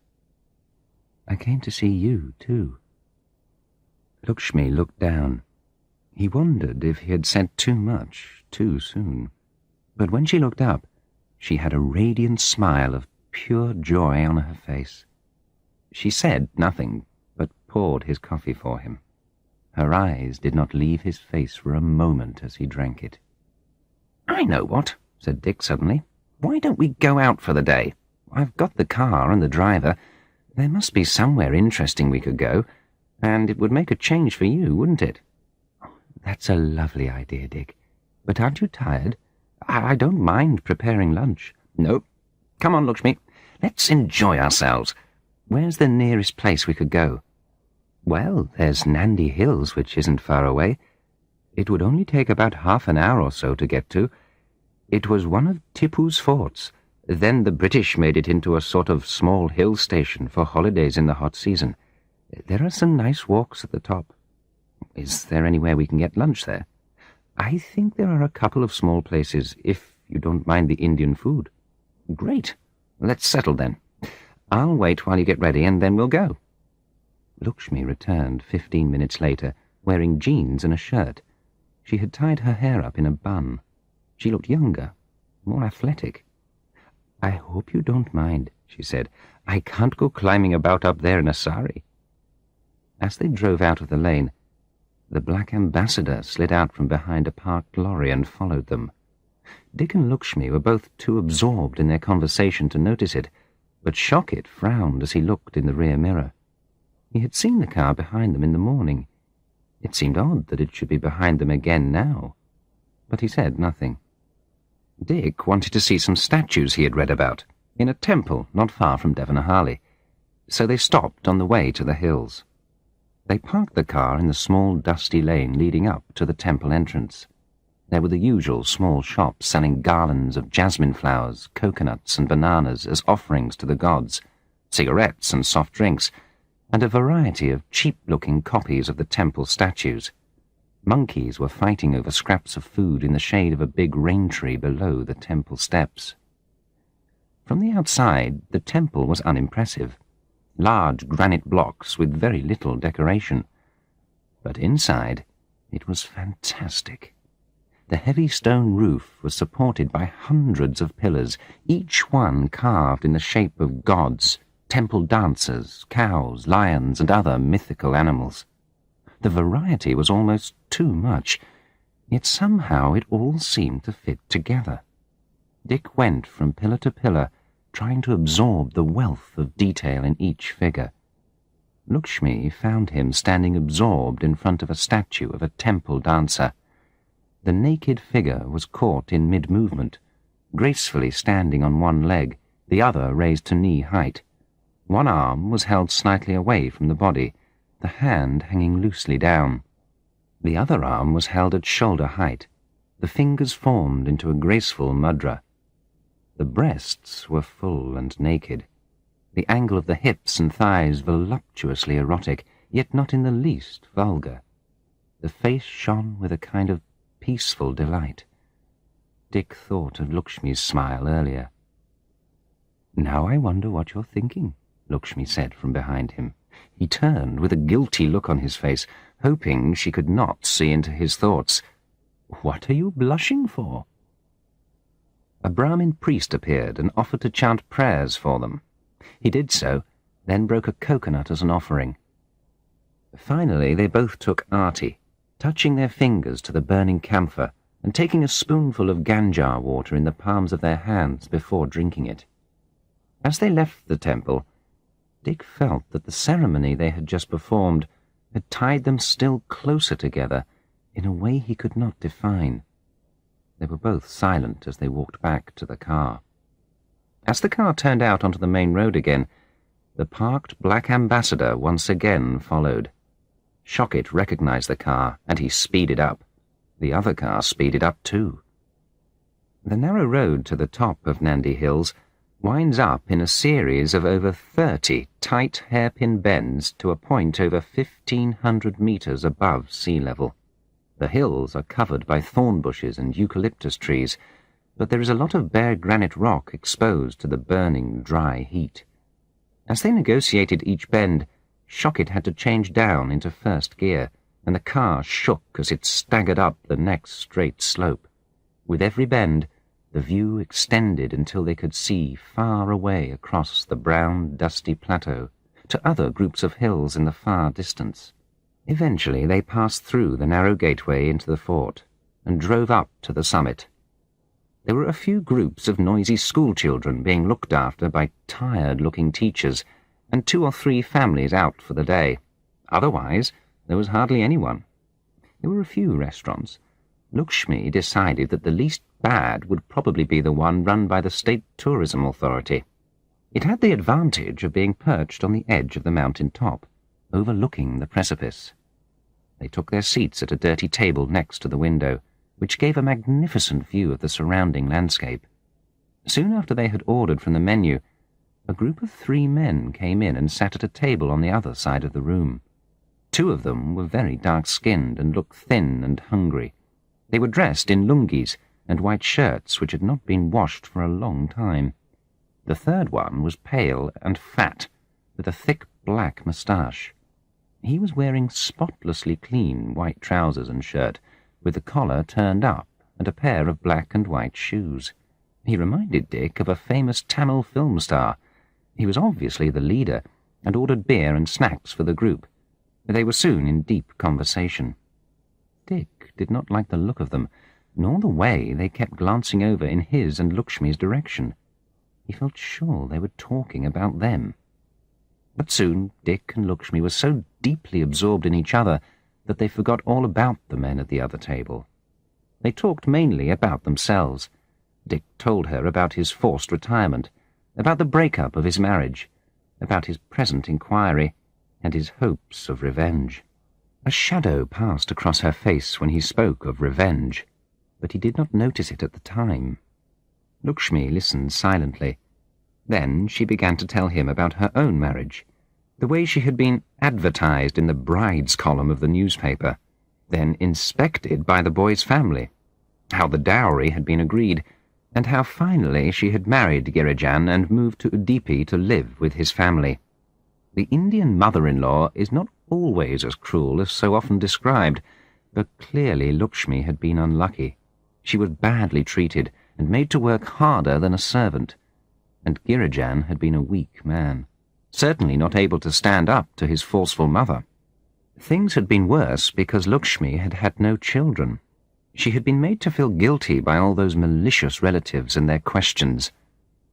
I came to see you, too." Lakshmi looked down. He wondered if he had said too much too soon. But when she looked up, she had a radiant smile of pure joy on her face. She said nothing, but poured his coffee for him. Her eyes did not leave his face for a moment as he drank it. "I know what," said Dick suddenly. "Why don't we go out for the day? I've got the car and the driver. There must be somewhere interesting we could go, and it would make a change for you, wouldn't it?" "That's a lovely idea, Dick. But aren't you tired? I don't mind preparing lunch." "No. Come on, Lakshmi. Let's enjoy ourselves. Where's the nearest place we could go?" "Well, there's Nandi Hills, which isn't far away. It would only take about half an hour or so to get to. It was one of Tipu's forts. Then the British made it into a sort of small hill station for holidays in the hot season. There are some nice walks at the top. Is there anywhere we can get lunch there? I think there are a couple of small places, if you don't mind the Indian food." "Great. Let's settle then. I'll wait while you get ready, and then we'll go." Lakshmi returned 15 minutes later, wearing jeans and a shirt. She had tied her hair up in a bun. She looked younger, more athletic. "I hope you don't mind," she said. "I can't go climbing about up there in a sari." As they drove out of the lane, the black ambassador slid out from behind a parked lorry and followed them. Dick and Lakshmi were both too absorbed in their conversation to notice it, but Shockett frowned as he looked in the rear mirror. He had seen the car behind them in the morning. It seemed odd that it should be behind them again now, but he said nothing. Dick wanted to see some statues he had read about, in a temple not far from Devanahalli, so they stopped on the way to the hills. They parked the car in the small dusty lane leading up to the temple entrance. There were the usual small shops selling garlands of jasmine flowers, coconuts and bananas as offerings to the gods, cigarettes and soft drinks, and a variety of cheap-looking copies of the temple statues. Monkeys were fighting over scraps of food in the shade of a big rain tree below the temple steps. From the outside, the temple was unimpressive. Large granite blocks with very little decoration. But inside, it was fantastic. The heavy stone roof was supported by hundreds of pillars, each one carved in the shape of gods, temple dancers, cows, lions, and other mythical animals. The variety was almost too much, yet somehow it all seemed to fit together. Dick went from pillar to pillar, trying to absorb the wealth of detail in each figure. Lakshmi found him standing absorbed in front of a statue of a temple dancer. The naked figure was caught in mid-movement, gracefully standing on one leg, the other raised to knee height. One arm was held slightly away from the body, the hand hanging loosely down. The other arm was held at shoulder height, the fingers formed into a graceful mudra. The breasts were full and naked, the angle of the hips and thighs voluptuously erotic, yet not in the least vulgar. The face shone with a kind of peaceful delight. Dick thought of Lakshmi's smile earlier. "Now I wonder what you're thinking," Lakshmi said from behind him. He turned with a guilty look on his face, hoping she could not see into his thoughts. "What are you blushing for?" A Brahmin priest appeared and offered to chant prayers for them. He did so, then broke a coconut as an offering. Finally, they both took arti, touching their fingers to the burning camphor and taking a spoonful of ganjar water in the palms of their hands before drinking it. As they left the temple, Dick felt that the ceremony they had just performed had tied them still closer together in a way he could not define. They were both silent as they walked back to the car. As the car turned out onto the main road again, the parked black ambassador once again followed. Shockett recognized the car, and he speeded up. The other car speeded up too. The narrow road to the top of Nandi Hills winds up in a series of over 30 tight hairpin bends to a point over 1,500 meters above sea level. The hills are covered by thorn bushes and eucalyptus trees, but there is a lot of bare granite rock exposed to the burning, dry heat. As they negotiated each bend, Shockett had to change down into first gear, and the car shook as it staggered up the next straight slope. With every bend, the view extended until they could see far away across the brown, dusty plateau to other groups of hills in the far distance. Eventually they passed through the narrow gateway into the fort and drove up to the summit. There were a few groups of noisy schoolchildren being looked after by tired-looking teachers, and 2 or 3 families out for the day. Otherwise, there was hardly anyone. There were a few restaurants. Lakshmi decided that the least bad would probably be the one run by the State Tourism Authority. It had the advantage of being perched on the edge of the mountain top, overlooking the precipice. They took their seats at a dirty table next to the window, which gave a magnificent view of the surrounding landscape. Soon after they had ordered from the menu, a group of 3 men came in and sat at a table on the other side of the room. 2 of them were very dark-skinned and looked thin and hungry. They were dressed in lungis and white shirts which had not been washed for a long time. The third one was pale and fat, with a thick black moustache. He was wearing spotlessly clean white trousers and shirt, with the collar turned up and a pair of black and white shoes. He reminded Dick of a famous Tamil film star. He was obviously the leader, and ordered beer and snacks for the group. They were soon in deep conversation. Dick did not like the look of them, nor the way they kept glancing over in his and Lakshmi's direction. He felt sure they were talking about them. But soon Dick and Lakshmi were so deeply absorbed in each other that they forgot all about the men at the other table. They talked mainly about themselves. Dick told her about his forced retirement, about the breakup of his marriage, about his present inquiry, and his hopes of revenge. A shadow passed across her face when he spoke of revenge, but he did not notice it at the time. Lakshmi listened silently. Then she began to tell him about her own marriage, the way she had been advertised in the bride's column of the newspaper, then inspected by the boy's family, how the dowry had been agreed, and how finally she had married Girijan and moved to Udupi to live with his family. The Indian mother-in-law is not always as cruel as so often described, but clearly Lakshmi had been unlucky. She was badly treated and made to work harder than a servant, and Girijan had been a weak man, certainly not able to stand up to his forceful mother. Things had been worse because Lakshmi had had no children. She had been made to feel guilty by all those malicious relatives and their questions.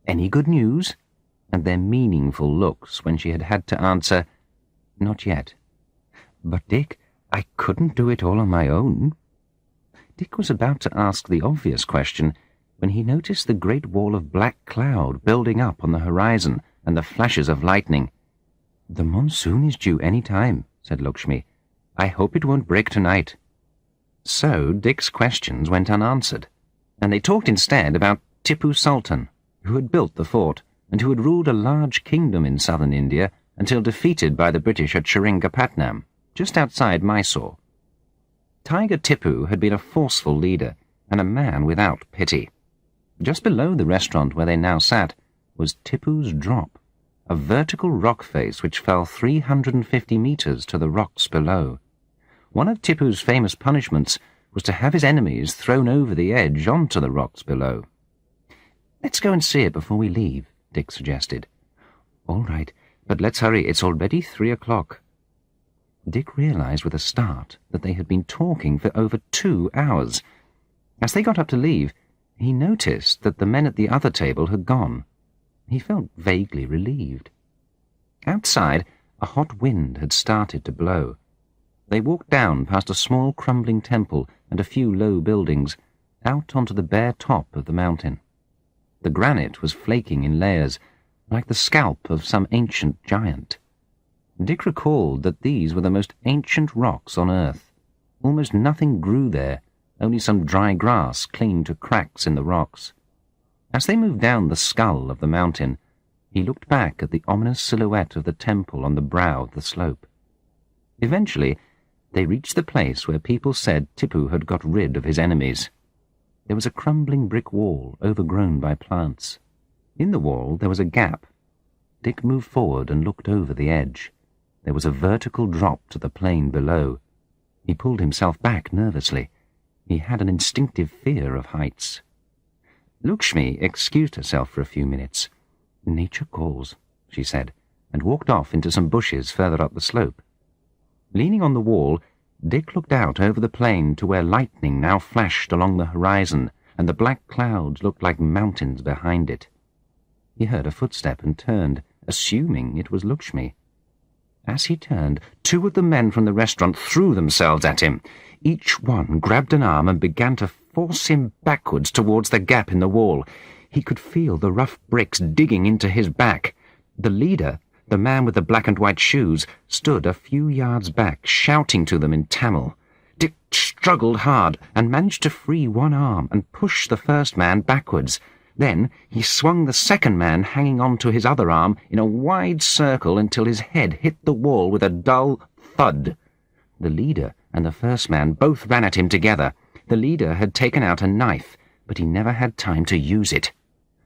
"Any good news?" and their meaningful looks when she had had to answer, "Not yet." "But, Dick, I couldn't do it all on my own." Dick was about to ask the obvious question when he noticed the great wall of black cloud building up on the horizon and the flashes of lightning. "The monsoon is due any time," said Lakshmi. "I hope it won't break tonight." So Dick's questions went unanswered, and they talked instead about Tipu Sultan, who had built the fort and who had ruled a large kingdom in southern India until defeated by the British at Seringapatnam, just outside Mysore. Tiger Tipu had been a forceful leader and a man without pity. Just below the restaurant where they now sat was Tipu's drop, a vertical rock face which fell 350 meters to the rocks below. One of Tipu's famous punishments was to have his enemies thrown over the edge onto the rocks below. "Let's go and see it before we leave," Dick suggested. "All right, but let's hurry. It's already 3 o'clock." Dick realized with a start that they had been talking for over 2 hours. As they got up to leave, he noticed that the men at the other table had gone. He felt vaguely relieved. Outside, a hot wind had started to blow. They walked down past a small crumbling temple and a few low buildings, out onto the bare top of the mountain. The granite was flaking in layers, like the scalp of some ancient giant. Dick recalled that these were the most ancient rocks on earth. Almost nothing grew there, only some dry grass clinging to cracks in the rocks. As they moved down the skull of the mountain, he looked back at the ominous silhouette of the temple on the brow of the slope. Eventually, they reached the place where people said Tipu had got rid of his enemies. There was a crumbling brick wall overgrown by plants. In the wall there was a gap. Dick moved forward and looked over the edge. There was a vertical drop to the plain below. He pulled himself back nervously. He had an instinctive fear of heights. Lakshmi excused herself for a few minutes. "Nature calls," she said, and walked off into some bushes further up the slope. Leaning on the wall, Dick looked out over the plain to where lightning now flashed along the horizon, and the black clouds looked like mountains behind it. He heard a footstep and turned, assuming it was Lakshmi. As he turned, 2 of the men from the restaurant threw themselves at him. Each one grabbed an arm and began to force him backwards towards the gap in the wall. He could feel the rough bricks digging into his back. The leader, the man with the black and white shoes, stood a few yards back, shouting to them in Tamil. Dick struggled hard and managed to free one arm and push the first man backwards. Then he swung the second man hanging on to his other arm in a wide circle until his head hit the wall with a dull thud. The leader and the first man both ran at him together. The leader had taken out a knife, but he never had time to use it.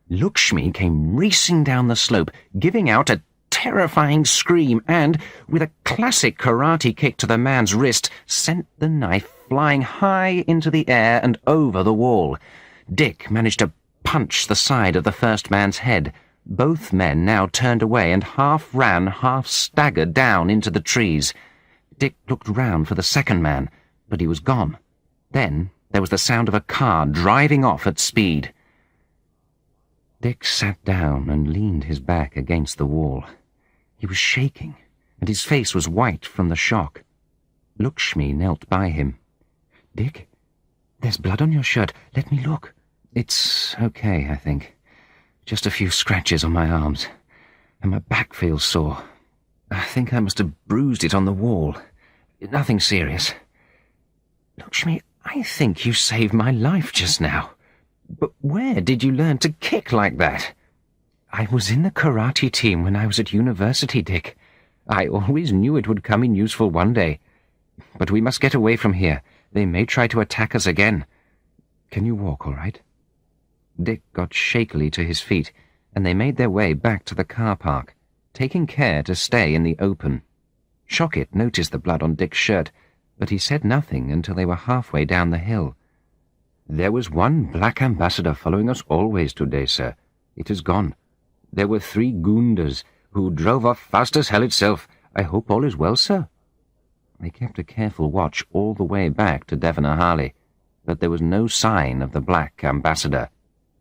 Lakshmi came racing down the slope, giving out a terrifying scream and, with a classic karate kick to the man's wrist, sent the knife flying high into the air and over the wall. Dick managed to punch the side of the first man's head. Both men now turned away and half ran, half staggered down into the trees. Dick looked round for the second man, but he was gone. Then there was the sound of a car driving off at speed. Dick sat down and leaned his back against the wall. He was shaking, and his face was white from the shock. Lakshmi knelt by him. "Dick, there's blood on your shirt. Let me look." "It's okay, I think. Just a few scratches on my arms, and my back feels sore. I think I must have bruised it on the wall. Nothing serious." "Lakshmi, I think you saved my life just now. But where did you learn to kick like that?" "I was in the karate team when I was at university, Dick. I always knew it would come in useful one day. But we must get away from here. They may try to attack us again. Can you walk all right?" Dick got shakily to his feet, and they made their way back to the car park, taking care to stay in the open. Shockett noticed the blood on Dick's shirt, but he said nothing until they were halfway down the hill. "There was one black ambassador following us always today, sir. It is gone. There were 3 goondas who drove off fast as hell itself. I hope all is well, sir." They kept a careful watch all the way back to Devanahalli, but there was no sign of the black ambassador.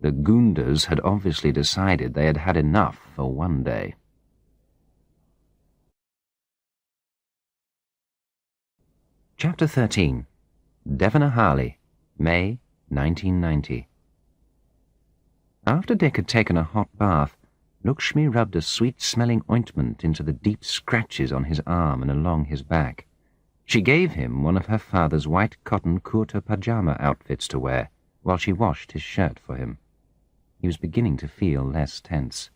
The goondas had obviously decided they had had enough for one day. Chapter 13. Devanahalli, May 1990. After Dick had taken a hot bath, Lakshmi rubbed a sweet-smelling ointment into the deep scratches on his arm and along his back. She gave him one of her father's white cotton kurta pajama outfits to wear, while she washed his shirt for him. He was beginning to feel less tense.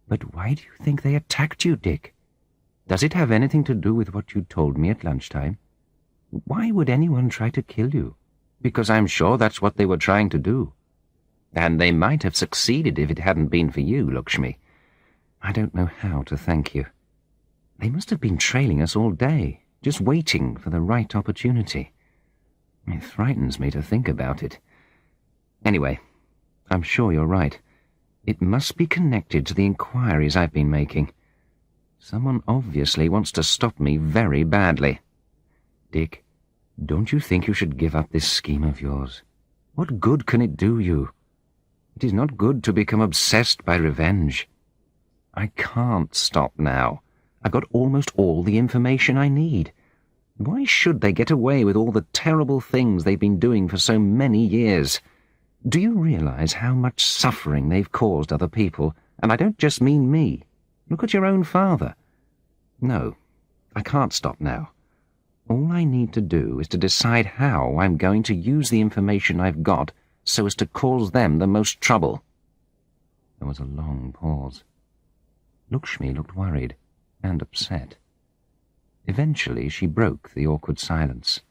"But why do you think they attacked you, Dick? Does it have anything to do with what you told me at lunchtime? Why would anyone try to kill you? Because I'm sure that's what they were trying to do. And they might have succeeded if it hadn't been for you, Lakshmi. I don't know how to thank you. They must have been trailing us all day, just waiting for the right opportunity. It frightens me to think about it. Anyway, I'm sure you're right. It must be connected to the inquiries I've been making. Someone obviously wants to stop me very badly. Dick, don't you think you should give up this scheme of yours? What good can it do you? It is not good to become obsessed by revenge. I can't stop now. I've got almost all the information I need. Why should they get away with all the terrible things they've been doing for so many years? Do you realize how much suffering they've caused other people? And I don't just mean me. Look at your own father. No, I can't stop now. All I need to do is to decide how I'm going to use the information I've got so as to cause them the most trouble. There was a long pause. Lakshmi looked worried and upset. Eventually she broke the awkward silence.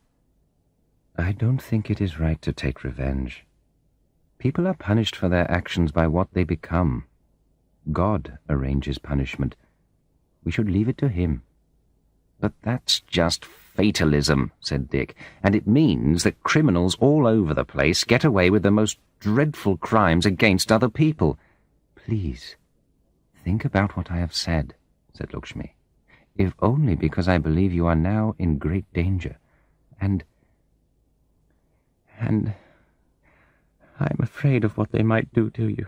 I don't think it is right to take revenge. People are punished for their actions by what they become. God arranges punishment. We should leave it to him. But that's just fatalism, said Dick, and it means that criminals all over the place get away with the most dreadful crimes against other people. Please, think about what I have said, said Lakshmi, if only because I believe you are now in great danger, and I'm afraid of what they might do to you.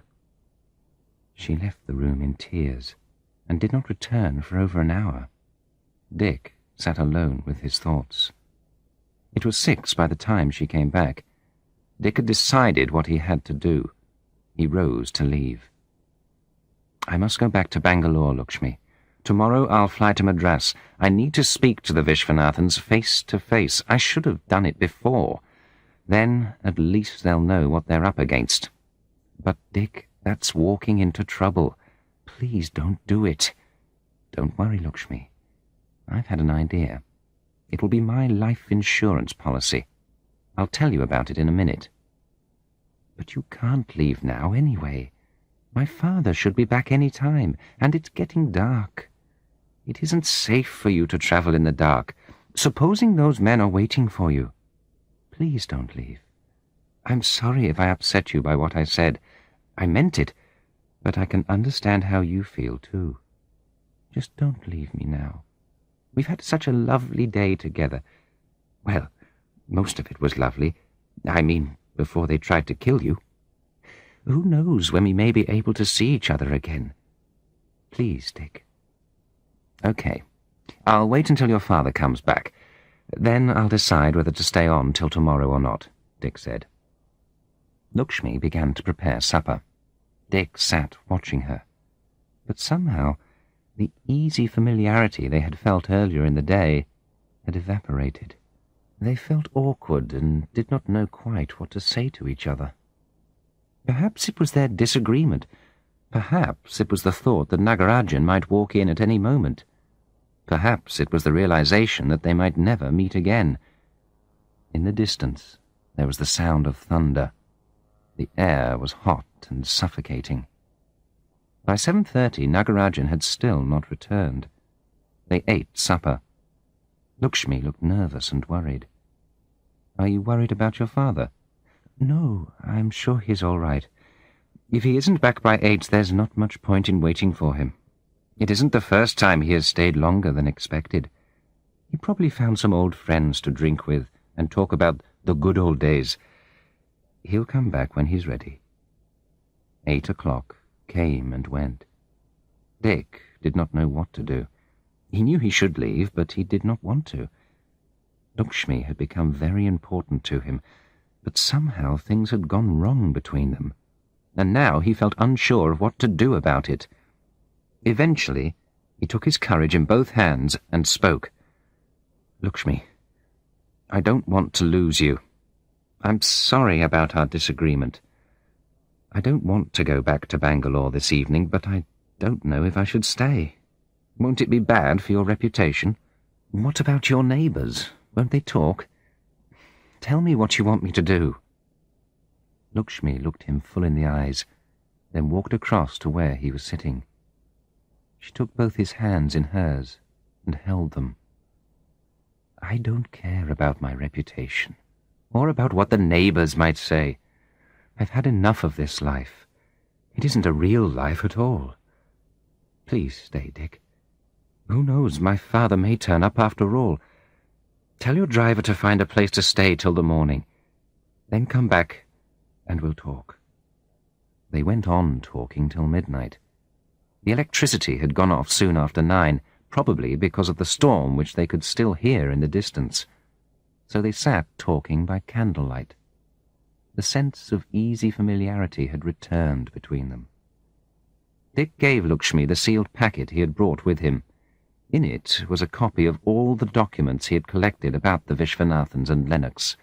She left the room in tears, and did not return for over an hour. Dick sat alone with his thoughts. It was 6 by the time she came back. Dick had decided what he had to do. He rose to leave. I must go back to Bangalore, Lakshmi. Tomorrow I'll fly to Madras. I need to speak to the Vishwanathans face to face. I should have done it before. Then at least they'll know what they're up against. But, Dick, that's walking into trouble. Please don't do it. Don't worry, Lakshmi. I've had an idea. It will be my life insurance policy. I'll tell you about it in a minute. But you can't leave now anyway. My father should be back any time, and it's getting dark. It isn't safe for you to travel in the dark. Supposing those men are waiting for you. Please don't leave. I'm sorry if I upset you by what I said. I meant it, but I can understand how you feel too. Just don't leave me now. We've had such a lovely day together. Well, most of it was lovely. I mean, before they tried to kill you. Who knows when we may be able to see each other again? Please, Dick. Okay. I'll wait until your father comes back. Then I'll decide whether to stay on till tomorrow or not, Dick said. Lakshmi began to prepare supper. Dick sat watching her. But somehow the easy familiarity they had felt earlier in the day had evaporated. They felt awkward and did not know quite what to say to each other. Perhaps it was their disagreement. Perhaps it was the thought that Nagarajan might walk in at any moment. Perhaps it was the realization that they might never meet again. In the distance there was the sound of thunder. The air was hot and suffocating. By 7:30 Nagarajan had still not returned. They ate supper. Lakshmi looked nervous and worried. Are you worried about your father? No, I'm sure he's all right. If he isn't back by 8, there's not much point in waiting for him. It isn't the first time he has stayed longer than expected. He probably found some old friends to drink with and talk about the good old days. He'll come back when he's ready. 8 o'clock came and went. Dick did not know what to do. He knew he should leave, but he did not want to. Lakshmi had become very important to him, but somehow things had gone wrong between them, and now he felt unsure of what to do about it. Eventually, he took his courage in both hands and spoke. Lakshmi, I don't want to lose you. I'm sorry about our disagreement. I don't want to go back to Bangalore this evening, but I don't know if I should stay. Won't it be bad for your reputation? What about your neighbours? Won't they talk? Tell me what you want me to do. Lakshmi looked him full in the eyes, then walked across to where he was sitting. She took both his hands in hers and held them. I don't care about my reputation, or about what the neighbours might say. I've had enough of this life. It isn't a real life at all. Please stay, Dick. Who knows, my father may turn up after all. Tell your driver to find a place to stay till the morning. Then come back and we'll talk." They went on talking till midnight. The electricity had gone off soon after 9, probably because of the storm which they could still hear in the distance. So they sat talking by candlelight. The sense of easy familiarity had returned between them. Dick gave Lakshmi the sealed packet he had brought with him. In it was a copy of all the documents he had collected about the Vishwanathans and Lennox.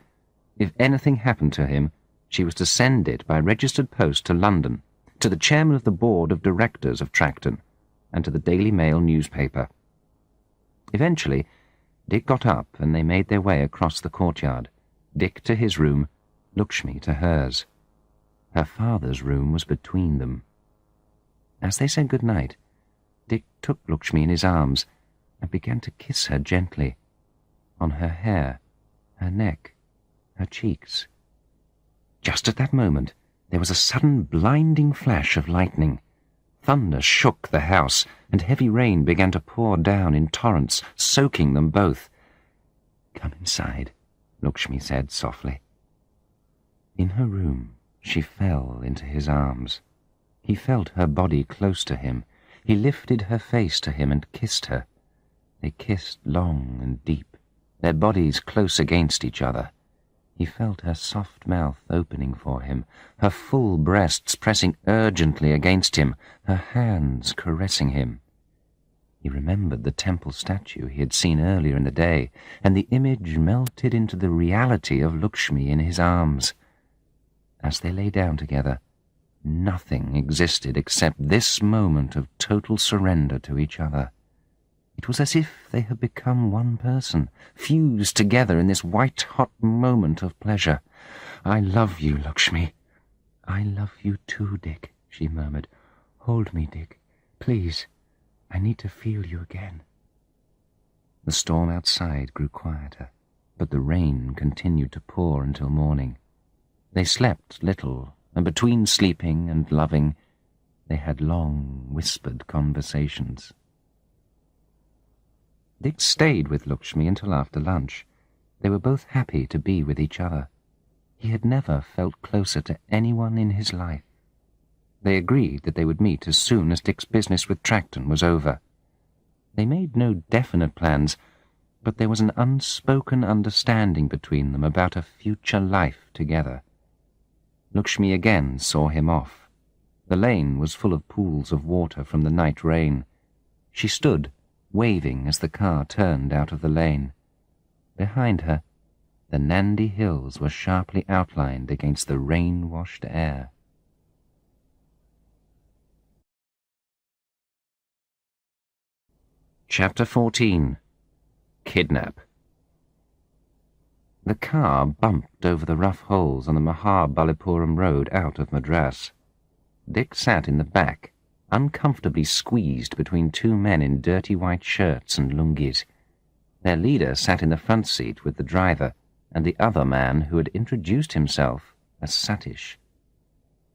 If anything happened to him, she was to send it by registered post to London, to the chairman of the board of directors of Tracton, and to the Daily Mail newspaper. Eventually, Dick got up and they made their way across the courtyard, Dick to his room, Lakshmi to hers. Her father's room was between them. As they said good night, Dick took Lakshmi in his arms and began to kiss her gently, on her hair, her neck, her cheeks. Just at that moment, there was a sudden blinding flash of lightning. Thunder shook the house, and heavy rain began to pour down in torrents, soaking them both. "Come inside," Lakshmi said softly. In her room, she fell into his arms. He felt her body close to him. He lifted her face to him and kissed her. They kissed long and deep, their bodies close against each other. He felt her soft mouth opening for him, her full breasts pressing urgently against him, her hands caressing him. He remembered the temple statue he had seen earlier in the day, and the image melted into the reality of Lakshmi in his arms. As they lay down together, nothing existed except this moment of total surrender to each other. It was as if they had become one person, fused together in this white-hot moment of pleasure. "I love you, Lakshmi." "I love you too, Dick," she murmured. "Hold me, Dick. Please. I need to feel you again." The storm outside grew quieter, but the rain continued to pour until morning. They slept little, and between sleeping and loving, they had long, whispered conversations. Dick stayed with Lakshmi until after lunch. They were both happy to be with each other. He had never felt closer to anyone in his life. They agreed that they would meet as soon as Dick's business with Tracton was over. They made no definite plans, but there was an unspoken understanding between them about a future life together. Lakshmi again saw him off. The lane was full of pools of water from the night rain. She stood, waving as the car turned out of the lane. Behind her, the Nandi hills were sharply outlined against the rain-washed air. Chapter 14. Kidnap. The car bumped over the rough holes on the Mahabalipuram road out of Madras. Dick sat in the back, uncomfortably squeezed between two men in dirty white shirts and lungis. Their leader sat in the front seat with the driver and the other man who had introduced himself as Satish.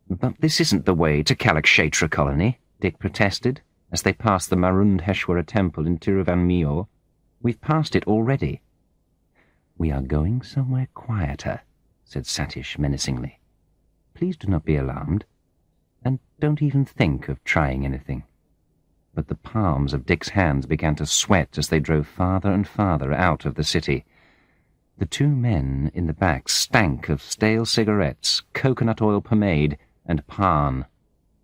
"But this isn't the way to Kalakshetra colony," Dick protested, as they passed the Marundheshwara temple in Tiruvanmiyur. "We've passed it already." "We are going somewhere quieter," said Satish menacingly. "Please do not be alarmed, and don't even think of trying anything." But the palms of Dick's hands began to sweat as they drove farther and farther out of the city. The two men in the back stank of stale cigarettes, coconut oil pomade, and pan.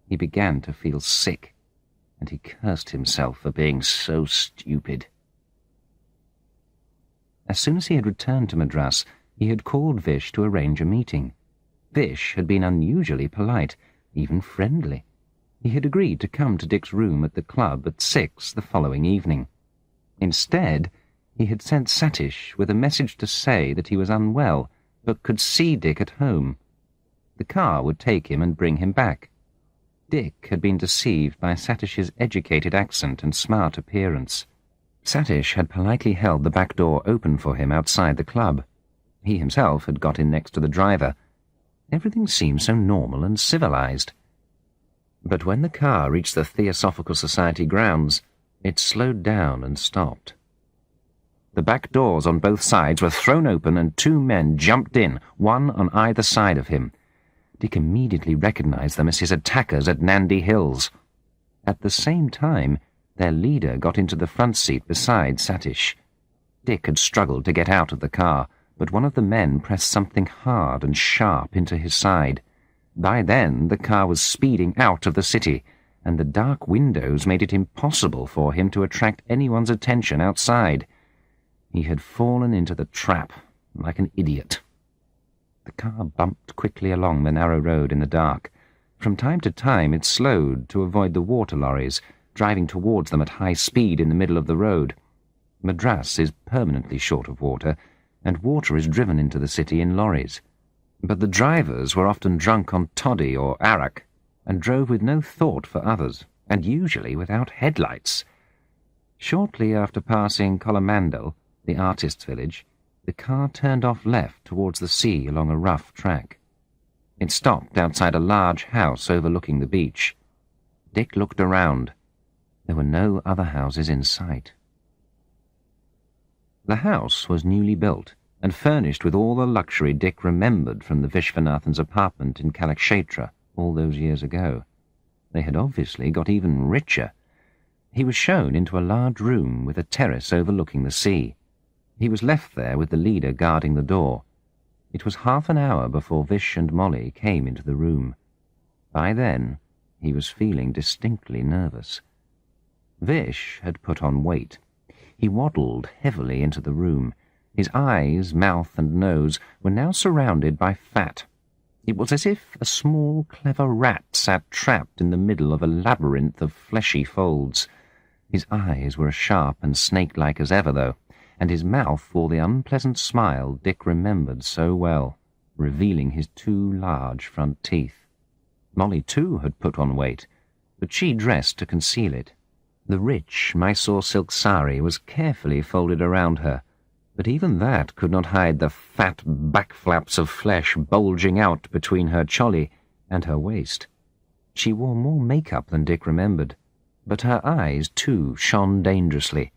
He began to feel sick, and he cursed himself for being so stupid. As soon as he had returned to Madras, he had called Vish to arrange a meeting. Vish had been unusually polite, even friendly. He had agreed to come to Dick's room at the club at 6 the following evening. Instead, he had sent Satish with a message to say that he was unwell, but could see Dick at home. The car would take him and bring him back. Dick had been deceived by Satish's educated accent and smart appearance. Satish had politely held the back door open for him outside the club. He himself had got in next to the driver. Everything seemed so normal and civilized. But when the car reached the Theosophical Society grounds, it slowed down and stopped. The back doors on both sides were thrown open and 2 men jumped in, one on either side of him. Dick immediately recognized them as his attackers at Nandy Hills. At the same time, their leader got into the front seat beside Satish. Dick had struggled to get out of the car, but one of the men pressed something hard and sharp into his side. By then, the car was speeding out of the city, and the dark windows made it impossible for him to attract anyone's attention outside. He had fallen into the trap like an idiot. The car bumped quickly along the narrow road in the dark. From time to time it slowed to avoid the water lorries, driving towards them at high speed in the middle of the road. Madras is permanently short of water, and water is driven into the city in lorries. But the drivers were often drunk on toddy or arak, and drove with no thought for others, and usually without headlights. Shortly after passing Colomandel, the artists' village, the car turned off left towards the sea along a rough track. It stopped outside a large house overlooking the beach. Dick looked around. There were no other houses in sight. The house was newly built, and furnished with all the luxury Dick remembered from the Vishwanathan's apartment in Kalakshetra all those years ago. They had obviously got even richer. He was shown into a large room with a terrace overlooking the sea. He was left there with the leader guarding the door. It was half an hour before Vish and Molly came into the room. By then, he was feeling distinctly nervous. Vish had put on weight. He waddled heavily into the room. His eyes, mouth, and nose were now surrounded by fat. It was as if a small, clever rat sat trapped in the middle of a labyrinth of fleshy folds. His eyes were as sharp and snake-like as ever, though, and his mouth wore the unpleasant smile Dick remembered so well, revealing his 2 large front teeth. Molly, too, had put on weight, but she dressed to conceal it. The rich Mysore silk sari was carefully folded around her, but even that could not hide the fat back flaps of flesh bulging out between her choli and her waist. She wore more makeup than Dick remembered, but her eyes, too, shone dangerously,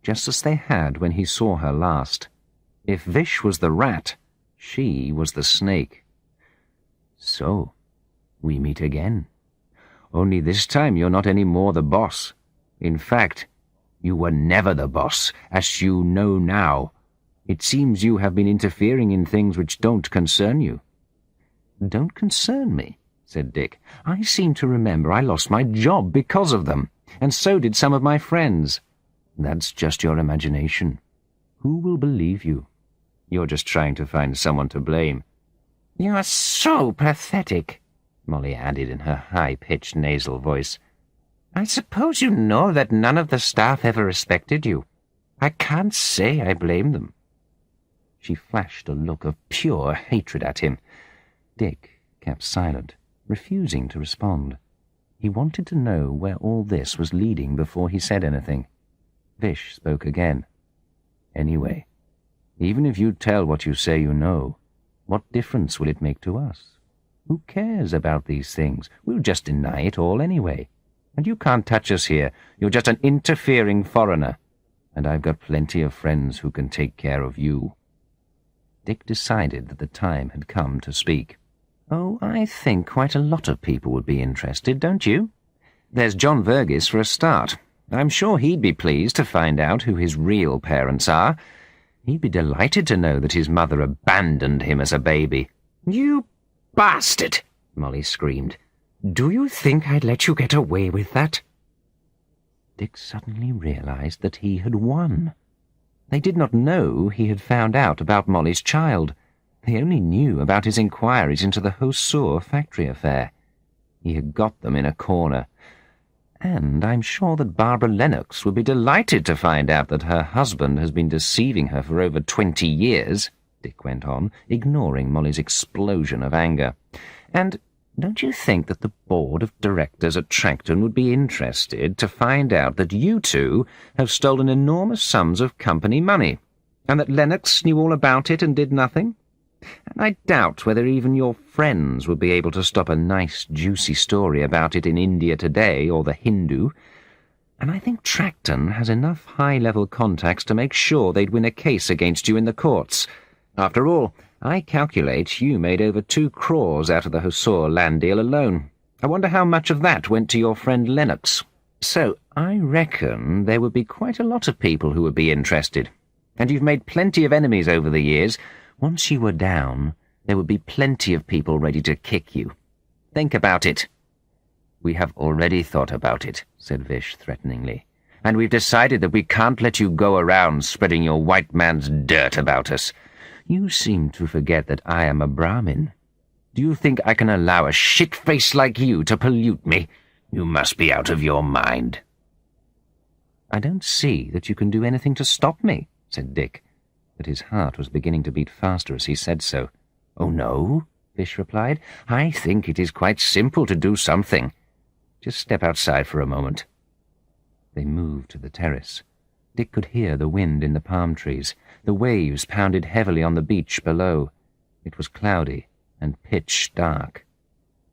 just as they had when he saw her last. If Vish was the rat, she was the snake. So, we meet again. Only this time you're not any more the boss. In fact, you were never the boss, as you know now. It seems you have been interfering in things which don't concern you. Don't concern me, said Dick. I seem to remember I lost my job because of them, and so did some of my friends. That's just your imagination. Who will believe you? You're just trying to find someone to blame. You are so pathetic, Molly added in her high-pitched nasal voice. I suppose you know that none of the staff ever respected you. I can't say I blame them. She flashed a look of pure hatred at him. Dick kept silent, refusing to respond. He wanted to know where all this was leading before he said anything. Vish spoke again. Anyway, even if you tell what you say you know, what difference will it make to us? Who cares about these things? We'll just deny it all anyway. And you can't touch us here. You're just an interfering foreigner. And I've got plenty of friends who can take care of you. Dick decided that the time had come to speak. Oh, I think quite a lot of people would be interested, don't you? There's John Verghese for a start. I'm sure he'd be pleased to find out who his real parents are. He'd be delighted to know that his mother abandoned him as a baby. You bastard! Molly screamed. Do you think I'd let you get away with that? Dick suddenly realized that he had won. They did not know he had found out about Molly's child. They only knew about his inquiries into the Hosur factory affair. He had got them in a corner. And I'm sure that Barbara Lennox would be delighted to find out that her husband has been deceiving her for over 20 years, Dick went on, ignoring Molly's explosion of anger. And don't you think that the board of directors at Tracton would be interested to find out that you two have stolen enormous sums of company money, and that Lennox knew all about it and did nothing? And I doubt whether even your friends would be able to stop a nice, juicy story about it in India Today or the Hindu. And I think Tracton has enough high-level contacts to make sure they'd win a case against you in the courts. After all, I calculate you made over 2 crores out of the Hosur land deal alone. I wonder how much of that went to your friend Lennox. So I reckon there would be quite a lot of people who would be interested. And you've made plenty of enemies over the years. Once you were down, there would be plenty of people ready to kick you. Think about it." "We have already thought about it," said Vish threateningly. "And we've decided that we can't let you go around spreading your white man's dirt about us. You seem to forget that I am a Brahmin. Do you think I can allow a shit-face like you to pollute me? You must be out of your mind." "I don't see that you can do anything to stop me," said Dick, but his heart was beginning to beat faster as he said so. "Oh, no," Vish replied. "I think it is quite simple to do something. Just step outside for a moment." They moved to the terrace. Dick could hear the wind in the palm trees. The waves pounded heavily on the beach below. It was cloudy and pitch dark.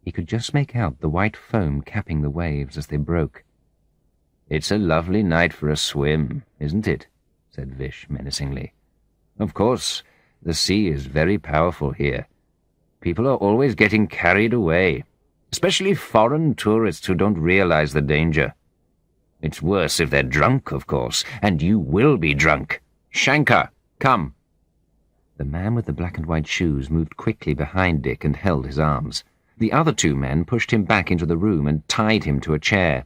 He could just make out the white foam capping the waves as they broke. "It's a lovely night for a swim, isn't it?" said Vish menacingly. "Of course, the sea is very powerful here. People are always getting carried away, especially foreign tourists who don't realize the danger. It's worse if they're drunk, of course, and you will be drunk. Shankar, come." The man with the black and white shoes moved quickly behind Dick and held his arms. The other 2 men pushed him back into the room and tied him to a chair.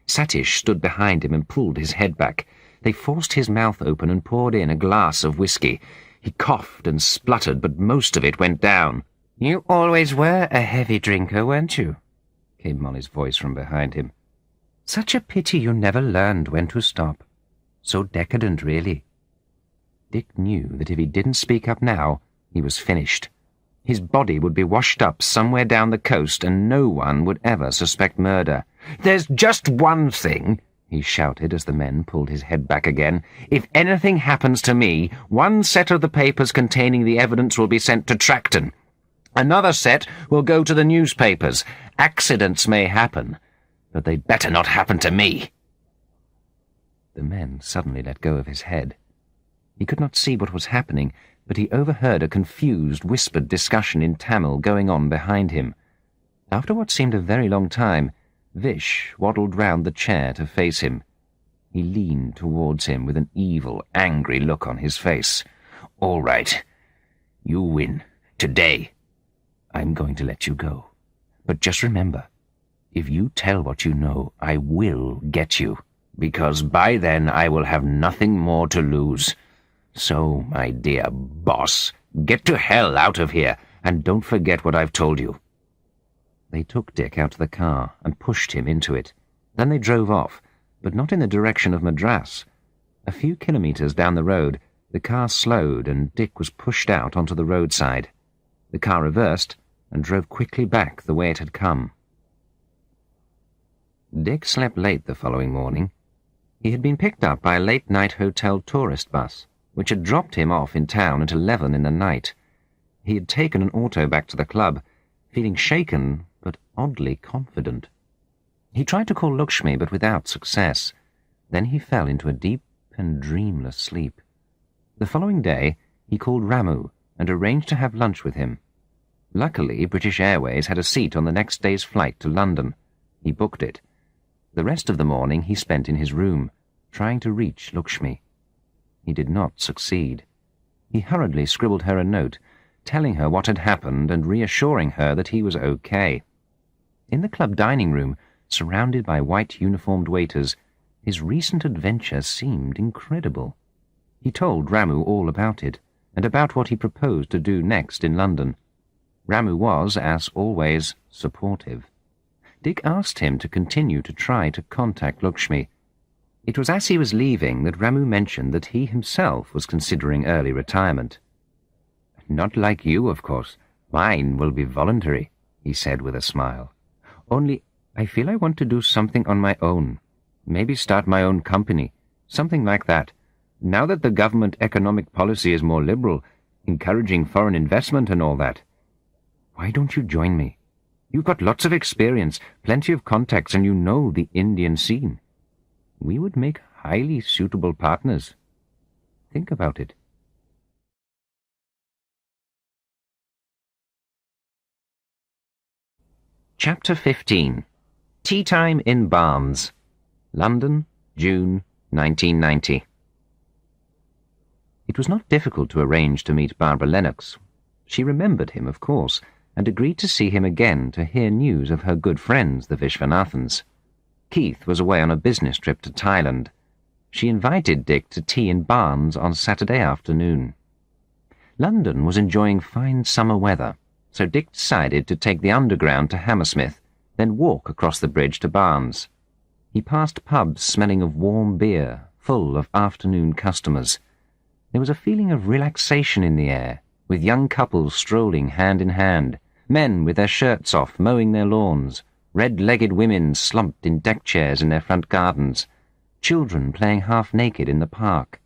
Satish stood behind him and pulled his head back. They forced his mouth open and poured in a glass of whiskey. He coughed and spluttered, but most of it went down. "You always were a heavy drinker, weren't you?" came Molly's voice from behind him. "Such a pity you never learned when to stop. So decadent, really." Dick knew that if he didn't speak up now, he was finished. His body would be washed up somewhere down the coast, and no one would ever suspect murder. "There's just one thing," he shouted as the men pulled his head back again. "If anything happens to me, 1 set of the papers containing the evidence will be sent to Tracton. Another set will go to the newspapers. Accidents may happen, but they'd better not happen to me." The men suddenly let go of his head. He could not see what was happening, but he overheard a confused, whispered discussion in Tamil going on behind him. After what seemed a very long time, Vish waddled round the chair to face him. He leaned towards him with an evil, angry look on his face. "All right. You win. Today. I'm going to let you go. But just remember, if you tell what you know, I will get you, because by then I will have nothing more to lose. So, my dear boss, get to hell out of here, and don't forget what I've told you." They took Dick out of the car and pushed him into it. Then they drove off, but not in the direction of Madras. A few kilometres down the road, the car slowed and Dick was pushed out onto the roadside. The car reversed and drove quickly back the way it had come. Dick slept late the following morning. He had been picked up by a late-night hotel tourist bus, which had dropped him off in town at 11 in the night. He had taken an auto back to the club, feeling shaken but oddly confident. He tried to call Lakshmi, but without success. Then he fell into a deep and dreamless sleep. The following day, he called Ramu and arranged to have lunch with him. Luckily, British Airways had a seat on the next day's flight to London. He booked it. The rest of the morning he spent in his room, trying to reach Lakshmi. He did not succeed. He hurriedly scribbled her a note, telling her what had happened and reassuring her that he was okay. In the club dining room, surrounded by white-uniformed waiters, his recent adventure seemed incredible. He told Ramu all about it, and about what he proposed to do next in London. Ramu was, as always, supportive. Dick asked him to continue to try to contact Lakshmi. It was as he was leaving that Ramu mentioned that he himself was considering early retirement. "Not like you, of course. Mine will be voluntary," he said with a smile. "Only I feel I want to do something on my own. Maybe start my own company, something like that. Now that the government economic policy is more liberal, encouraging foreign investment and all that. Why don't you join me? You've got lots of experience, plenty of contacts, and you know the Indian scene. We would make highly suitable partners. Think about it. Chapter 15. Tea Time in Barnes. London, June 1990. It was not difficult to arrange to meet Barbara Lennox. She remembered him, of course, and agreed to see him again to hear news of her good friends, the Vishwanathans. Keith was away on a business trip to Thailand. She invited Dick to tea in Barnes on Saturday afternoon. London was enjoying fine summer weather, so Dick decided to take the Underground to Hammersmith, then walk across the bridge to Barnes. He passed pubs smelling of warm beer, full of afternoon customers. There was a feeling of relaxation in the air, with young couples strolling hand in hand, men with their shirts off mowing their lawns, red-legged women slumped in deck chairs in their front gardens, children playing half-naked in the park.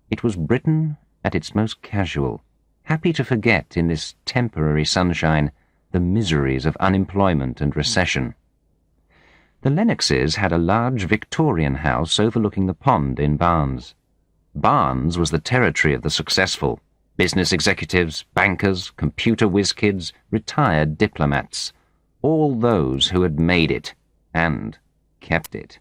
It was Britain at its most casual, happy to forget in this temporary sunshine the miseries of unemployment and recession. The Lennoxes had a large Victorian house overlooking the pond in Barnes. Barnes was the territory of the successful, business executives, bankers, computer whiz-kids, retired diplomats, all those who had made it and kept it.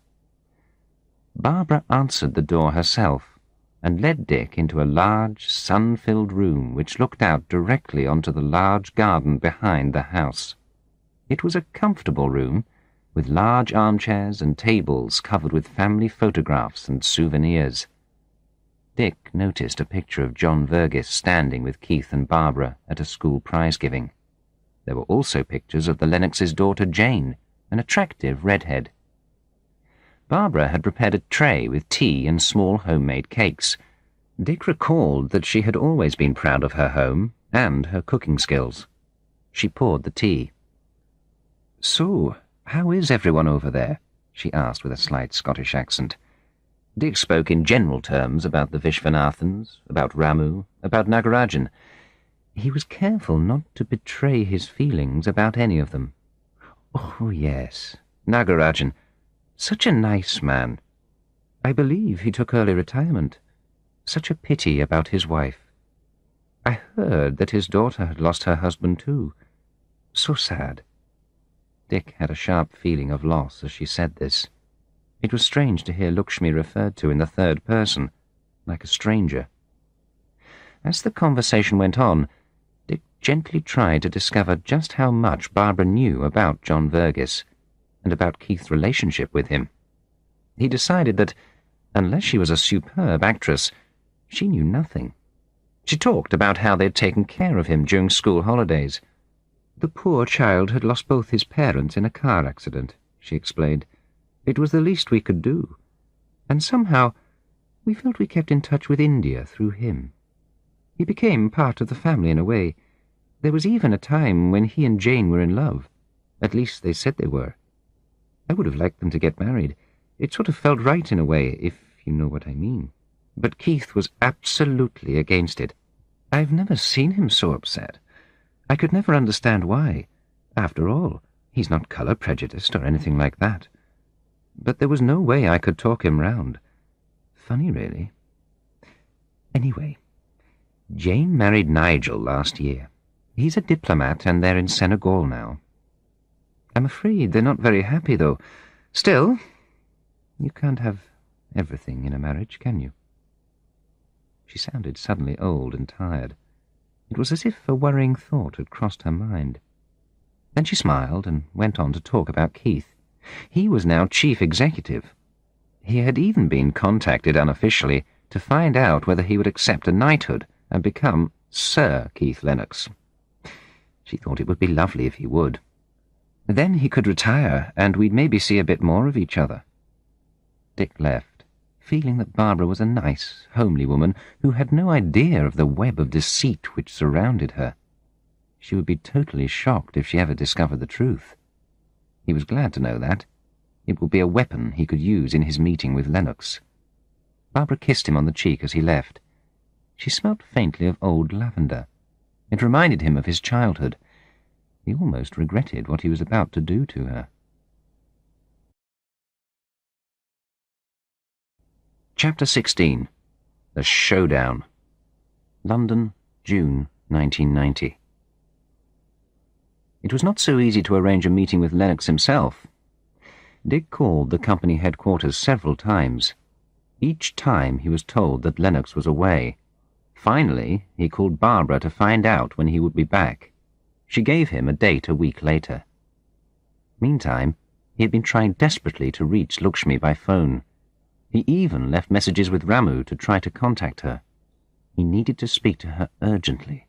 Barbara answered the door herself and led Dick into a large, sun-filled room which looked out directly onto the large garden behind the house. It was a comfortable room, with large armchairs and tables covered with family photographs and souvenirs. Dick noticed a picture of John Vergis standing with Keith and Barbara at a school prize-giving. There were also pictures of the Lennox's daughter Jane, an attractive redhead. Barbara had prepared a tray with tea and small homemade cakes. Dick recalled that she had always been proud of her home and her cooking skills. She poured the tea. "So, how is everyone over there?" she asked with a slight Scottish accent. Dick spoke in general terms about the Vishwanathans, about Ramu, about Nagarajan. He was careful not to betray his feelings about any of them. "Oh, yes, Nagarajan. Such a nice man. I believe he took early retirement. Such a pity about his wife. I heard that his daughter had lost her husband too. So sad." Dick had a sharp feeling of loss as she said this. It was strange to hear Lakshmi referred to in the third person, like a stranger. As the conversation went on, Dick gently tried to discover just how much Barbara knew about John Vergis, and about Keith's relationship with him. He decided that, unless she was a superb actress, she knew nothing. She talked about how they'd taken care of him during school holidays. "The poor child had lost both his parents in a car accident," she explained. "It was the least we could do. And somehow we felt we kept in touch with India through him. He became part of the family in a way. There was even a time when he and Jane were in love. At least they said they were. I would have liked them to get married. It sort of felt right in a way, if you know what I mean. But Keith was absolutely against it. I've never seen him so upset. I could never understand why. After all, he's not colour-prejudiced or anything like that. But there was no way I could talk him round. Funny, really. Anyway, Jane married Nigel last year. He's a diplomat, and they're in Senegal now. I'm afraid they're not very happy, though. Still, you can't have everything in a marriage, can you?" She sounded suddenly old and tired. It was as if a worrying thought had crossed her mind. Then she smiled and went on to talk about Keith. He was now chief executive. He had even been contacted unofficially to find out whether he would accept a knighthood and become Sir Keith Lennox. She thought it would be lovely if he would. Then he could retire, and we'd maybe see a bit more of each other. Dick left, feeling that Barbara was a nice, homely woman who had no idea of the web of deceit which surrounded her. She would be totally shocked if she ever discovered the truth. He was glad to know that. It would be a weapon he could use in his meeting with Lennox. Barbara kissed him on the cheek as he left. She smelt faintly of old lavender. It reminded him of his childhood. He almost regretted what he was about to do to her. Chapter 16. The Showdown. London, June 1990. It was not so easy to arrange a meeting with Lennox himself. Dick called the company headquarters several times. Each time he was told that Lennox was away. Finally, he called Barbara to find out when he would be back. She gave him a date a week later. Meantime, he had been trying desperately to reach Lakshmi by phone. He even left messages with Ramu to try to contact her. He needed to speak to her urgently.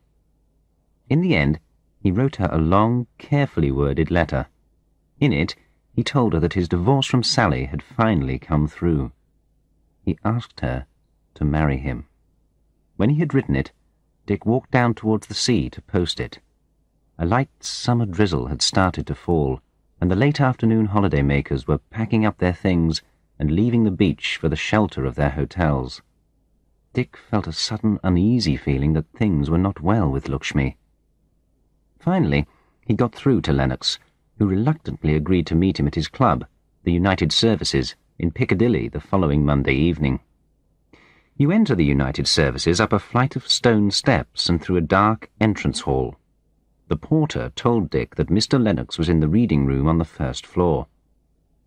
In the end, he wrote her a long, carefully worded letter. In it, he told her that his divorce from Sally had finally come through. He asked her to marry him. When he had written it, Dick walked down towards the sea to post it. A light summer drizzle had started to fall, and the late afternoon holiday-makers were packing up their things and leaving the beach for the shelter of their hotels. Dick felt a sudden uneasy feeling that things were not well with Lakshmi. Finally, he got through to Lennox, who reluctantly agreed to meet him at his club, the United Services, in Piccadilly the following Monday evening. You enter the United Services up a flight of stone steps and through a dark entrance hall. The porter told Dick that Mr. Lennox was in the reading room on the first floor.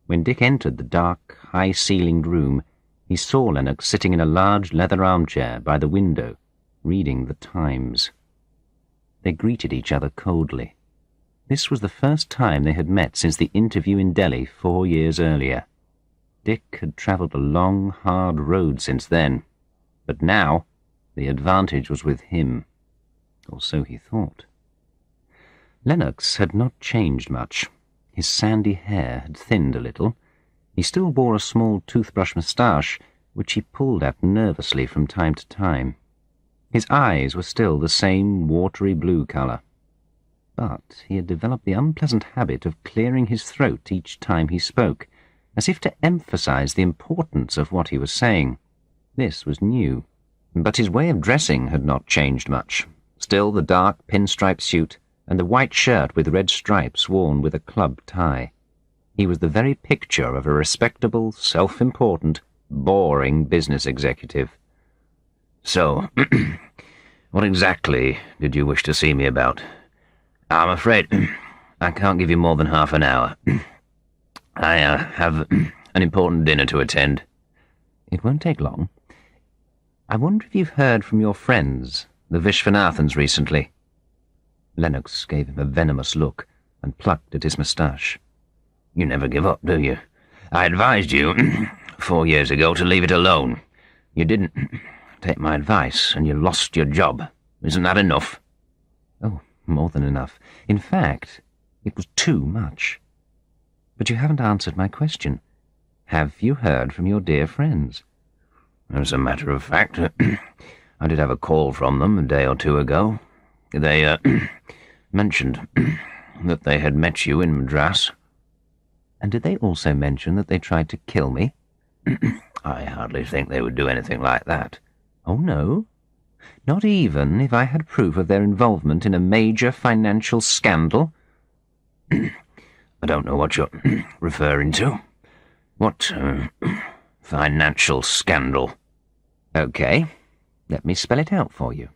When Dick entered the dark, high-ceilinged room, he saw Lennox sitting in a large leather armchair by the window, reading the Times. They greeted each other coldly. This was the first time they had met since the interview in Delhi 4 years earlier. Dick had travelled a long, hard road since then. But now, the advantage was with him, or so he thought. Lennox had not changed much. His sandy hair had thinned a little. He still wore a small toothbrush moustache, which he pulled at nervously from time to time. His eyes were still the same watery blue colour. But he had developed the unpleasant habit of clearing his throat each time he spoke, as if to emphasize the importance of what he was saying. This was new. But his way of dressing had not changed much. Still the dark pinstripe suit and the white shirt with red stripes worn with a club tie. He was the very picture of a respectable, self-important, boring business executive. So, what exactly did you wish to see me about? I'm afraid I can't give you more than half an hour. I have an important dinner to attend. It won't take long. I wonder if you've heard from your friends, the Vishwanathans, recently. Lennox gave him a venomous look and plucked at his moustache. You never give up, do you? I advised you 4 years ago to leave it alone. You didn't take my advice, and you lost your job. Isn't that enough? Oh, more than enough. In fact, it was too much. But you haven't answered my question. Have you heard from your dear friends? As a matter of fact, I did have a call from them a day or two ago. They mentioned that they had met you in Madras. And did they also mention that they tried to kill me? I hardly think they would do anything like that. Oh, no? Not even if I had proof of their involvement in a major financial scandal? I don't know what you're referring to. What financial scandal? Okay, let me spell it out for you.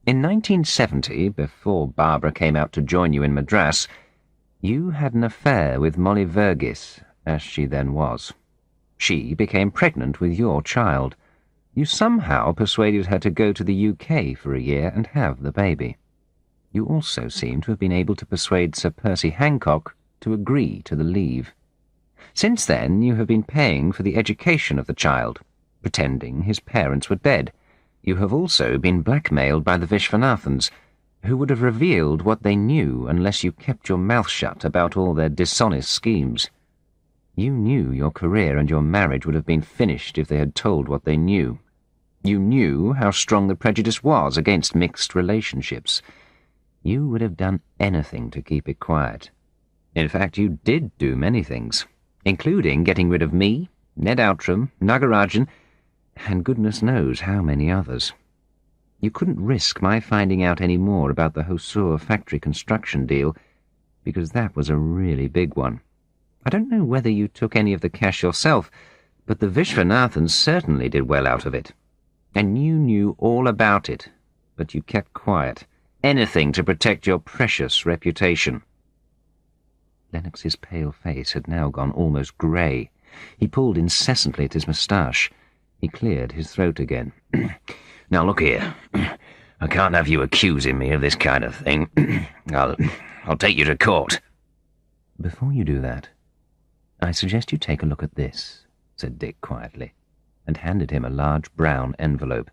In 1970, before Barbara came out to join you in Madras, you had an affair with Molly Vergis, as she then was. She became pregnant with your child. You somehow persuaded her to go to the UK for a year and have the baby. You also seem to have been able to persuade Sir Percy Hancock to agree to the leave. Since then, you have been paying for the education of the child, pretending his parents were dead. You have also been blackmailed by the Vishwanathans, who would have revealed what they knew unless you kept your mouth shut about all their dishonest schemes. You knew your career and your marriage would have been finished if they had told what they knew. You knew how strong the prejudice was against mixed relationships. You would have done anything to keep it quiet. In fact, you did do many things, including getting rid of me, Ned Outram, Nagarajan, and goodness knows how many others. You couldn't risk my finding out any more about the Hosur factory construction deal, because that was a really big one. I don't know whether you took any of the cash yourself, but the Vishwanathans certainly did well out of it. And you knew all about it, but you kept quiet. Anything to protect your precious reputation." Lennox's pale face had now gone almost grey. He pulled incessantly at his moustache. He cleared his throat again. "Now look here. I can't have you accusing me of this kind of thing. I'll take you to court." "Before you do that, I suggest you take a look at this," said Dick quietly, and handed him a large brown envelope.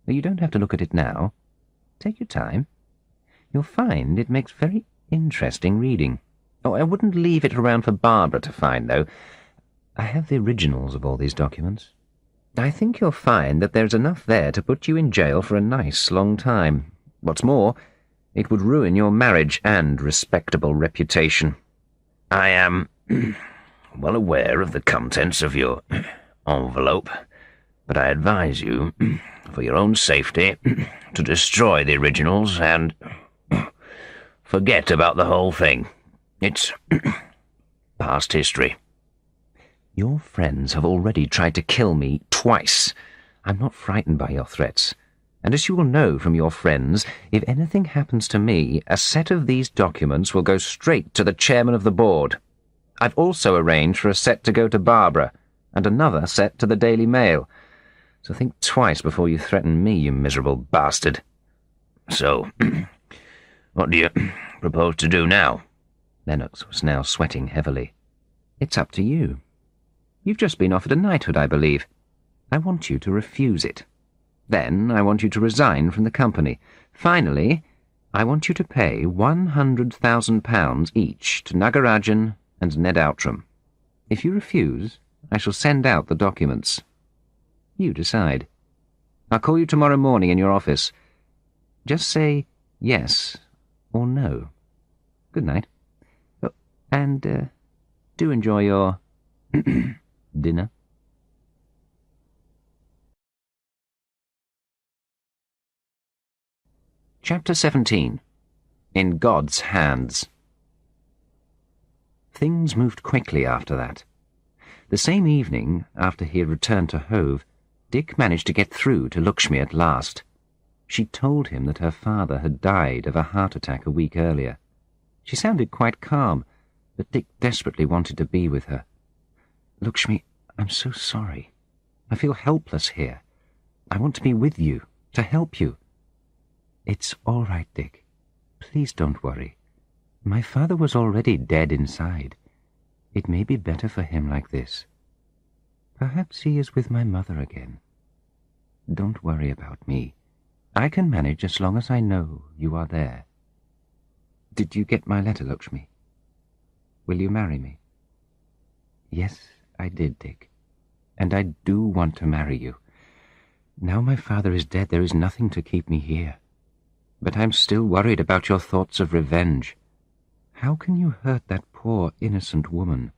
"You don't have to look at it now. Take your time. You'll find it makes very interesting reading. Oh, I wouldn't leave it around for Barbara to find, though. I have the originals of all these documents. I think you'll find that there's enough there to put you in jail for a nice long time. What's more, it would ruin your marriage and respectable reputation." "I am well aware of the contents of your envelope, but I advise you, for your own safety, to destroy the originals and forget about the whole thing. It's past history." "Your friends have already tried to kill me twice. I'm not frightened by your threats. And as you will know from your friends, if anything happens to me, a set of these documents will go straight to the chairman of the board. I've also arranged for a set to go to Barbara, and another set to the Daily Mail. So think twice before you threaten me, you miserable bastard." "So, what do you propose to do now?" Lennox was now sweating heavily. "It's up to you. You've just been offered a knighthood, I believe. I want you to refuse it. Then I want you to resign from the company. Finally, I want you to pay £100,000 each to Nagarajan and Ned Outram. If you refuse, I shall send out the documents. You decide. I'll call you tomorrow morning in your office. Just say yes or no. Good night. Oh, and do enjoy your dinner." Chapter 17. In God's Hands. Things moved quickly after that. The same evening, after he had returned to Hove, Dick managed to get through to Lakshmi at last. She told him that her father had died of a heart attack a week earlier. She sounded quite calm, but Dick desperately wanted to be with her. "Lakshmi, I'm so sorry. I feel helpless here. I want to be with you, to help you." "It's all right, Dick. Please don't worry. My father was already dead inside. It may be better for him like this. Perhaps he is with my mother again. Don't worry about me. I can manage as long as I know you are there. Did you get my letter, Lakshmi? Will you marry me?" "Yes, I did, Dick. And I do want to marry you. Now my father is dead, there is nothing to keep me here. But I'm still worried about your thoughts of revenge. How can you hurt that poor, innocent woman?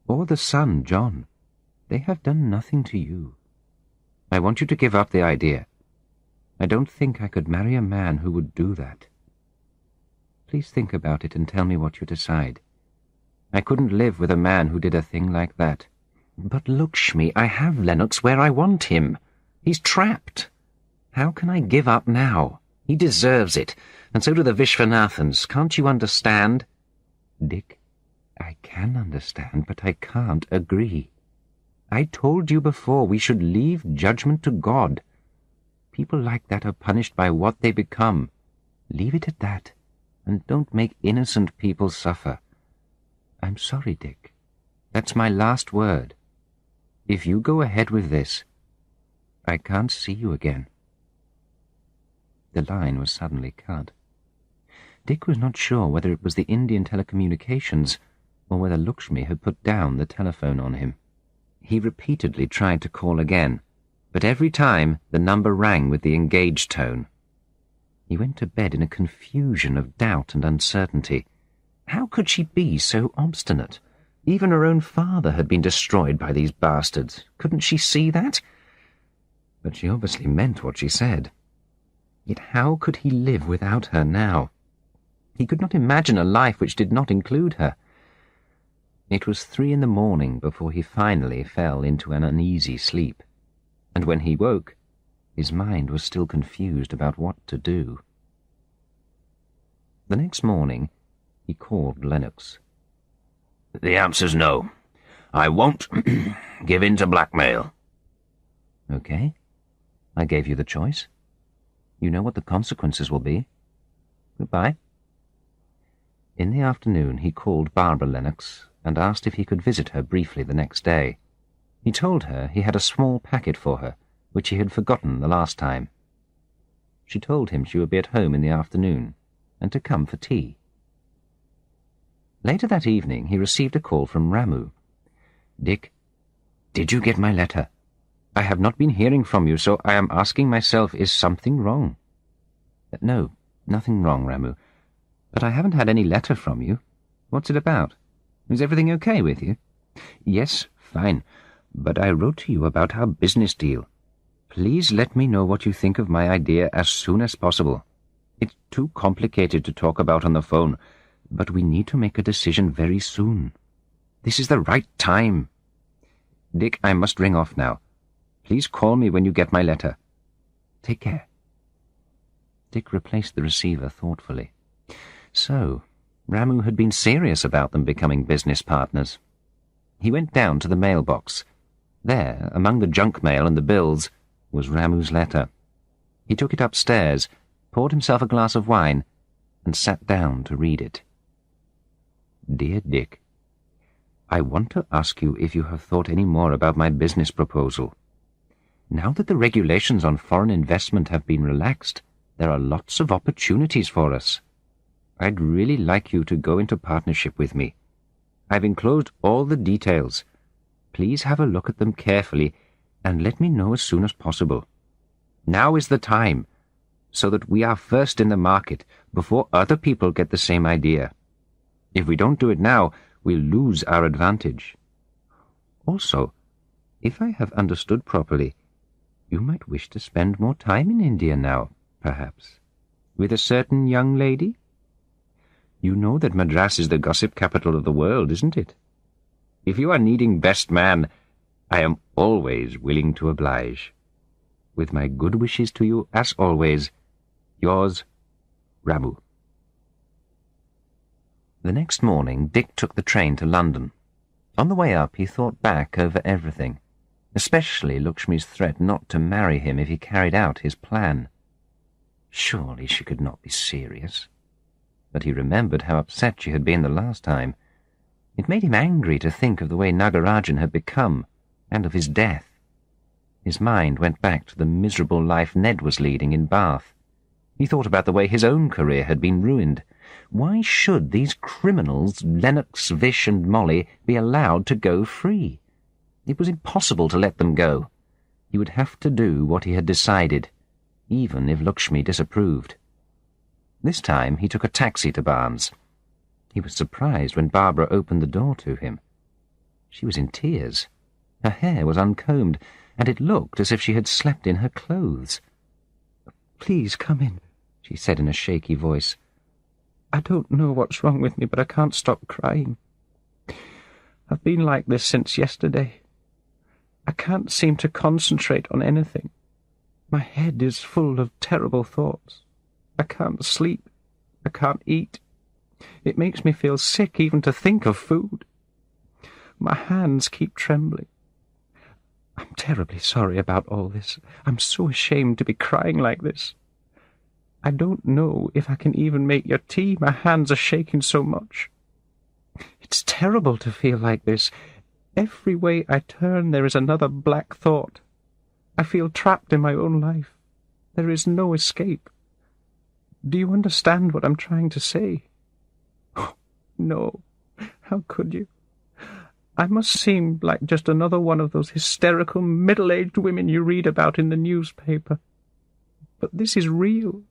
Or the son, John? They have done nothing to you. I want you to give up the idea. I don't think I could marry a man who would do that. Please think about it and tell me what you decide. I couldn't live with a man who did a thing like that." "But Lakshmi, I have Lennox where I want him. He's trapped. How can I give up now? He deserves it, and so do the Vishwanathans. Can't you understand?" "Dick, I can understand, but I can't agree. I told you before we should leave judgment to God. People like that are punished by what they become. Leave it at that, and don't make innocent people suffer. I'm sorry, Dick. That's my last word. If you go ahead with this, I can't see you again." The line was suddenly cut. Dick was not sure whether it was the Indian telecommunications or whether Lakshmi had put down the telephone on him. He repeatedly tried to call again, but every time the number rang with the engaged tone. He went to bed in a confusion of doubt and uncertainty. How could she be so obstinate? Even her own father had been destroyed by these bastards. Couldn't she see that? But she obviously meant what she said. Yet how could he live without her now? He could not imagine a life which did not include her. It was 3 a.m. before he finally fell into an uneasy sleep, and when he woke, his mind was still confused about what to do. The next morning, he called Lennox. "The answer's no. I won't give in to blackmail." "Okay. I gave you the choice. You know what the consequences will be. Goodbye." In the afternoon he called Barbara Lennox and asked if he could visit her briefly the next day. He told her he had a small packet for her, which he had forgotten the last time. She told him she would be at home in the afternoon, and to come for tea. Later that evening he received a call from Ramu. "Dick, did you get my letter? I have not been hearing from you, so I am asking myself, is something wrong?" "No, nothing wrong, Ramu. But I haven't had any letter from you. What's it about? Is everything okay with you?" "Yes, fine. But I wrote to you about our business deal. Please let me know what you think of my idea as soon as possible. It's too complicated to talk about on the phone, but we need to make a decision very soon. This is the right time. Dick, I must ring off now. Please call me when you get my letter. Take care." Dick replaced the receiver thoughtfully. So, Ramu had been serious about them becoming business partners. He went down to the mailbox. There, among the junk mail and the bills, was Ramu's letter. He took it upstairs, poured himself a glass of wine, and sat down to read it. "Dear Dick, I want to ask you if you have thought any more about my business proposal. Now that the regulations on foreign investment have been relaxed, there are lots of opportunities for us. I'd really like you to go into partnership with me. I've enclosed all the details. Please have a look at them carefully and let me know as soon as possible. Now is the time, so that we are first in the market before other people get the same idea. If we don't do it now, we'll lose our advantage. Also, if I have understood properly, you might wish to spend more time in India now, perhaps, with a certain young lady? You know that Madras is the gossip capital of the world, isn't it? If you are needing best man, I am always willing to oblige. With my good wishes to you, as always, yours, Ramu." The next morning, Dick took the train to London. On the way up, he thought back over everything, especially Lakshmi's threat not to marry him if he carried out his plan. Surely she could not be serious. But he remembered how upset she had been the last time. It made him angry to think of the way Nagarajan had become, and of his death. His mind went back to the miserable life Ned was leading in Bath. He thought about the way his own career had been ruined. Why should these criminals, Lennox, Vish, and Molly, be allowed to go free? It was impossible to let them go. He would have to do what he had decided, even if Lakshmi disapproved. This time he took a taxi to Barnes. He was surprised when Barbara opened the door to him. She was in tears. Her hair was uncombed, and it looked as if she had slept in her clothes. "Please come in," she said in a shaky voice. "I don't know what's wrong with me, but I can't stop crying. I've been like this since yesterday. I can't seem to concentrate on anything. My head is full of terrible thoughts. I can't sleep. I can't eat. It makes me feel sick even to think of food. My hands keep trembling. I'm terribly sorry about all this. I'm so ashamed to be crying like this. I don't know if I can even make your tea. My hands are shaking so much. It's terrible to feel like this. Every way I turn there is another black thought. I feel trapped in my own life. There is no escape. Do you understand what I'm trying to say?" "Oh, no. How could you? I must seem like just another one of those hysterical middle-aged women you read about in the newspaper. But this is real.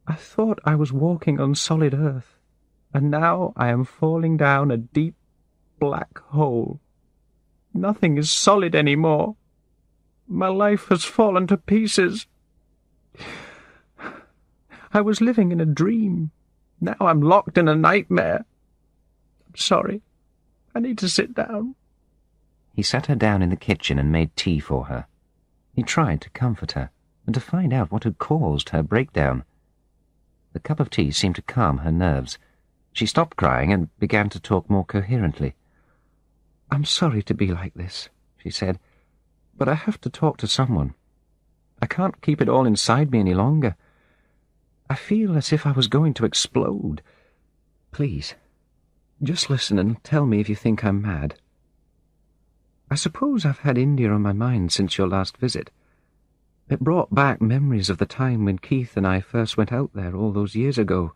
I thought I was walking on solid earth, and now I am falling down a deep black hole. Nothing is solid any more. My life has fallen to pieces. I was living in a dream. Now I'm locked in a nightmare. I'm sorry. I need to sit down." He sat her down in the kitchen and made tea for her. He tried to comfort her and to find out what had caused her breakdown. The cup of tea seemed to calm her nerves. She stopped crying and began to talk more coherently. "I'm sorry to be like this," she said, "but I have to talk to someone. I can't keep it all inside me any longer. I feel as if I was going to explode. Please, just listen and tell me if you think I'm mad. I suppose I've had India on my mind since your last visit. It brought back memories of the time when Keith and I first went out there all those years ago.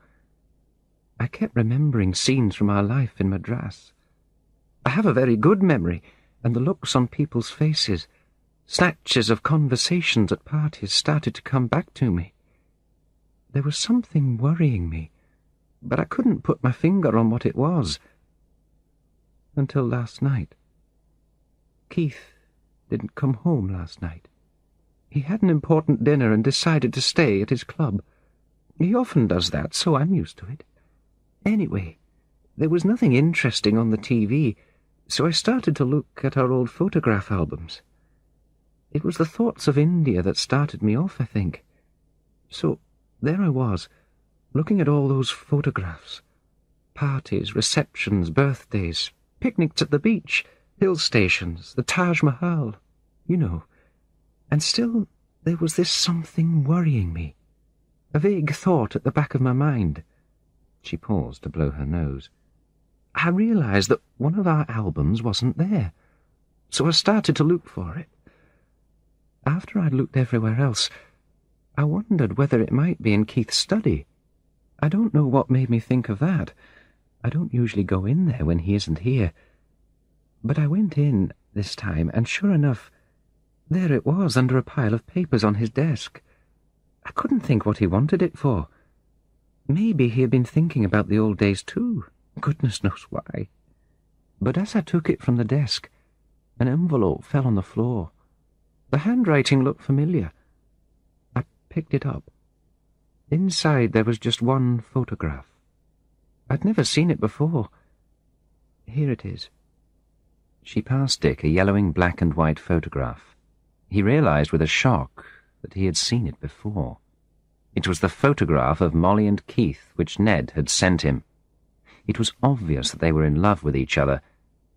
I kept remembering scenes from our life in Madras. I have a very good memory, and the looks on people's faces, snatches of conversations at parties started to come back to me. There was something worrying me, but I couldn't put my finger on what it was. Until last night. Keith didn't come home last night. He had an important dinner and decided to stay at his club. He often does that, so I'm used to it. Anyway, there was nothing interesting on the TV, so I started to look at our old photograph albums. It was the thoughts of India that started me off, I think. So there I was, looking at all those photographs. Parties, receptions, birthdays, picnics at the beach, hill stations, the Taj Mahal, you know. And still there was this something worrying me, a vague thought at the back of my mind. She paused to blow her nose. I realized that one of our albums wasn't there, so I started to look for it. After I'd looked everywhere else, I wondered whether it might be in Keith's study. I don't know what made me think of that. I don't usually go in there when he isn't here. But I went in this time, and sure enough, there it was under a pile of papers on his desk. I couldn't think what he wanted it for. Maybe he had been thinking about the old days too. Goodness knows why. But as I took it from the desk, an envelope fell on the floor. The handwriting looked familiar. I picked it up. Inside there was just one photograph. I'd never seen it before. Here it is. She passed Dick a yellowing black and white photograph. He realized with a shock that he had seen it before. It was the photograph of Molly and Keith which Ned had sent him. It was obvious that they were in love with each other,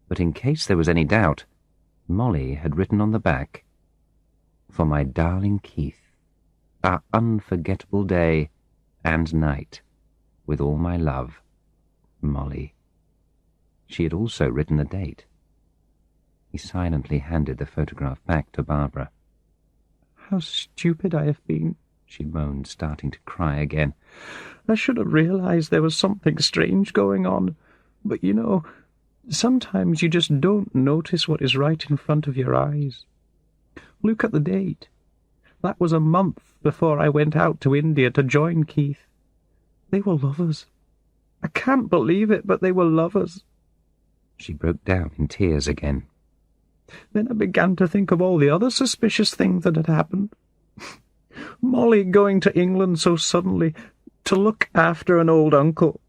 but in case there was any doubt, Molly had written on the back, "For my darling Keith, our unforgettable day and night, with all my love, Molly." She had also written the date. He silently handed the photograph back to Barbara. "How stupid I have been," she moaned, starting to cry again. "I should have realized there was something strange going on. But, you know, sometimes you just don't notice what is right in front of your eyes. Look at the date. That was a month before I went out to India to join Keith. They were lovers. I can't believe it, but they were lovers." She broke down in tears again. Then I began to think of all the other suspicious things that had happened. Molly going to England so suddenly to look after an old uncle.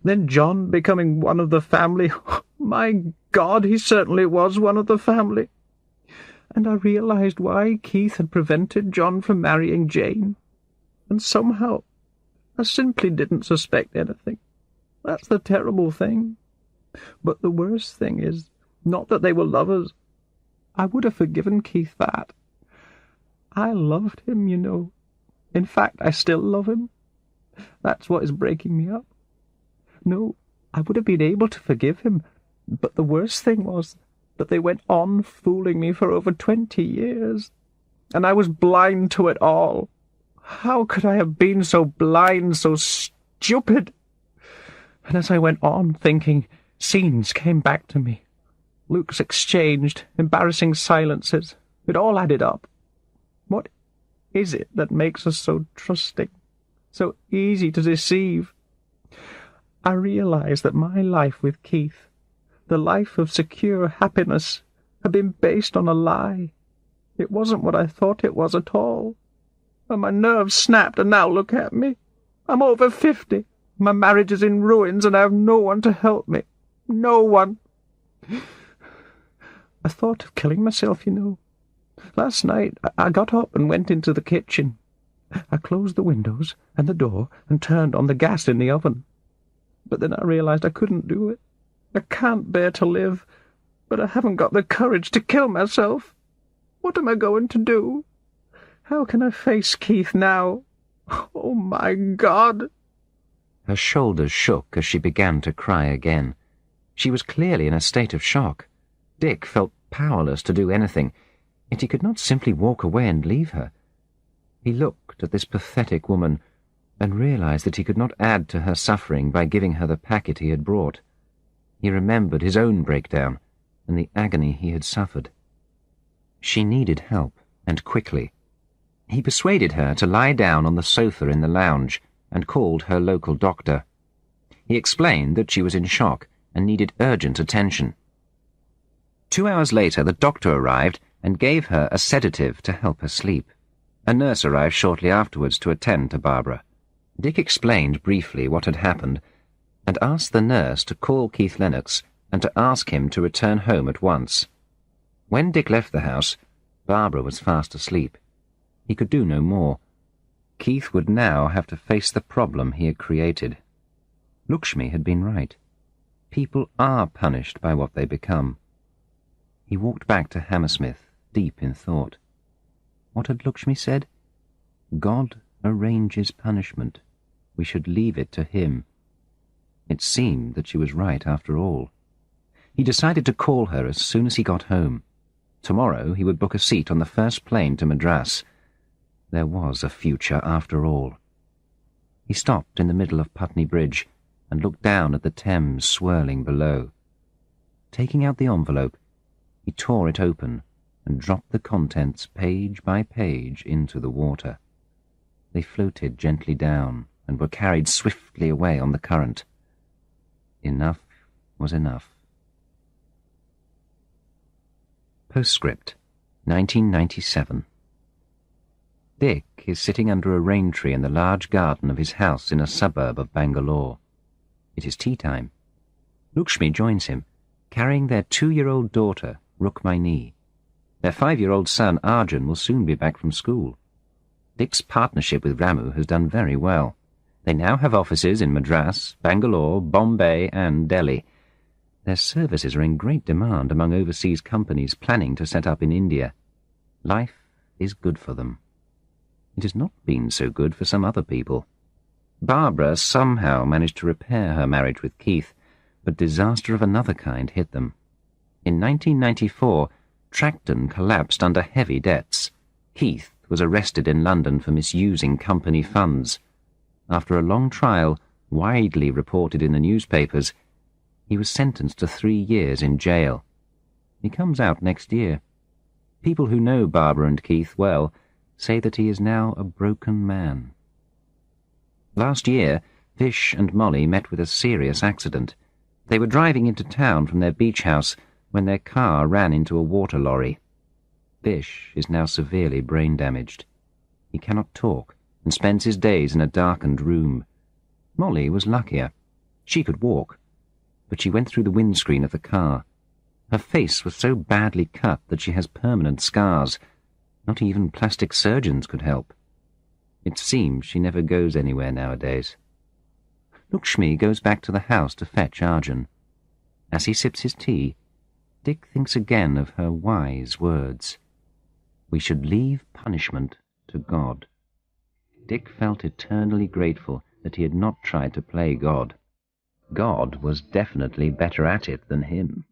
Then John becoming one of the family. My God, he certainly was one of the family. And I realized why Keith had prevented John from marrying Jane. And somehow I simply didn't suspect anything. That's the terrible thing. But the worst thing is not that they were lovers. I would have forgiven Keith that. I loved him, you know. In fact, I still love him. That's what is breaking me up. No, I would have been able to forgive him, but the worst thing was that they went on fooling me for over 20 years, and I was blind to it all. How could I have been so blind, so stupid? And as I went on thinking, scenes came back to me. Looks exchanged, embarrassing silences. It all added up. What is it that makes us so trusting, so easy to deceive? I realized that my life with Keith, the life of secure happiness, had been based on a lie. It wasn't what I thought it was at all. And my nerves snapped, and now look at me. I'm over 50. My marriage is in ruins and I have no one to help me. No one. I thought of killing myself, you know. Last night I got up and went into the kitchen. I closed the windows and the door and turned on the gas in the oven. But then I realized I couldn't do it. I can't bear to live, but I haven't got the courage to kill myself. What am I going to do? How can I face Keith now? Oh, my God! Her shoulders shook as she began to cry again. She was clearly in a state of shock. Dick felt powerless to do anything, yet he could not simply walk away and leave her. He looked at this pathetic woman and realized that he could not add to her suffering by giving her the packet he had brought. He remembered his own breakdown and the agony he had suffered. She needed help, and quickly. He persuaded her to lie down on the sofa in the lounge and called her local doctor. He explained that she was in shock and needed urgent attention. 2 hours later, the doctor arrived and gave her a sedative to help her sleep. A nurse arrived shortly afterwards to attend to Barbara. Dick explained briefly what had happened and asked the nurse to call Keith Lennox and to ask him to return home at once. When Dick left the house, Barbara was fast asleep. He could do no more. Keith would now have to face the problem he had created. Lakshmi had been right. People are punished by what they become. He walked back to Hammersmith, deep in thought. What had Lakshmi said? God arranges punishment. We should leave it to him. It seemed that she was right after all. He decided to call her as soon as he got home. Tomorrow he would book a seat on the first plane to Madras. There was a future after all. He stopped in the middle of Putney Bridge and looked down at the Thames swirling below. Taking out the envelope, he tore it open and dropped the contents page by page into the water. They floated gently down and were carried swiftly away on the current. Enough was enough. Postscript, 1997. Dick is sitting under a rain tree in the large garden of his house in a suburb of Bangalore. It is tea time. Lakshmi joins him, carrying their 2-year-old daughter, Rukmini. Their 5-year-old son, Arjun, will soon be back from school. Dick's partnership with Ramu has done very well. They now have offices in Madras, Bangalore, Bombay and Delhi. Their services are in great demand among overseas companies planning to set up in India. Life is good for them. It has not been so good for some other people. Barbara somehow managed to repair her marriage with Keith, but disaster of another kind hit them. In 1994, Tracton collapsed under heavy debts. Keith was arrested in London for misusing company funds. After a long trial, widely reported in the newspapers, he was sentenced to 3 years in jail. He comes out next year. People who know Barbara and Keith well say that he is now a broken man. Last year, Vish and Molly met with a serious accident. They were driving into town from their beach house when their car ran into a water lorry. Vish is now severely brain damaged. He cannot talk and spends his days in a darkened room. Molly was luckier. She could walk, but she went through the windscreen of the car. Her face was so badly cut that she has permanent scars. Not even plastic surgeons could help. It seems she never goes anywhere nowadays. Lakshmi goes back to the house to fetch Arjun. As he sips his tea, Dick thinks again of her wise words. We should leave punishment to God. Dick felt eternally grateful that he had not tried to play God. God was definitely better at it than him.